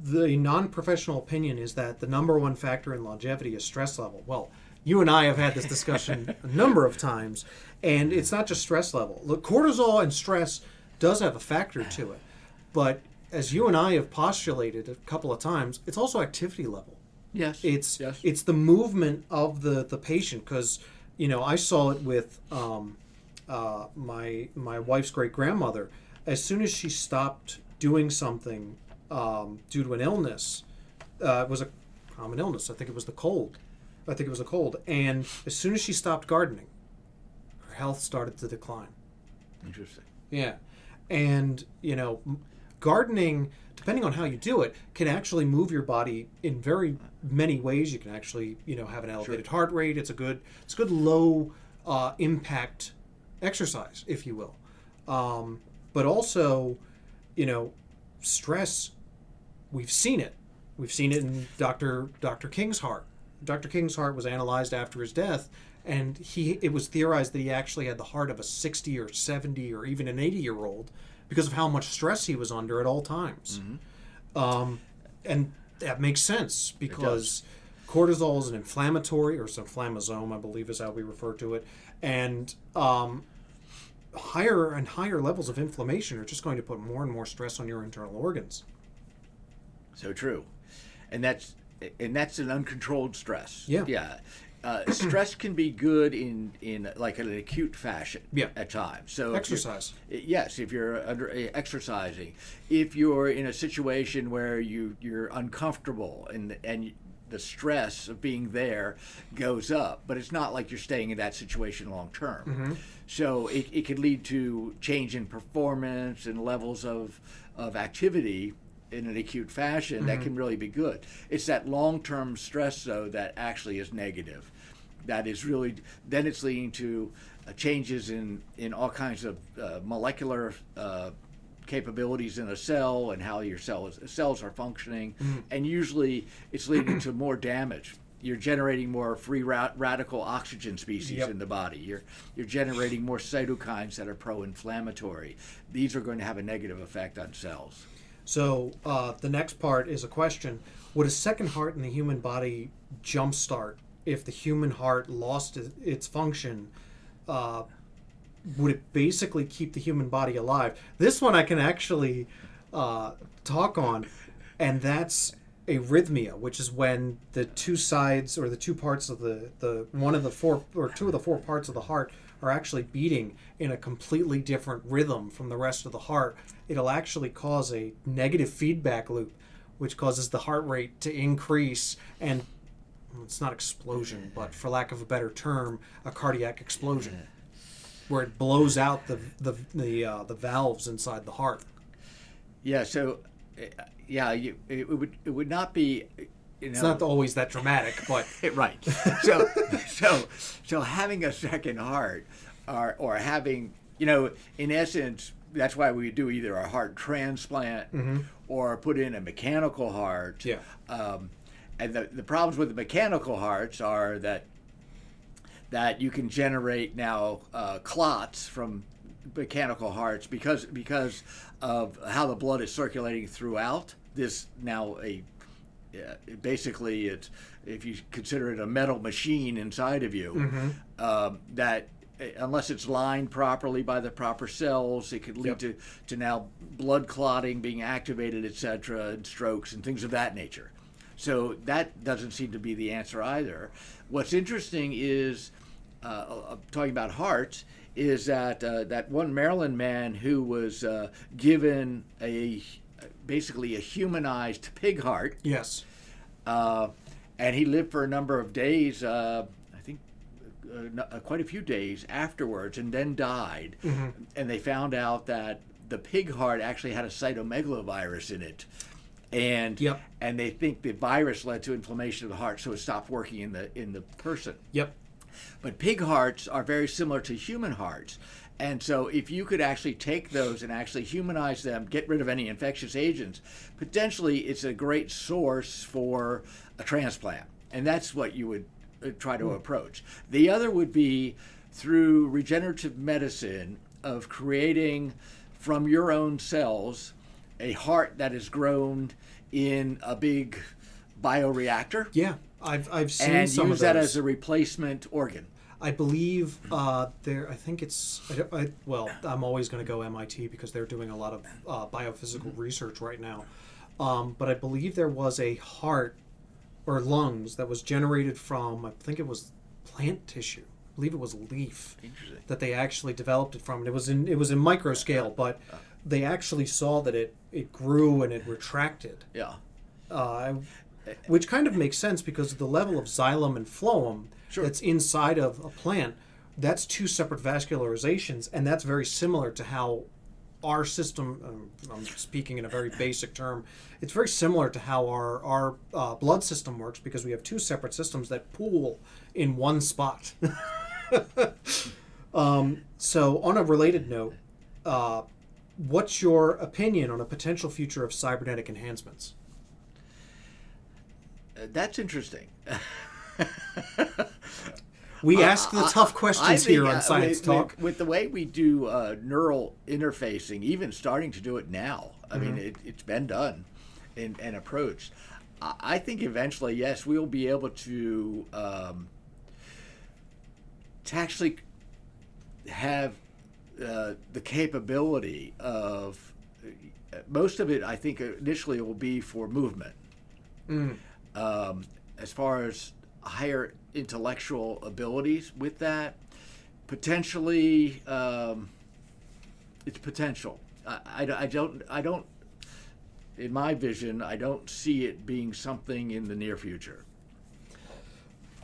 the non-professional opinion is that the number one factor in longevity is stress level. Well, you and I have had this discussion a number of times, and it's not just stress level. Look, cortisol and stress does have a factor to it, but as you and I have postulated a couple of times, it's also activity level. Yes. It's the movement of the patient, because I saw it with my wife's great grandmother. As soon as she stopped doing something due to an illness, it was a common illness. I think it was a cold. And as soon as she stopped gardening, her health started to decline. Interesting. Yeah. And, gardening, depending on how you do it, can actually move your body in very many ways. You can actually, have an elevated heart rate. It's a good low impact exercise, if you will. But also, stress, we've seen it. We've seen it in Dr. King's heart. Dr. King's heart was analyzed after his death, and it was theorized that he actually had the heart of a 60 or 70 or even an 80-year-old because of how much stress he was under at all times. And that makes sense because cortisol is an inflammatory, or it's an inflammasome, I believe is how we refer to it, and higher and higher levels of inflammation are just going to put more and more stress on your internal organs. So true. And that's an uncontrolled stress. Yeah. Stress can be good in like an acute fashion at times. So exercise. If you're exercising, if you're in a situation where you're uncomfortable and the stress of being there goes up, but it's not like you're staying in that situation long term. So it could lead to change in performance and levels of activity in an acute fashion that can really be good. It's that long-term stress, though, that actually is negative. That is really, then it's leading to changes in all kinds of molecular capabilities in a cell and how your cells are functioning. And usually it's leading to more damage. You're generating more free radical oxygen species in the body. You're generating more cytokines that are pro-inflammatory. These are going to have a negative effect on cells. So the next part is a question. Would a second heart in the human body jumpstart if the human heart lost its function? Would it basically keep the human body alive? This one I can actually talk on, and that's arrhythmia, which is when the two sides or the two parts of the one of the four or two of the four parts of the heart are actually beating in a completely different rhythm from the rest of the heart. It'll actually cause a negative feedback loop, which causes the heart rate to increase, and it's not explosion, but for lack of a better term, a cardiac explosion, where it blows out the valves inside the heart. Yeah. So, it would not be. It's not always that dramatic, but right. So having a second heart, or having, in essence, that's why we do either a heart transplant or put in a mechanical heart. And the problems with the mechanical hearts are that that you can generate now clots from mechanical hearts because of how the blood is circulating throughout. This now basically it's, if you consider it a metal machine inside of you, that unless it's lined properly by the proper cells, it could lead to now blood clotting being activated, etc., and strokes and things of that nature. So that doesn't seem to be the answer either. What's interesting is, talking about hearts, is that that one Maryland man who was given basically a humanized pig heart. Yes. And he lived for a number of days, quite a few days afterwards, and then died. And they found out that the pig heart actually had a cytomegalovirus in it. And and they think the virus led to inflammation of the heart, so it stopped working in the person. But pig hearts are very similar to human hearts. And so if you could actually take those and actually humanize them, get rid of any infectious agents, potentially it's a great source for a transplant. And that's what you would try to approach. The other would be through regenerative medicine of creating from your own cells a heart that is grown in a big bioreactor. Yeah, I've seen and some of use those. that as a replacement organ. I believe there. I think it's. Well, I'm always going to go MIT because they're doing a lot of biophysical research right now. But I believe there was a heart or lungs that was generated from. I think it was plant tissue. I believe it was a leaf that they actually developed it from. And it was in micro scale, but they actually saw that it grew and it retracted. Which kind of makes sense because of the level of xylem and phloem that's inside of a plant. That's two separate vascularizations, and that's very similar to how our system, I'm speaking in a very basic term, it's very similar to how our blood system works because we have two separate systems that pool in one spot. So on a related note, what's your opinion on a potential future of cybernetic enhancements? That's interesting. We ask the tough questions here on Science Talk. With the way we do neural interfacing, even starting to do it now, I mean, it's been done and approached. I think eventually, yes, we'll be able to actually have the capability of, most of it, I think, initially will be for movement. As far as higher intellectual abilities with that, potentially, it's potential. I don't, in my vision, I don't see it being something in the near future.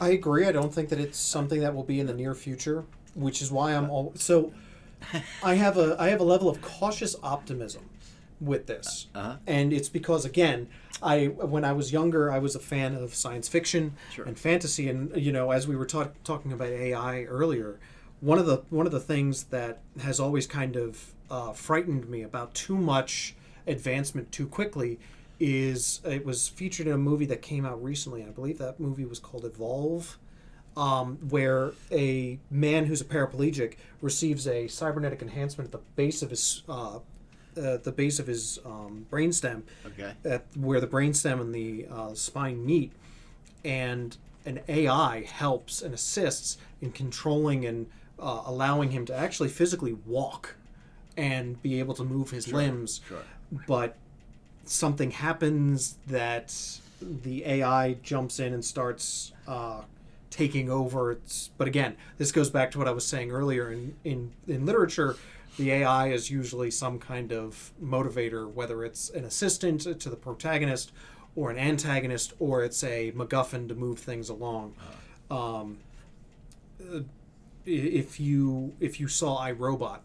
I agree. I don't think that it's something that will be in the near future, which is why I have a level of cautious optimism with this. And it's because, again, when I was younger, I was a fan of science fiction and fantasy, and as we were talking about AI earlier, one of the things that has always kind of frightened me about too much advancement too quickly is it was featured in a movie that came out recently. I believe that movie was called Evolve, where a man who's a paraplegic receives a cybernetic enhancement at the base of his brainstem, where the brainstem and the spine meet, and an AI helps and assists in controlling and allowing him to actually physically walk and be able to move his limbs. But something happens that the AI jumps in and starts taking over. But again, this goes back to what I was saying earlier. In literature, the AI is usually some kind of motivator, whether it's an assistant to the protagonist or an antagonist, or it's a MacGuffin to move things along. If you saw iRobot,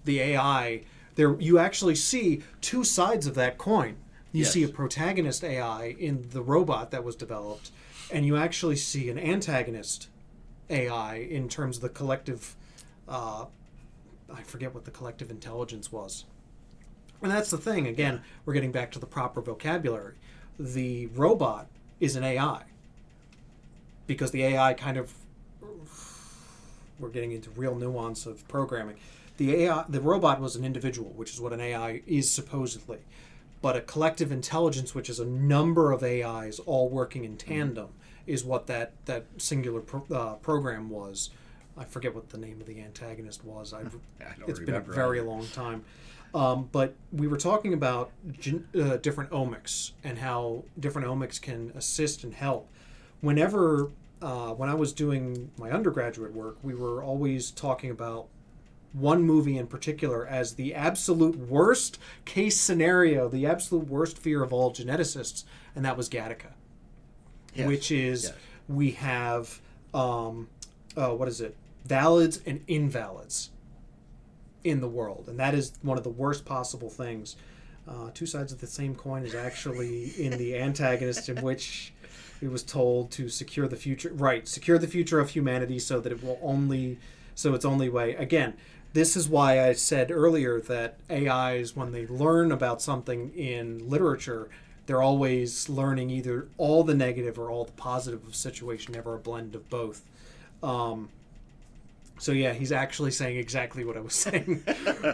the AI, there you actually see two sides of that coin. You see a protagonist AI in the robot that was developed, and you actually see an antagonist AI in terms of the collective. I forget what the collective intelligence was. And that's the thing. Again, we're getting back to the proper vocabulary. The robot is an AI because the AI kind of we're getting into real nuance of programming. The robot was an individual, which is what an AI is supposedly, but a collective intelligence, which is a number of AIs all working in tandem, is what that singular program was. I forget what the name of the antagonist was. It's been a very long time. But we were talking about different omics and how different omics can assist and help. When I was doing my undergraduate work, we were always talking about one movie in particular as the absolute worst case scenario, the absolute worst fear of all geneticists, and that was Gattaca. Yes. Which is, we have, what is it? Valids and invalids in the world, and that is one of the worst possible things. Two sides of the same coin is actually in the antagonist, in which it was told to secure the future of humanity, so that its only way. Again, this is why I said earlier that AIs, when they learn about something in literature, they're always learning either all the negative or all the positive of a situation, never a blend of both. So yeah, he's actually saying exactly what I was saying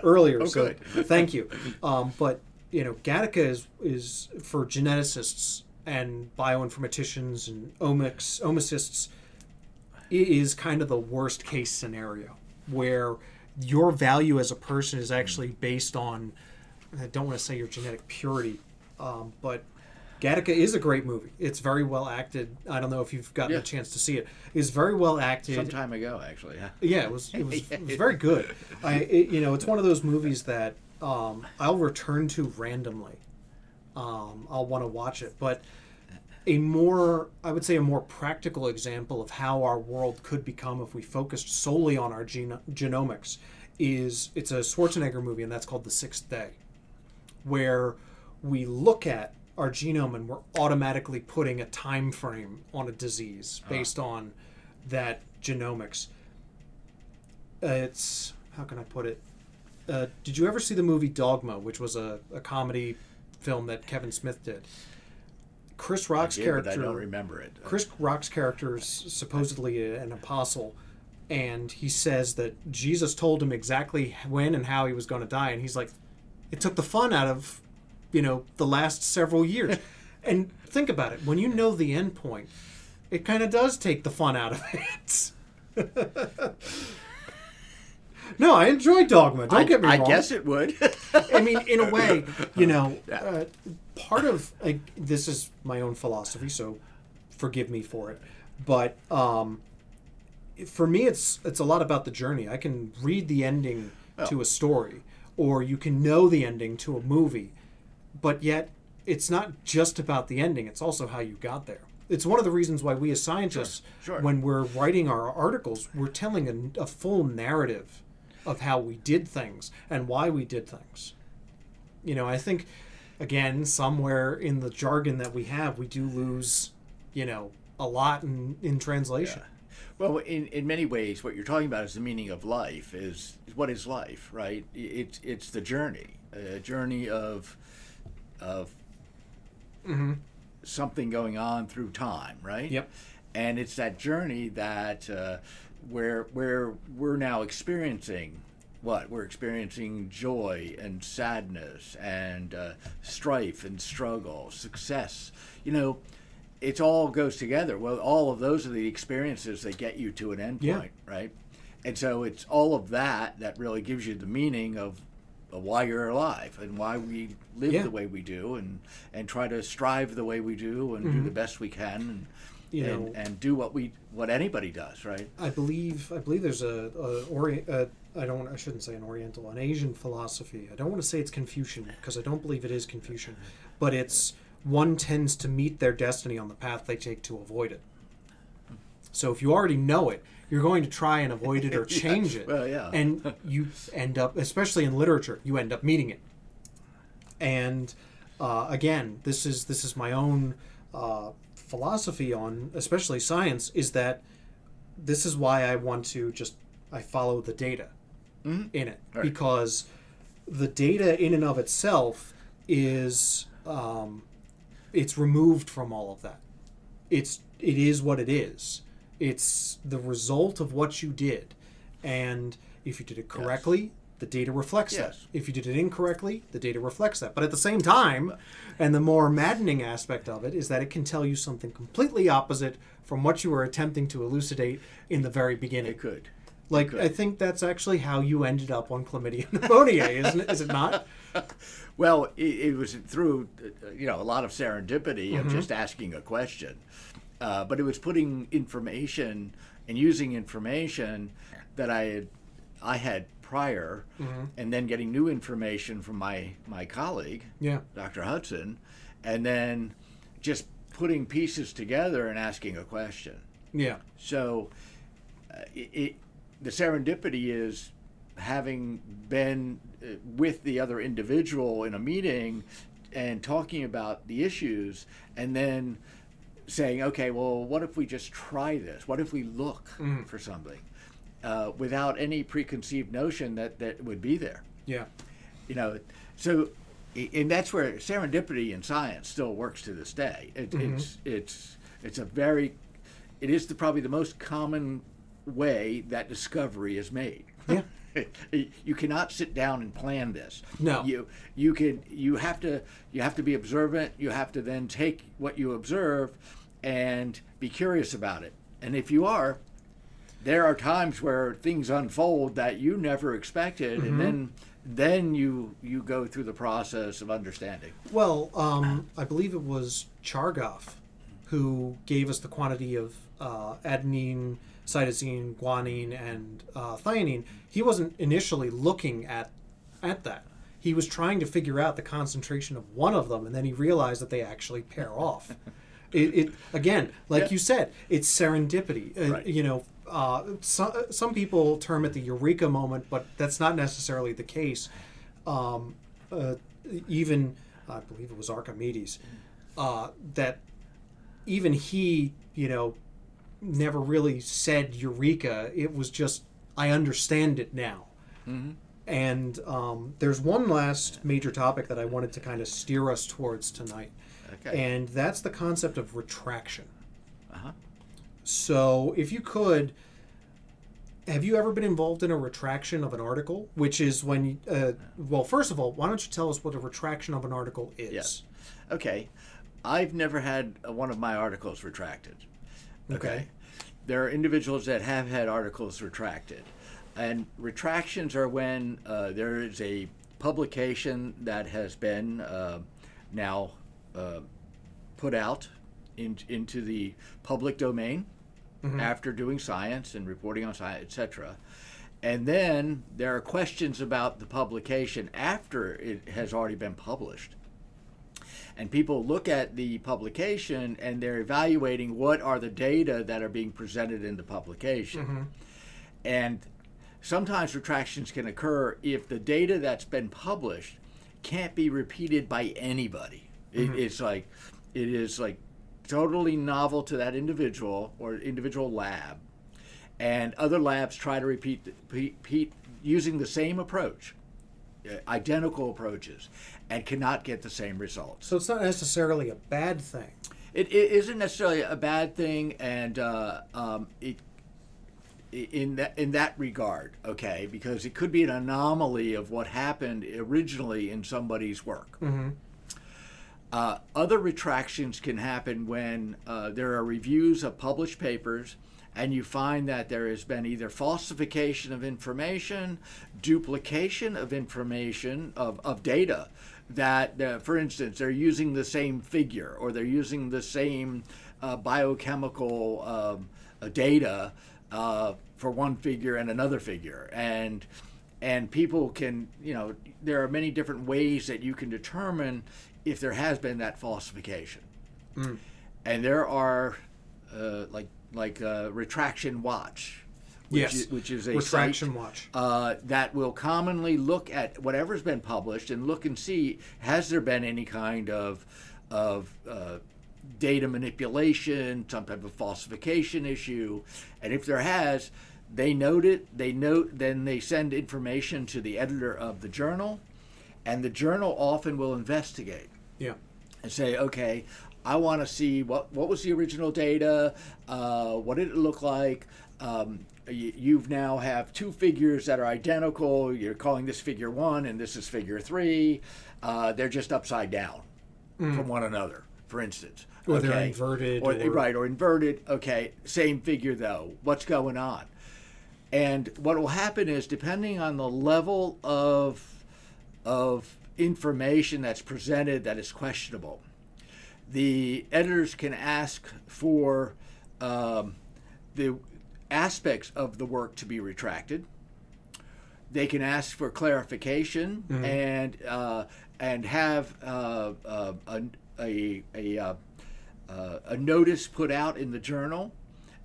earlier. Oh, so good. Thank you. But Gattaca is for geneticists and bioinformaticians and omicists, it is kind of the worst case scenario where your value as a person is actually based on, I don't want to say your genetic purity, but Gattaca is a great movie. It's very well acted. I don't know if you've gotten a chance to see it. It's very well acted. Some time ago, actually. Yeah, it was very good. It's one of those movies that I'll return to randomly. I'll want to watch it, but I would say a more practical example of how our world could become if we focused solely on our genomics it's a Schwarzenegger movie, and that's called The Sixth Day, where we look at our genome and we're automatically putting a time frame on a disease based on that genomics. It's, how can I put it? Did you ever see the movie Dogma, which was a comedy film that Kevin Smith did? Chris Rock's character. But I don't remember it. Chris Rock's character is supposedly an apostle, and he says that Jesus told him exactly when and how he was going to die, and he's like, it took the fun out of, the last several years. And think about it. When you know the end point, it kind of does take the fun out of it. No, I enjoy Dogma. Don't get me wrong. I guess it would. I mean, in a way, part of this is my own philosophy, so forgive me for it. But for me, it's a lot about the journey. I can read the ending to a story, or you can know the ending to a movie, but yet it's not just about the ending. It's also how you got there. It's one of the reasons why we as scientists, when we're writing our articles, we're telling a full narrative of how we did things and why we did things. I think, again, somewhere in the jargon that we have, we do lose, a lot in translation. Yeah. Well, in many ways, what you're talking about is the meaning of life. Is what is life, right? It's the journey, a journey of something going on through time, right? Yep. And it's that journey that where we're now experiencing what? We're experiencing joy and sadness and strife and struggle, success. It all goes together. Well, all of those are the experiences that get you to an end point, right? And so it's all of that really gives you the meaning of why you're alive and why we live the way we do and try to strive the way we do and do the best we can and do what anybody does, right? I believe there's an Asian philosophy. I don't want to say it's Confucian, because I don't believe it is Confucian, but it's one tends to meet their destiny on the path they take to avoid it. So if you already know it, you're going to try and avoid it or change it. Well, yeah. And you end up, especially in literature, you end up meeting it. And again, this is my own philosophy on especially science, is that this is why I follow the data in it. Right. Because the data in and of itself is it's removed from all of that. It is what it is. It's the result of what you did. And if you did it correctly, the data reflects that. Yes. If you did it incorrectly, the data reflects that. But at the same time, and the more maddening aspect of it is that it can tell you something completely opposite from what you were attempting to elucidate in the very beginning. It could. Like, It could. I think that's actually how you ended up on chlamydia pneumonia, isn't it? Is it not? Well, it was through a lot of serendipity of just asking a question, but it was putting information and using information that I had prior, and then getting new information from my colleague, Yeah. Dr. Hudson, and then just putting pieces together and asking a question. Yeah. So the serendipity is having been with the other individual in a meeting and talking about the issues, and then saying, okay, well, what if we just try this? What if we look for something without any preconceived notion that would be there? Yeah. So and that's where serendipity in science still works to this day. It is probably the most common way that discovery is made. Yeah. You cannot sit down and plan this. No. You have to be observant. You have to then take what you observe and be curious about it. And if you are, there are times where things unfold that you never expected, and then you go through the process of understanding. Well, I believe it was Chargaff who gave us the quantity of adenine, cytosine, guanine, and thionine. He wasn't initially looking at that. He was trying to figure out the concentration of one of them, and then he realized that they actually pair off. It again, like you said, it's serendipity. Right. Some people term it the eureka moment, but that's not necessarily the case. Even I believe it was Archimedes that even he, never really said eureka. It was just, I understand it now. And there's one last major topic that I wanted to kind of steer us towards tonight. Okay. And that's the concept of retraction. Uh-huh. So if you could, have you ever been involved in a retraction of an article? Which is when, well, first of all, why don't you tell us what a retraction of an article is? Yes. Okay. I've never had one of my articles retracted. Okay. There are individuals that have had articles retracted. And retractions are when there is a publication that has been now put out into the public domain after doing science and reporting on science, etc. And then there are questions about the publication after it has already been published. And people look at the publication and they're evaluating what are the data that are being presented in the publication. And sometimes retractions can occur if the data that's been published can't be repeated by anybody. It is like totally novel to that individual or individual lab, and other labs try to repeat using the same approach, identical approaches, and cannot get the same results. So it's not necessarily a bad thing. It isn't necessarily a bad thing, and in that regard, okay, because it could be an anomaly of what happened originally in somebody's work. Other retractions can happen when there are reviews of published papers and you find that there has been either falsification of information, duplication of information, of data, that, for instance, they're using the same figure or they're using the same biochemical data for one figure and another figure. And people can, there are many different ways that you can determine if there has been that falsification. And there are like Retraction Watch, which is a Retraction site, Watch that will commonly look at whatever's been published and look and see, has there been any kind of data manipulation, some type of falsification issue, and if there has, they note it. Then they send information to the editor of the journal, and the journal often will investigate. Yeah. And say, okay, I want to see what was the original data, what did it look like. You've now have two figures that are identical. You're calling this figure 1 and this is figure 3. They're just upside down from one another, for instance. Or they're inverted. Or inverted. Okay, same figure though. What's going on? And what will happen is, depending on the level of information that's presented that is questionable, the editors can ask for the aspects of the work to be retracted. They can ask for clarification and have a notice put out in the journal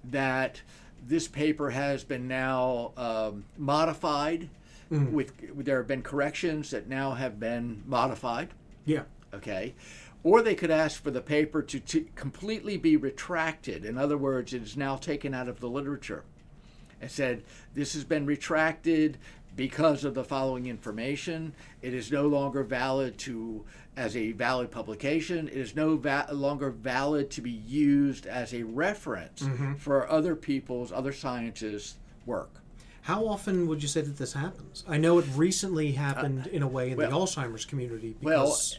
that this paper has been now modified. There have been corrections that now have been modified. Yeah. Okay. Or they could ask for the paper to completely be retracted. In other words, it is now taken out of the literature and said, this has been retracted because of the following information. It is no longer valid as a valid publication. It is no longer valid to be used as a reference for other scientists' work. How often would you say that this happens? I know it recently happened in a way in the Alzheimer's community. Because...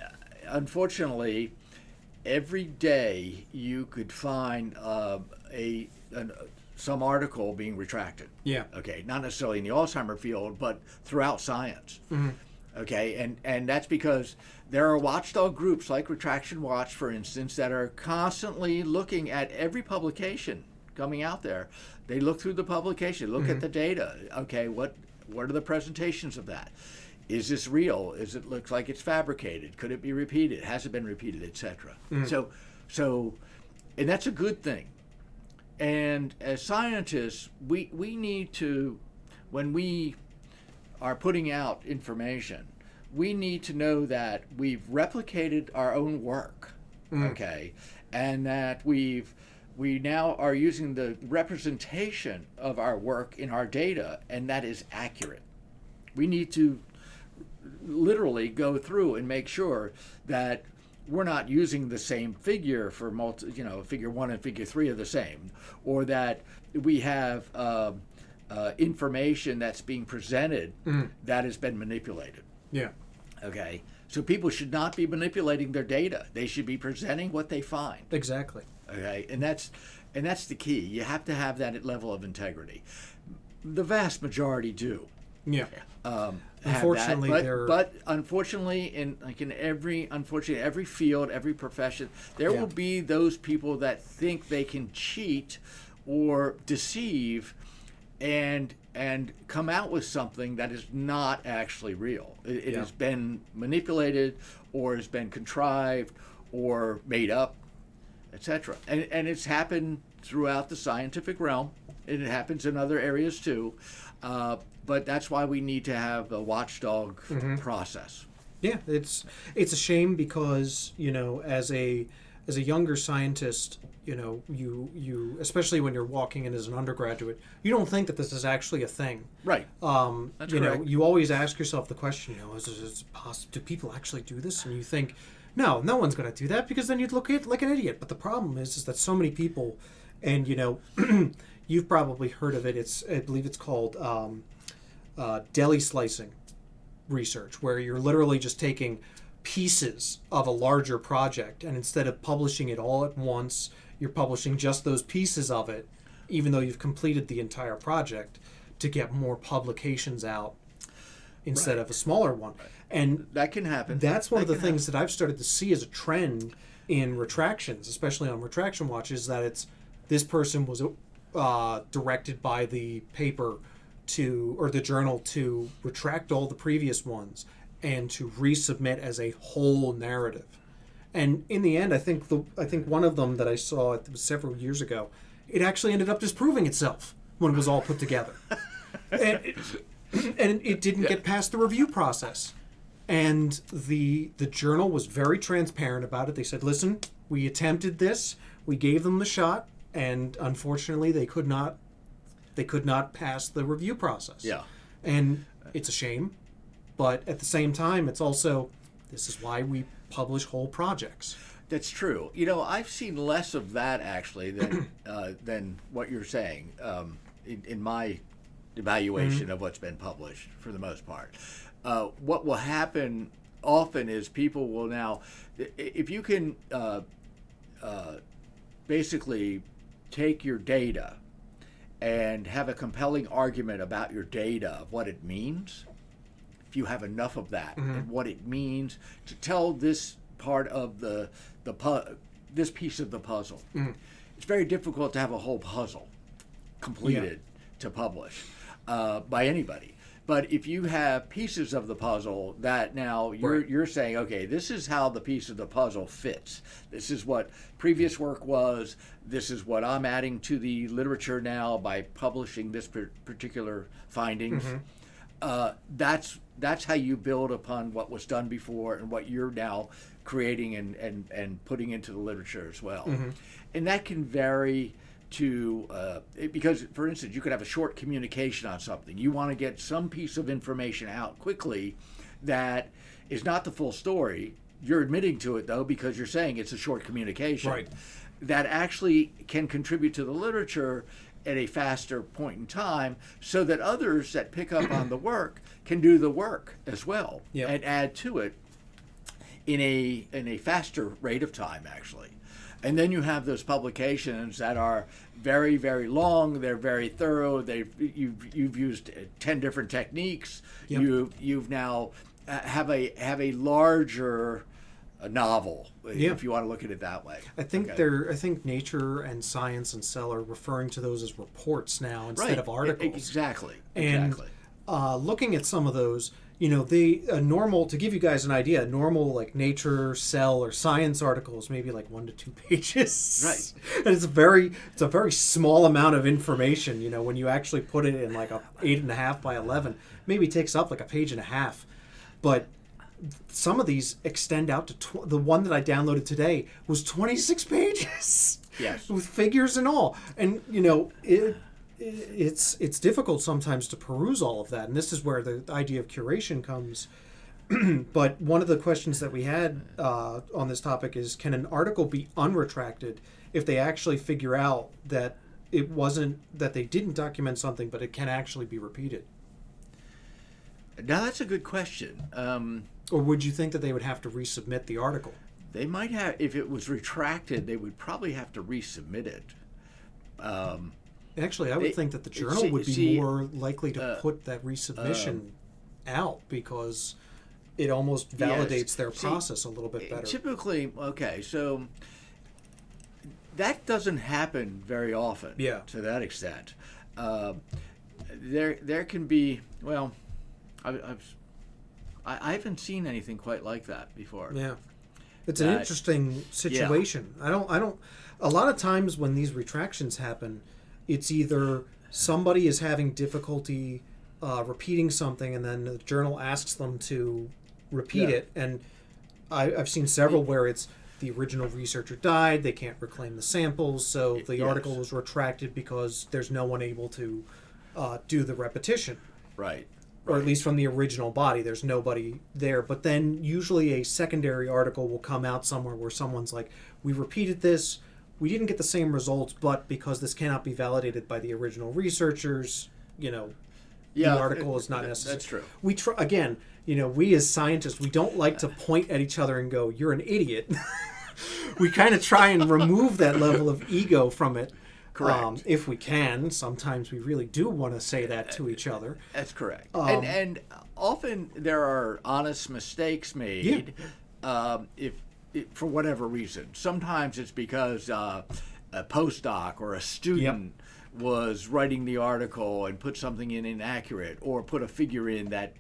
unfortunately, every day you could find some article being retracted. Yeah. Okay, not necessarily in the Alzheimer field, but throughout science. Okay, and that's because there are watchdog groups like Retraction Watch, for instance, that are constantly looking at every publication coming out there. They look through the publication, look at the data. Okay, what are the presentations of that? Is this real? Looks like it's fabricated? Could it be repeated? Has it been repeated, etc.? So, and that's a good thing. And as scientists, we need to, when we are putting out information, we need to know that we've replicated our own work, okay, and that we now are using the representation of our work in our data, and that is accurate. We need to literally go through and make sure that we're not using the same figure for figure 1 and figure 3 are the same, or that we have information that's being presented that has been manipulated. Yeah. Okay. So people should not be manipulating their data. They should be presenting what they find. Exactly. Okay. And that's the key. You have to have that level of integrity. The vast majority do. Yeah. Unfortunately, but unfortunately, in every field, every profession, there will be those people that think they can cheat or deceive and come out with something that is not actually real. It has been manipulated, or has been contrived, or made up, etc. And it's happened throughout the scientific realm. And it happens in other areas too. But that's why we need to have a watchdog process. Yeah, it's a shame because, as a younger scientist, you especially when you're walking in as an undergraduate, you don't think that this is actually a thing. Right. That's correct. You always ask yourself the question, is it possible? Do people actually do this? And you think, no one's going to do that, because then you'd look like an idiot. But the problem is that so many people, and you've probably heard of it. I believe it's called deli slicing research, where you're literally just taking pieces of a larger project, and instead of publishing it all at once, you're publishing just those pieces of it, even though you've completed the entire project, to get more publications out instead of a smaller one. Right. And that can happen. That's one of the things that I've started to see as a trend in retractions, especially on Retraction Watch, is that this person was directed by the paper or the journal to retract all the previous ones and to resubmit as a whole narrative. And in the end, I think one of them that I saw, it was several years ago, it actually ended up disproving itself when it was all put together. And it didn't get past the review process. And the journal was very transparent about it. They said, listen, we attempted this, we gave them the shot, and unfortunately they could not pass the review process. Yeah. And it's a shame, but at the same time, it's also, this is why we publish whole projects. That's true. I've seen less of that actually than what you're saying in my evaluation of what's been published for the most part. What will happen often is people will now, if you can basically take your data and have a compelling argument about your data of what it means, if you have enough of that and what it means to tell this part of this piece of the puzzle. It's very difficult to have a whole puzzle completed to publish by anybody. But if you have pieces of the puzzle that now you're saying, okay, this is how the piece of the puzzle fits. This is what previous work was. This is what I'm adding to the literature now by publishing this particular findings. That's how you build upon what was done before and what you're now creating and putting into the literature as well. And that can vary to because, for instance, you could have a short communication on something. You want to get some piece of information out quickly that is not the full story. You're admitting to it, though, because you're saying it's a short communication. Right. That actually can contribute to the literature at a faster point in time so that others that pick up on the work can do the work as well and add to it in a faster rate of time, actually. And then you have those publications that are very, very long. They're very thorough. You've used 10 different techniques. You've now have a larger novel, if you want to look at it that way. I think Nature and Science and Cell are referring to those as reports now instead of articles. Exactly. And looking at some of those, to give you guys an idea, normal like Nature, Cell, or Science articles maybe like 1 to 2 pages. Right. And it's a very small amount of information. When you actually put it in like a 8.5 by 11, maybe takes up like a page and a half. But some of these extend out to the one that I downloaded today was 26 pages. Yes. With figures and all. And it's difficult sometimes to peruse all of that, and this is where the idea of curation comes. But one of the questions that we had on this topic is, can an article be unretracted if they actually figure out that it wasn't, that they didn't document something, but it can actually be repeated? Now that's a good question. Or would you think that they would have to resubmit the article? They might have, if it was retracted, they would probably have to resubmit it. Actually, I would think that the journal would be more likely to put that resubmission out, because it almost validates their process a little bit better. Typically, so that doesn't happen very often to that extent. There can be, I haven't seen anything quite like that before. Yeah. It's an interesting situation. I don't a lot of times when these retractions happen, it's either somebody is having difficulty repeating something, and then the journal asks them to repeat it. And I've seen several where it's the original researcher died, they can't reclaim the samples, so the article was retracted because there's no one able to do the repetition. Right. Or at least from the original body, there's nobody there. But then usually a secondary article will come out somewhere where someone's like, we repeated this, we didn't get the same results, but because this cannot be validated by the original researchers, the article is not necessary. That's true. We again, we as scientists, we don't like to point at each other and go, you're an idiot. We kind of try and remove that level of ego from it. Correct. If we can. Sometimes we really do want to say that to each other. That's correct. And often there are honest mistakes made if for whatever reason. Sometimes it's because a postdoc or a student was writing the article and put something in inaccurate, or put a figure in that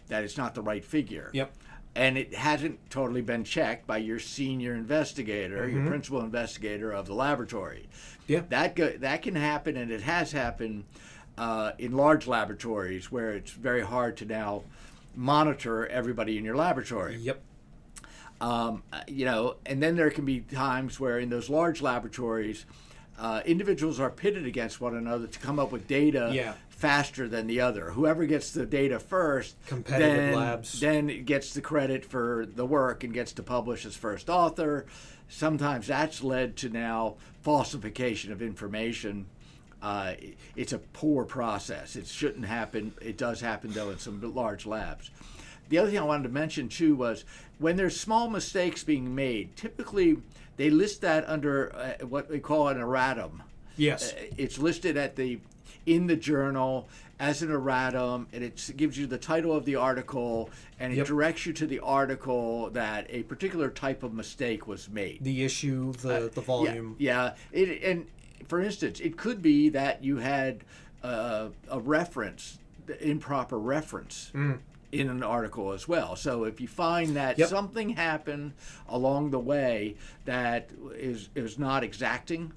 it's not the right figure. Yep. And it hasn't totally been checked by your senior investigator, your principal investigator of the laboratory. Yeah. That can happen, and it has happened in large laboratories where it's very hard to now monitor everybody in your laboratory. Yep. And then there can be times where in those large laboratories, individuals are pitted against one another to come up with data faster than the other. Whoever gets the data first, competitive labs, then gets the credit for the work and gets to publish as first author. Sometimes that's led to now falsification of information. It's a poor process. It shouldn't happen. It does happen, though, in some large labs. The other thing I wanted to mention, too, was when there's small mistakes being made, typically they list that under what we call an erratum. Yes. It's listed in the journal as an erratum, and it gives you the title of the article, and it directs you to the article that a particular type of mistake was made. The issue, the volume. Yeah. And for instance, it could be that you had a reference, improper reference. In an article as well. So if you find that something happened along the way that is not exacting,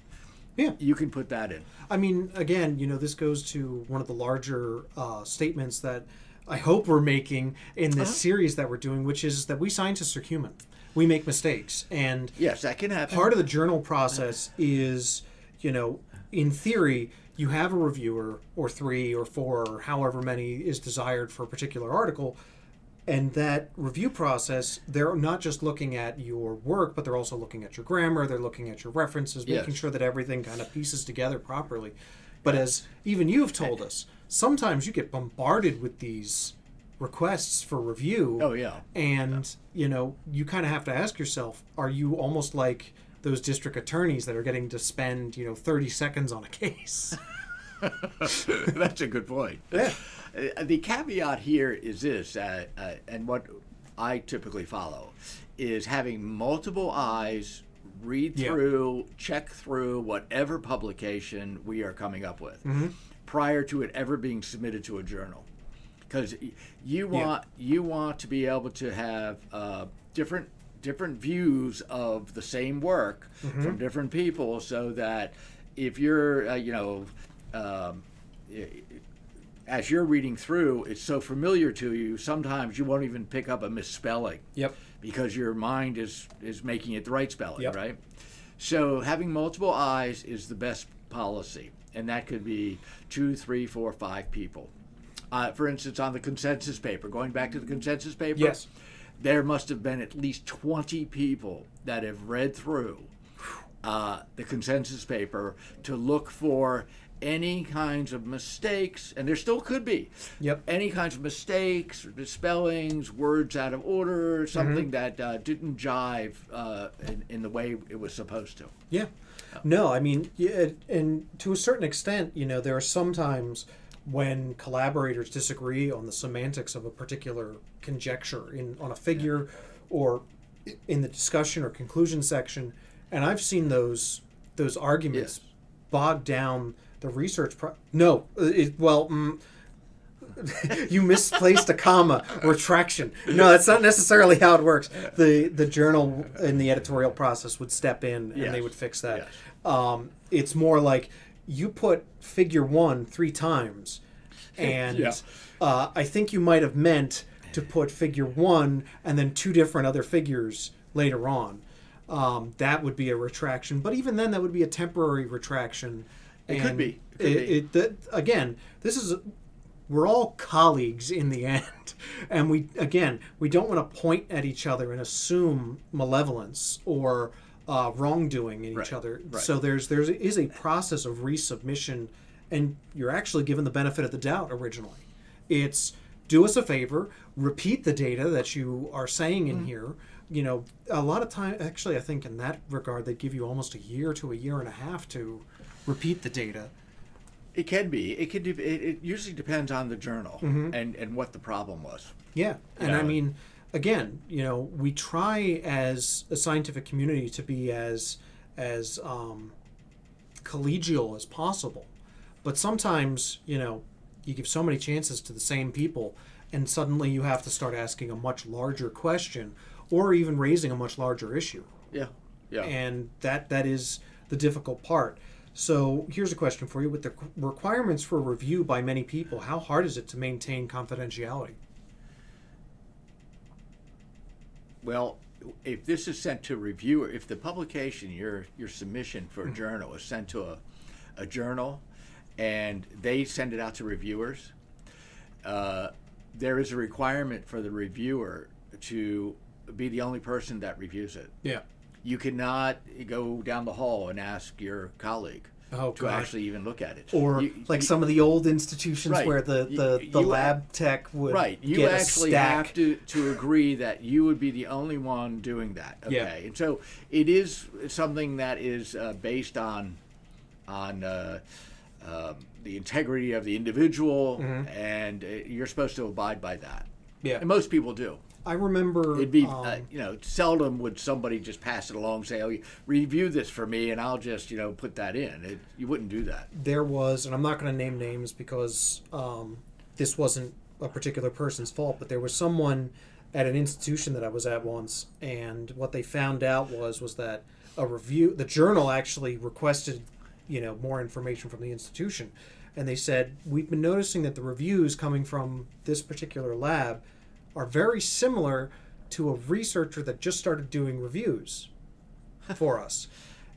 you can put that in. I mean, again, this goes to one of the larger statements that I hope we're making in this series that we're doing, which is that we scientists are human. We make mistakes. And yes, that can happen. Part of the journal process is, in theory, you have a reviewer or 3 or 4 or however many is desired for a particular article, and that review process, they're not just looking at your work, but they're also looking at your grammar, they're looking at your references, making sure that everything kind of pieces together properly. But as even you've told us, sometimes you get bombarded with these requests for review. Oh, yeah. And, you kind of have to ask yourself, are you almost like those district attorneys that are getting to spend 30 seconds on a case? That's a good point. Yeah. The caveat here is this, and what I typically follow, is having multiple eyes read through, check through whatever publication we are coming up with prior to it ever being submitted to a journal. Because you want to be able to have different views of the same work from different people, so that if you're as you're reading through, it's so familiar to you, sometimes you won't even pick up a misspelling. Because your mind is making it the right spelling, right? So having multiple eyes is the best policy, and that could be 2, 3, 4, 5 people. For instance, on the consensus paper, going back to the consensus paper, there must have been at least 20 people that have read through the consensus paper to look for any kinds of mistakes, and there still could be any kinds of mistakes, misspellings, words out of order, something that didn't jive in the way it was supposed to. No, I mean, and to a certain extent, there are some times when collaborators disagree on the semantics of a particular conjecture on a figure or in the discussion or conclusion section, and I've seen those arguments bog down the research. You misplaced a comma. Retraction. No, that's not necessarily how it works. The journal in the editorial process would step in and they would fix that. It's more like you put figure 1 3 times, and I think you might have meant to put figure 1 and then 2 different other figures later on. That would be a retraction, but even then, that would be a temporary retraction. It could be. Again, we're all colleagues in the end, and we don't want to point at each other and assume malevolence or wrongdoing in each other. So there is a process of resubmission, and you're actually given the benefit of the doubt originally. It's do us a favor, repeat the data that you are saying in here. A lot of time, actually, I think in that regard, they give you almost a year to a year and a half to repeat the data. It can be. It usually depends on the journal and what the problem was. Yeah, and I mean, again, we try as a scientific community to be as collegial as possible, but sometimes you give so many chances to the same people, and suddenly you have to start asking a much larger question, or even raising a much larger issue. Yeah. And that is the difficult part. So here's a question for you. With the requirements for review by many people, how hard is it to maintain confidentiality? Well, if this is sent to a reviewer, if the publication, your submission for a journal is sent to a journal, and they send it out to reviewers, there is a requirement for the reviewer to be the only person that reviews it. Yeah. You cannot go down the hall and ask your colleague to actually even look at it. Or some of the old institutions right. where the lab tech would right. You get actually a stack. have to agree that you would be the only one doing that. Okay. Yeah. And so it is something that is based on the integrity of the individual, and you're supposed to abide by that. Yeah. And most people do. I remember it'd be seldom would somebody just pass it along and say, "Oh, review this for me," and I'll just put that in. You wouldn't do that. There was, and I'm not going to name names because this wasn't a particular person's fault, but there was someone at an institution that I was at once, and what they found out was that the journal actually requested more information from the institution, and they said, we've been noticing that the reviews coming from this particular lab are very similar to a researcher that just started doing reviews for us.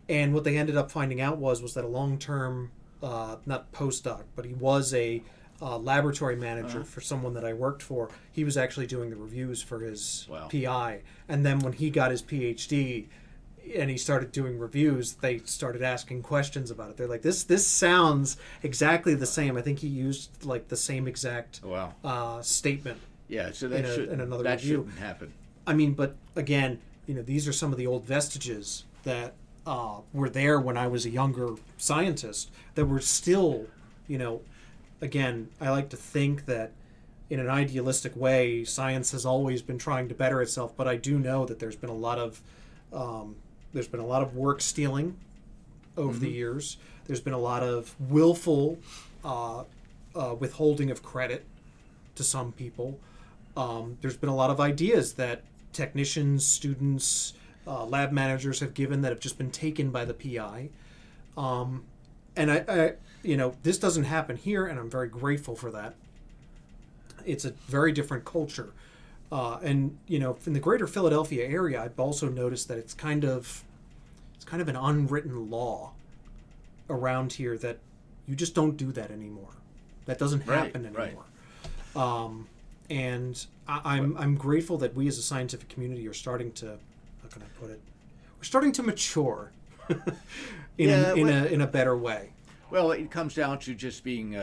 And what they ended up finding out was that a long-term, not postdoc, but he was a laboratory manager for someone that I worked for. He was actually doing the reviews for his PI. And then when he got his PhD and he started doing reviews, they started asking questions about it. They're like, this sounds exactly the same. I think he used like the same exact statement. Yeah, so that shouldn't happen. I mean, but again, these are some of the old vestiges that were there when I was a younger scientist that were still, again, I like to think that in an idealistic way, science has always been trying to better itself, but I do know that there's been a lot of work stealing over the years. There's been a lot of willful withholding of credit to some people. There's been a lot of ideas that technicians, students, lab managers have given that have just been taken by the PI. And I this doesn't happen here, and I'm very grateful for that. It's a very different culture. And in the greater Philadelphia area, I've also noticed that it's kind of an unwritten law around here that you just don't do that anymore. That doesn't happen anymore. Right. And I'm grateful that we as a scientific community are starting to, how can I put it? We're starting to mature in a better way. Well, it comes down to just being,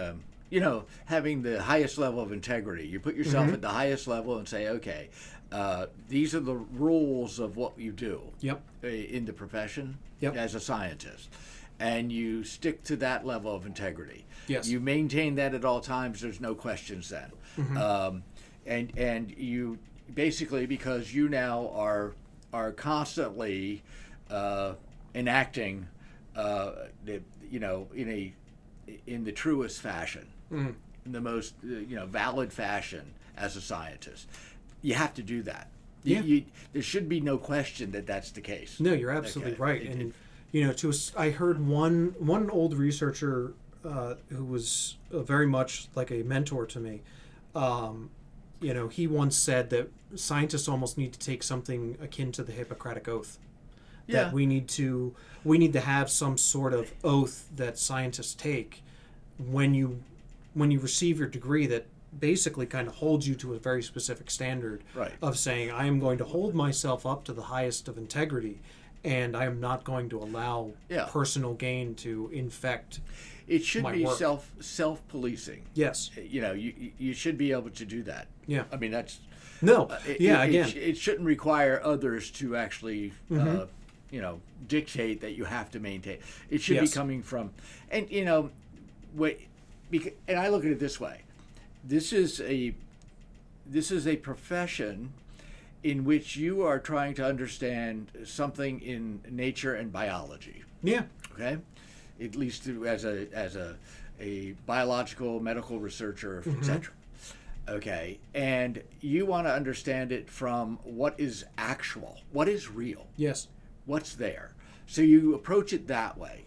having the highest level of integrity. You put yourself at the highest level and say, okay, these are the rules of what you do in the profession as a scientist. And you stick to that level of integrity. Yes. You maintain that at all times. There's no questions then. And you basically, because you now are constantly enacting, in the truest fashion, in the most valid fashion as a scientist. You have to do that. There should be no question that that's the case. No, you're absolutely right. And I heard one old researcher who was very much like a mentor to me. He once said that scientists almost need to take something akin to the Hippocratic Oath. That we need to have some sort of oath that scientists take when you receive your degree that basically kind of holds you to a very specific standard of saying, I am going to hold myself up to the highest of integrity, and I am not going to allow personal gain to infect it should my be work. self-policing. Yes. You should be able to do that. Yeah. I mean, that's... No. It shouldn't require others to actually, dictate that you have to maintain. It should be coming from... And, and I look at it this way. This is a profession in which you are trying to understand something in nature and biology. Yeah. Okay? At least as a biological medical researcher, etc. Okay, and you want to understand it from what is actual, what is real. Yes. What's there. So you approach it that way.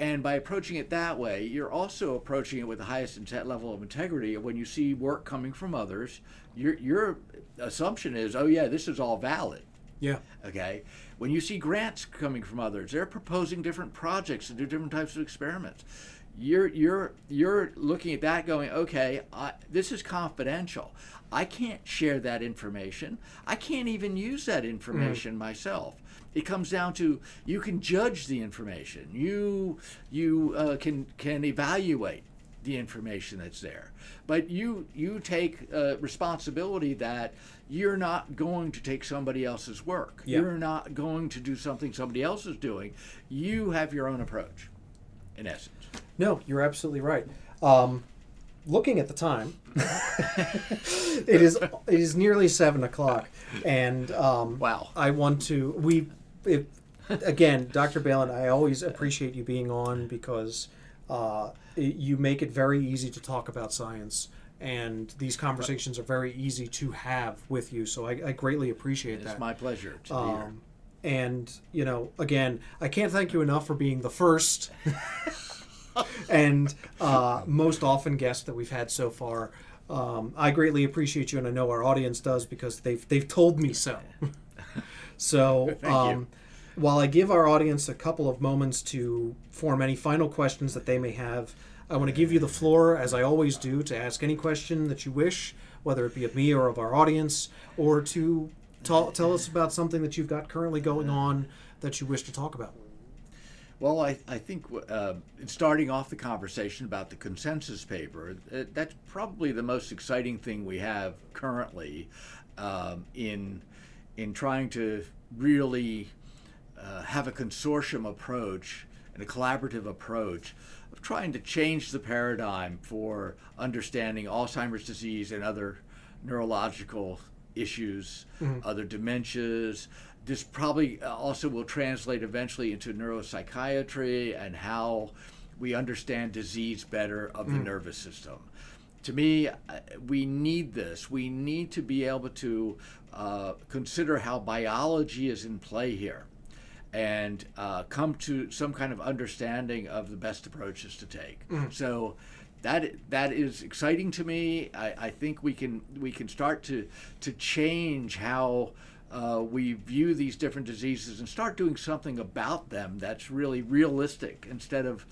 And by approaching it that way, you're also approaching it with the highest level of integrity. When you see work coming from others, your assumption is, oh yeah, this is all valid. Yeah. Okay, when you see grants coming from others, they're proposing different projects to do different types of experiments. You're looking at that, going, okay, this is confidential. I can't share that information. I can't even use that information myself. It comes down to, you can judge the information. You can evaluate the information that's there, but you take responsibility that you're not going to take somebody else's work. Yeah. You're not going to do something somebody else is doing. You have your own approach, in essence. No, you're absolutely right. Looking at the time, it is nearly 7:00, and Wow. I want to again, Dr. Balin, I always appreciate you being on because you make it very easy to talk about science, and these conversations are very easy to have with you. So I greatly appreciate that. It's my pleasure to be here. And again, I can't thank you enough for being the first and most often guest that we've had so far. I greatly appreciate you, and I know our audience does because they've told me so. So Thank you. while I give our audience a couple of moments to form any final questions that they may have, I want to give you the floor, as I always do, to ask any question that you wish, whether it be of me or of our audience, or to tell us about something that you've got currently going on that you wish to talk about. Well, I think starting off the conversation about the consensus paper, that's probably the most exciting thing we have currently in trying to really have a consortium approach and a collaborative approach of trying to change the paradigm for understanding Alzheimer's disease and other neurological issues, other dementias. This probably also will translate eventually into neuropsychiatry and how we understand disease better of the nervous system. To me, we need this. We need to be able to consider how biology is in play here and come to some kind of understanding of the best approaches to take. So that is exciting to me. I think we can start to change how we view these different diseases and start doing something about them that's really realistic instead of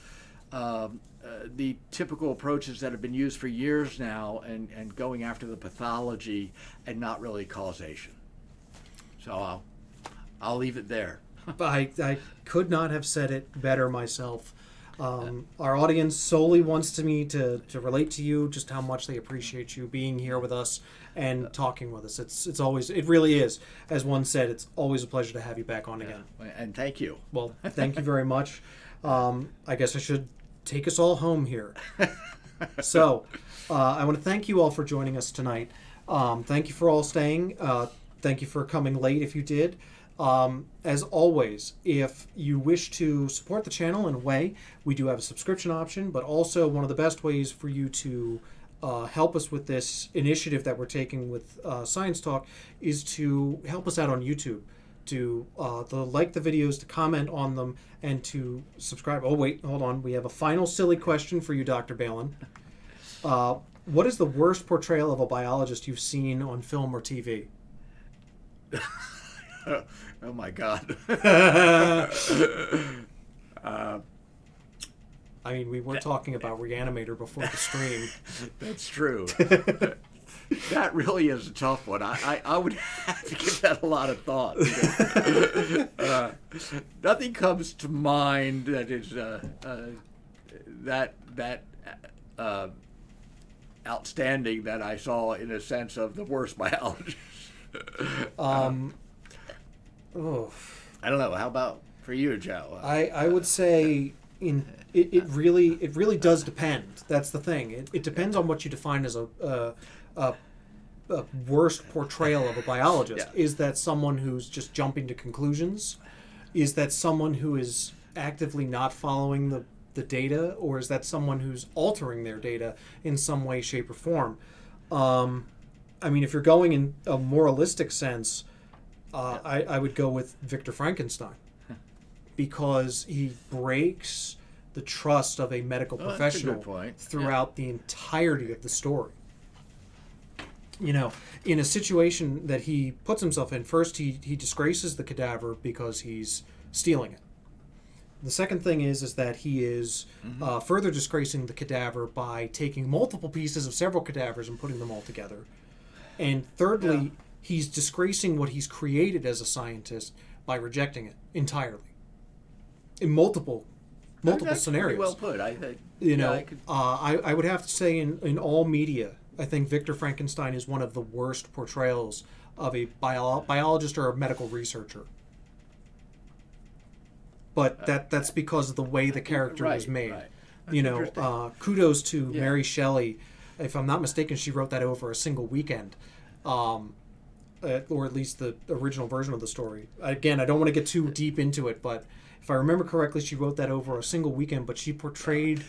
the typical approaches that have been used for years now and going after the pathology and not really causation. So I'll leave it there. I could not have said it better myself. Our audience solely wants me to relate to you, just how much they appreciate you being here with us and talking with us. It really is. As one said, it's always a pleasure to have you back on again. And thank you. Well, thank you very much. I guess I should take us all home here. So, I want to thank you all for joining us tonight. Thank you for all staying. Thank you for coming late if you did. As always, if you wish to support the channel in a way, we do have a subscription option, but also one of the best ways for you to help us with this initiative that we're taking with Science Talk is to help us out on YouTube, to like the videos, to comment on them, and to subscribe. Oh, wait, hold on. We have a final silly question for you, Dr. Balin. What is the worst portrayal of a biologist you've seen on film or TV? Oh my God. I mean, we were talking about Reanimator before the stream. That's true. That really is a tough one. I would have to give that a lot of thought. Nothing comes to mind that is that outstanding that I saw in a sense of the worst biologist. Oh. I don't know. How about for you, Joe? I would say it really does depend. That's the thing. It depends on what you define as a worst portrayal of a biologist. Yeah. Is that someone who's just jumping to conclusions? Is that someone who is actively not following the data, or is that someone who's altering their data in some way, shape, or form? I mean, if you're going in a moralistic sense, I would go with Victor Frankenstein because he breaks the trust of a medical professional that's a good point. throughout the entirety of the story. You know, in a situation that he puts himself in, first he disgraces the cadaver because he's stealing it. The second thing is that he is further disgracing the cadaver by taking multiple pieces of several cadavers and putting them all together. And thirdly, he's disgracing what he's created as a scientist by rejecting it entirely. In multiple That's scenarios. Well put. I think. I would have to say in all media, I think Victor Frankenstein is one of the worst portrayals of a biologist or a medical researcher. But that's because of the way the character was made. Right. Kudos to Mary Shelley. If I'm not mistaken, she wrote that over a single weekend. Or at least the original version of the story. Again, I don't want to get too deep into it, but if I remember correctly, she wrote that over a single weekend, but she portrayed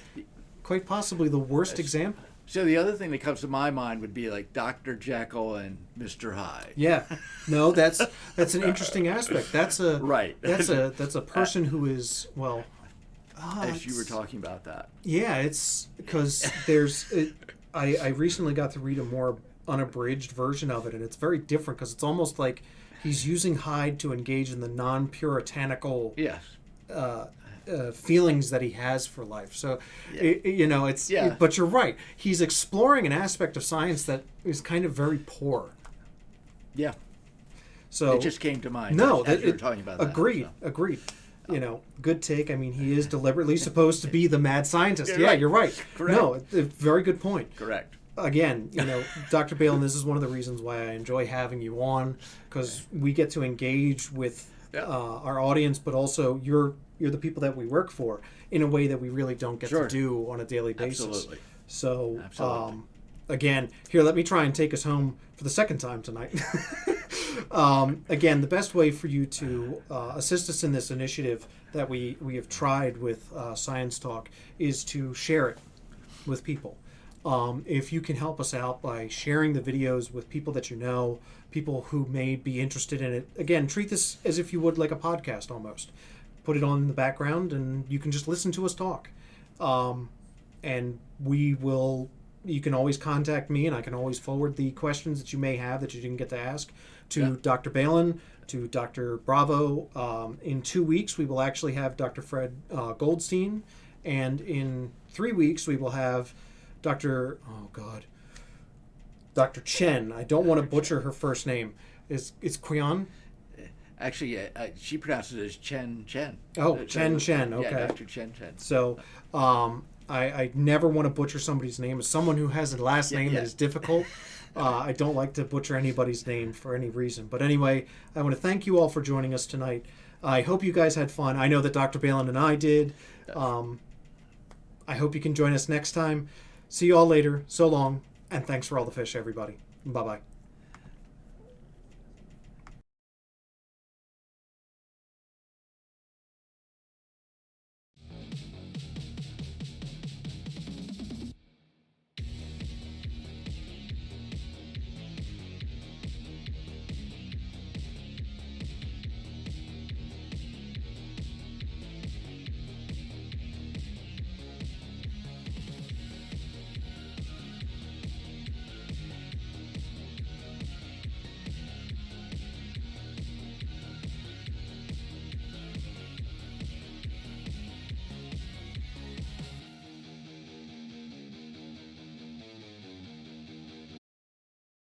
quite possibly the worst example. So the other thing that comes to my mind would be like Dr. Jekyll and Mr. Hyde. Yeah. No, that's an interesting aspect. That's a right. That's a person who is, well, as you were talking about that. Yeah, it's because I recently got to read a more unabridged version of it, and it's very different because it's almost like he's using Hyde to engage in the non-puritanical feelings that he has for life. So, but you're right. He's exploring an aspect of science that is kind of very poor. Yeah. So it just came to mind. No, as you were talking about that. Agreed. Good take. I mean, he is deliberately supposed to be the mad scientist. Yeah, you're right. Correct. No, very good point. Correct. Again, Dr. Balin, this is one of the reasons why I enjoy having you on, because we get to engage with our audience, but also you're the people that we work for in a way that we really don't get to do on a daily basis. Absolutely. So, again, here, let me try and take us home for the second time tonight. Again, the best way for you to assist us in this initiative that we have tried with Science Talk is to share it with people. If you can help us out by sharing the videos with people that you know, people who may be interested in it, again, treat this as if you would like a podcast almost. Put it on in the background and you can just listen to us talk. And you can always contact me and I can always forward the questions that you may have that you didn't get to ask to Dr. Balin, to Dr. Bravo. In 2 weeks, we will actually have Dr. Fred Goldstein. And in 3 weeks, we will have Dr. Chen. I don't want to butcher her first name. It's Qian? Actually, she pronounces it as Chen. Oh, Chen. Okay. Yeah, Dr. Chen. So, I never want to butcher somebody's name. As someone who has a last name that is difficult, I don't like to butcher anybody's name for any reason. But anyway, I want to thank you all for joining us tonight. I hope you guys had fun. I know that Dr. Balin and I did. I hope you can join us next time. See you all later. So long, and thanks for all the fish, everybody. Bye-bye.